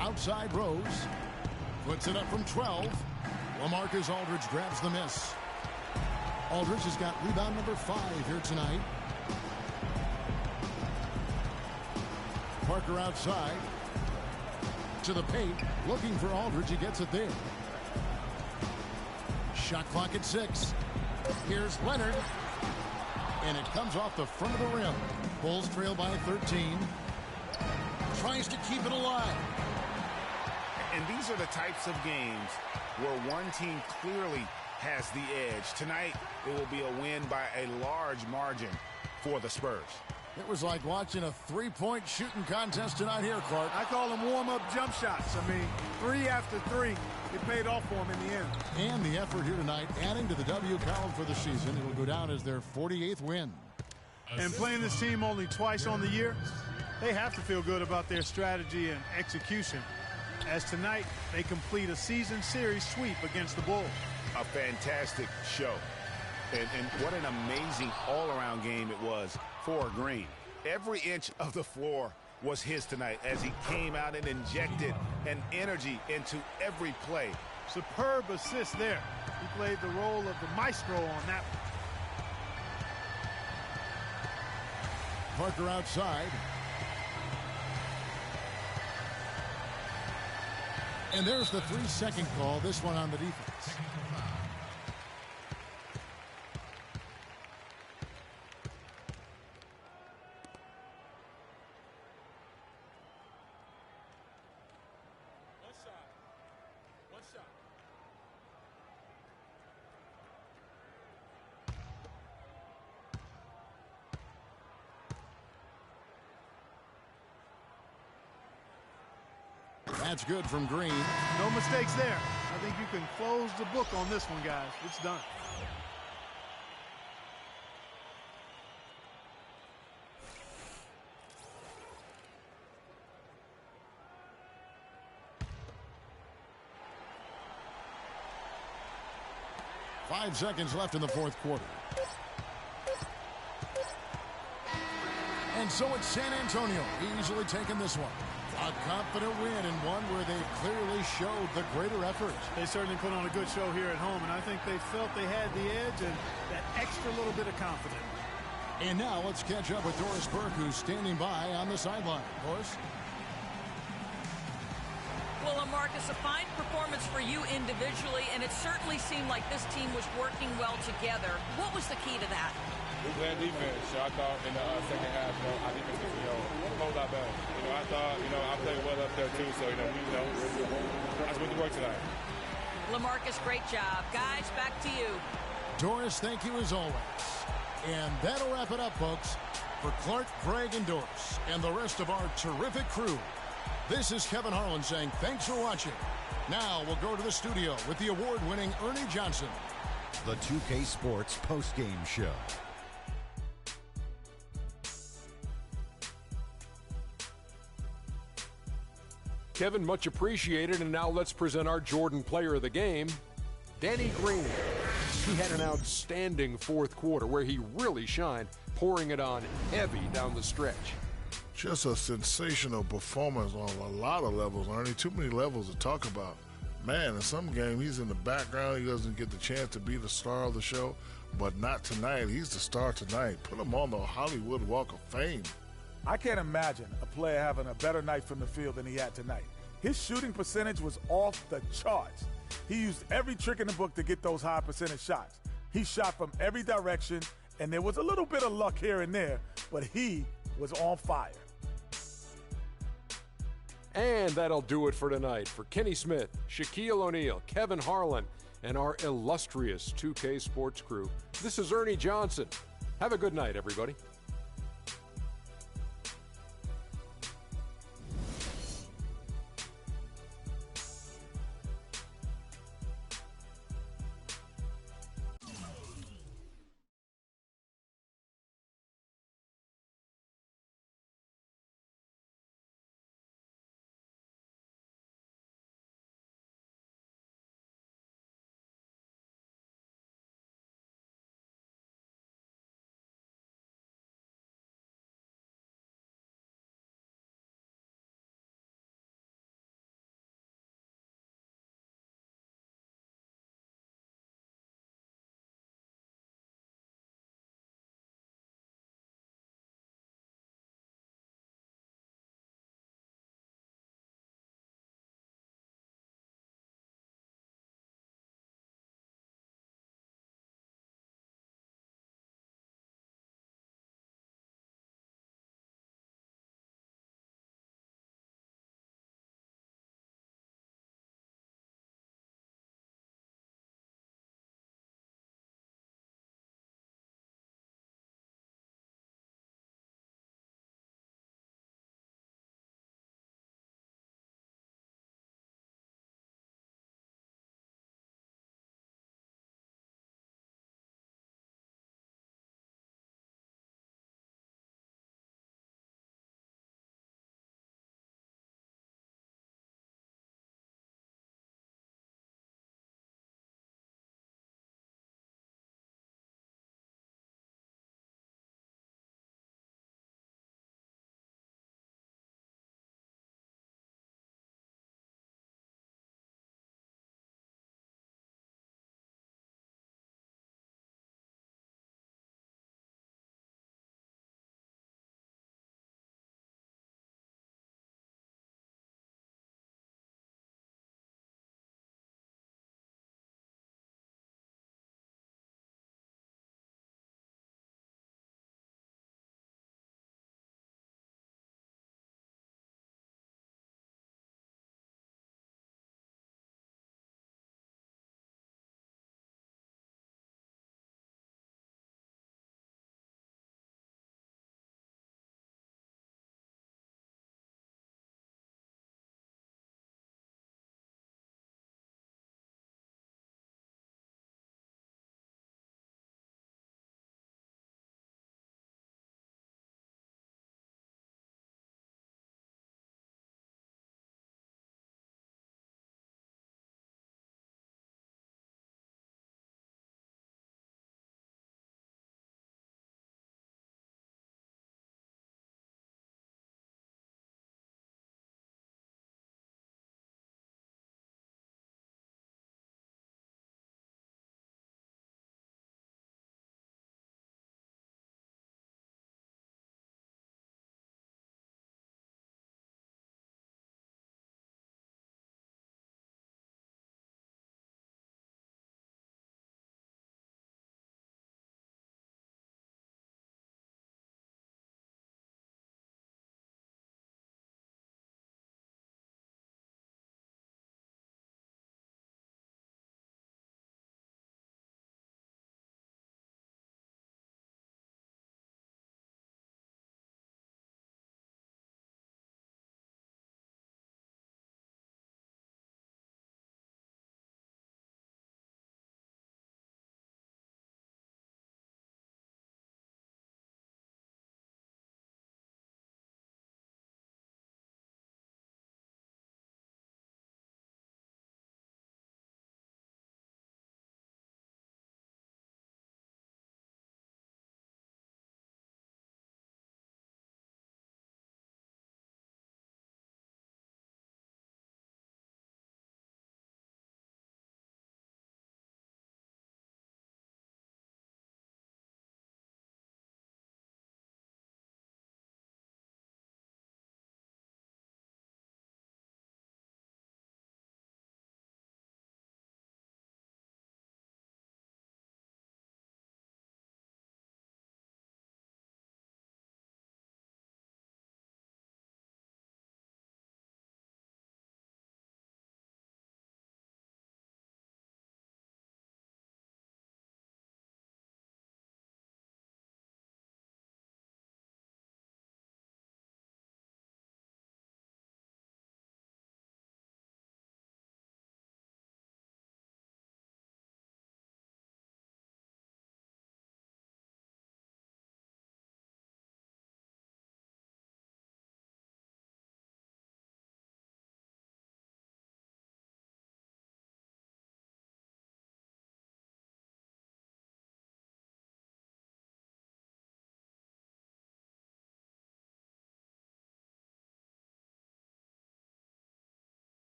Outside Rose. Puts it up from 12. LaMarcus Aldridge grabs the miss. Aldridge has got rebound number 5 here tonight. Parker outside. To the paint. Looking for Aldridge. He gets it there. Shot clock at 6. Here's Leonard. And it comes off the front of the rim. Bulls trail by 13. Tries to keep it alive. And these are the types of games where one team clearly has the edge. Tonight, it will be a win by a large margin for the Spurs. It was like watching a three-point shooting contest tonight here, Clark. I call them warm-up jump shots. I mean, 3 after 3. It paid off for them in the end. And the effort here tonight, adding to the W column for the season. It will go down as their 48th win. And playing this team only twice on the year, they have to feel good about their strategy and execution. As tonight, they complete a season series sweep against the Bulls. A fantastic show. And what an amazing all-around game it was for Green. Every inch of the floor was his tonight as he came out and injected an energy into every play. Superb assist there. He played the role of the maestro on that one. Parker outside. And there's the 3-second call, this one on the defense. That's good from Green. No mistakes there. I think you can close the book on this one, guys. It's done. Five seconds left in the fourth quarter. And so it's San Antonio easily taking this one. A confident win and one where they clearly showed the greater effort. They certainly put on a good show here at home, and I think they felt they had the edge and that extra little bit of confidence. And now let's catch up with Doris Burke, who's standing by on the sideline. Doris? Well, Marcus, a fine performance for you individually, and it certainly seemed like this team was working well together. What was the key to that? We played defense. I thought in the second half, our defense was, hold our best. I thought, I played well up there too. So, that's what the work tonight. LaMarcus, great job. Guys, back to you. Doris, thank you as always. And that'll wrap it up, folks. For Clark, Greg, and Doris, and the rest of our terrific crew, this is Kevin Harlan saying thanks for watching. Now we'll go to the studio with the award-winning Ernie Johnson. The 2K Sports postgame show. Kevin, much appreciated. And now let's present our Jordan player of the game, Danny Green. He had an outstanding fourth quarter where he really shined, pouring it on heavy down the stretch. Just a sensational performance on a lot of levels, Ernie. Too many levels to talk about. Man, in some game, he's in the background. He doesn't get the chance to be the star of the show, but not tonight. He's the star tonight. Put him on the Hollywood Walk of Fame. I can't imagine a player having a better night from the field than he had tonight. His shooting percentage was off the charts. He used every trick in the book to get those high percentage shots. He shot from every direction, and there was a little bit of luck here and there, but he was on fire. And that'll do it for tonight. For Kenny Smith, Shaquille O'Neal, Kevin Harlan, and our illustrious 2K Sports crew, this is Ernie Johnson. Have a good night, everybody.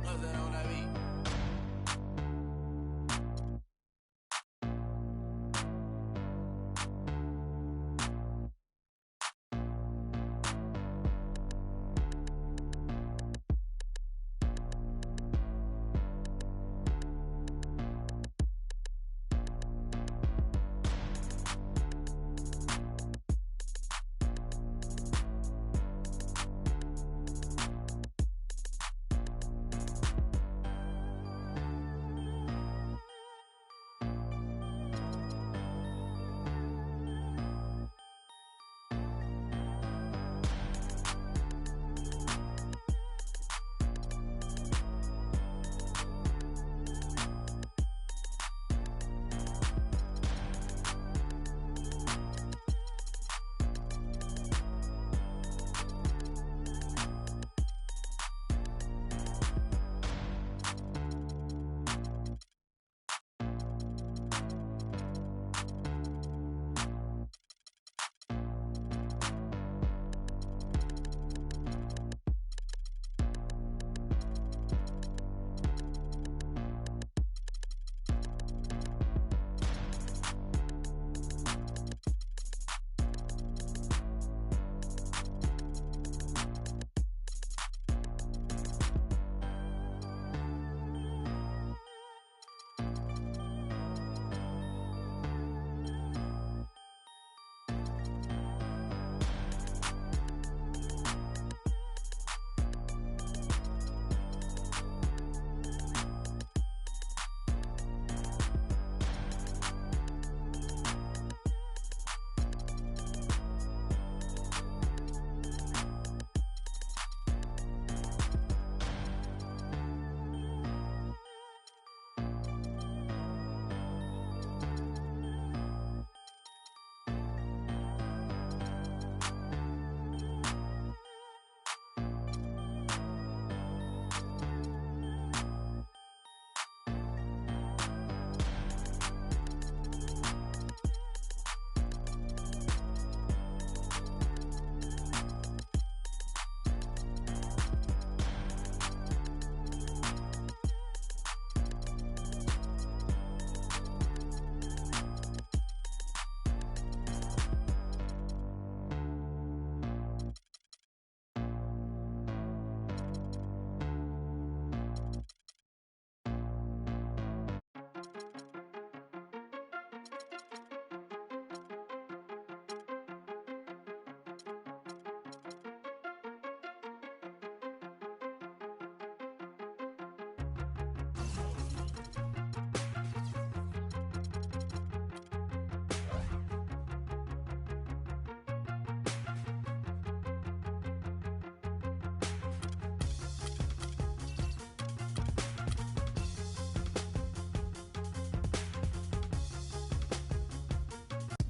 What's that on that beat?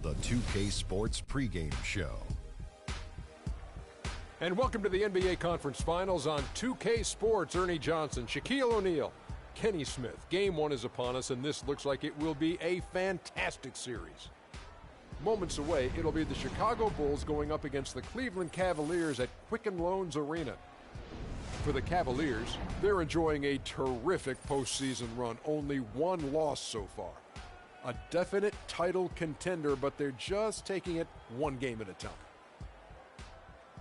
The 2K Sports pregame show. And welcome to the NBA Conference Finals on 2K Sports. Ernie Johnson, Shaquille O'Neal, Kenny Smith. Game one is upon us, and this looks like it will be a fantastic series. Moments away, it'll be the Chicago Bulls going up against the Cleveland Cavaliers at Quicken Loans Arena. For the Cavaliers, they're enjoying a terrific postseason run, only one loss so far. A definite title contender, but they're just taking it one game at a time.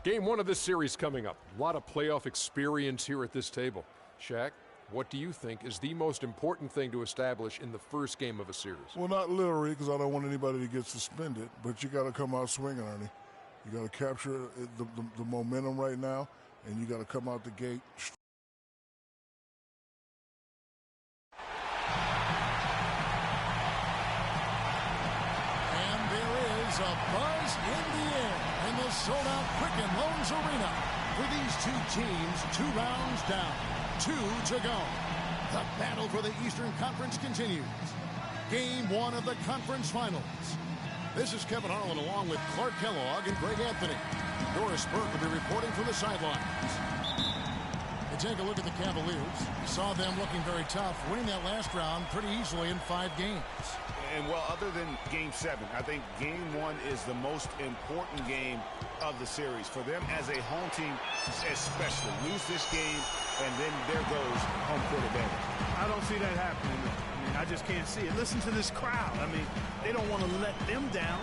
Game one of this series coming up. A lot of playoff experience here at this table. Shaq, what do you think is the most important thing to establish in the first game of a series? Well, not literally, because I don't want anybody to get suspended, but you got to come out swinging, Ernie. You got to capture the momentum right now, and you got to come out the gate. A buzz in the air in the sold-out Quicken Loans Arena. For these two teams, 2 rounds down, 2 to go. The battle for the Eastern Conference continues. Game 1 of the conference finals. This is Kevin Harlan along with Clark Kellogg and Greg Anthony. Doris Burke will be reporting from the sidelines. You take a look at the Cavaliers. You saw them looking very tough, winning that last round pretty easily in 5 games. And, well, other than Game 7, I think Game 1 is the most important game of the series. For them as a home team, especially. Lose this game, and then there goes home court advantage. I don't see that happening. I mean, I just can't see it. Listen to this crowd. I mean, they don't want to let them down.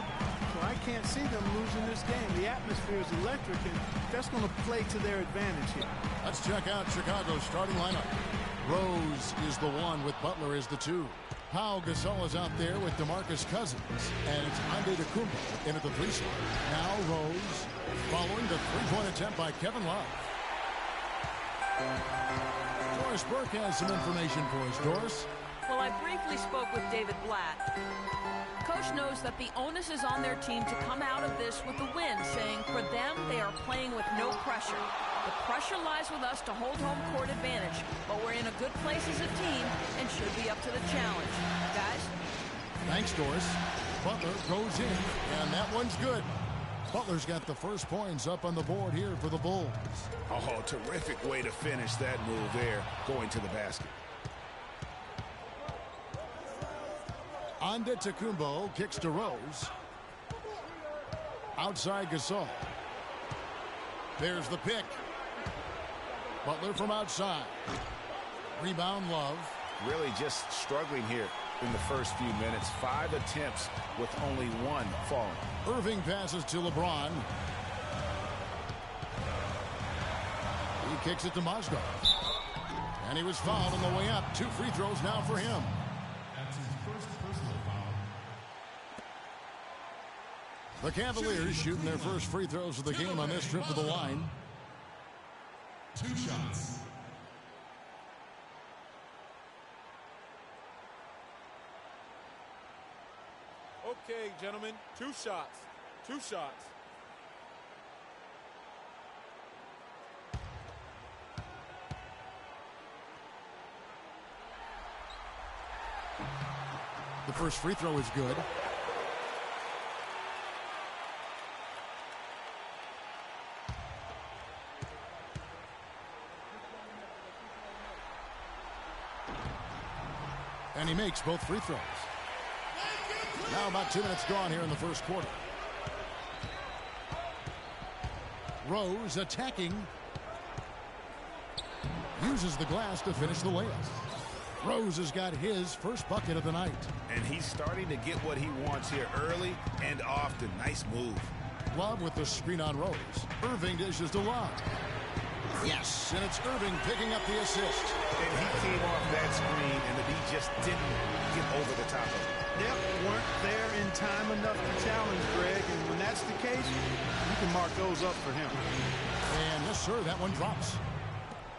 So I can't see them losing this game. The atmosphere is electric, and that's going to play to their advantage here. Let's check out Chicago's starting lineup. Rose is the 1 with Butler as the 2. Pau Gasol is out there with DeMarcus Cousins, and it's Antetokounmpo in at the 3 slot. Now Rose, following the 3-point attempt by Kevin Love. Doris Burke has some information for us. Doris? Well, I briefly spoke with David Blatt. Coach knows that the onus is on their team to come out of this with a win, saying for them, they are playing with no pressure. The pressure lies with us to hold home court advantage, but we're in a good place as a team and should be up to the challenge. Guys? Thanks, Doris. Butler goes in, and that one's good. Butler's got the first points up on the board here for the Bulls. Oh, terrific way to finish that move there, going to the basket. Antetokounmpo kicks to Rose. Outside Gasol. There's the pick. Butler from outside. Rebound Love. Really just struggling here in the first few minutes. 5 attempts with only 1 falling. Irving passes to LeBron. He kicks it to Mozgov. And he was fouled on the way up. 2 free throws now for him. That's his first personal foul. The Cavaliers shooting their first free throws of the game on this trip to the line. 2 shots. Okay, gentlemen, 2 shots. 2 shots. The first free throw is good. And he makes both free throws. Now about 2 minutes gone here in the first quarter. Rose attacking. Uses the glass to finish the layup. Rose has got his first bucket of the night. And he's starting to get what he wants here early and often. Nice move. Love with the screen on Rose. Irving dishes to Love. Yes, and it's Irving picking up the assist. And he came off that screen, and the Heat just didn't get over the top of it. Yep, weren't there in time enough to challenge Greg, and when that's the case, you can mark those up for him. And yes, sir, that one drops.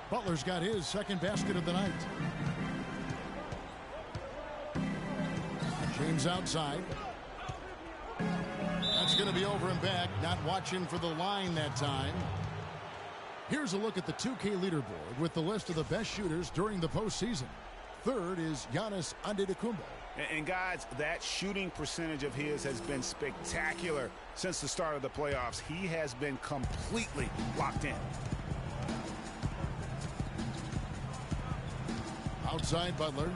Butler's got his second basket of the night. James outside. That's going to be over and back. Not watching for the line that time. Here's a look at the 2K leaderboard with the list of the best shooters during the postseason. Third is Giannis Antetokounmpo. And guys, that shooting percentage of his has been spectacular since the start of the playoffs. He has been completely locked in. Outside Butler.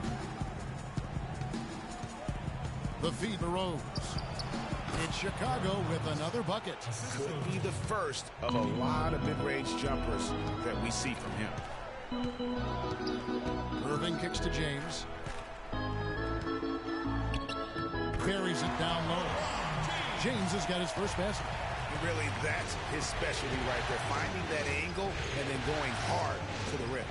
The feed to Rose. It's Chicago with another bucket. Could be the first of a lot of mid-range jumpers that we see from him. Irving kicks to James. Buries it down low. James has got his first basket. Really, that's his specialty right there. Finding that angle and then going hard to the rim.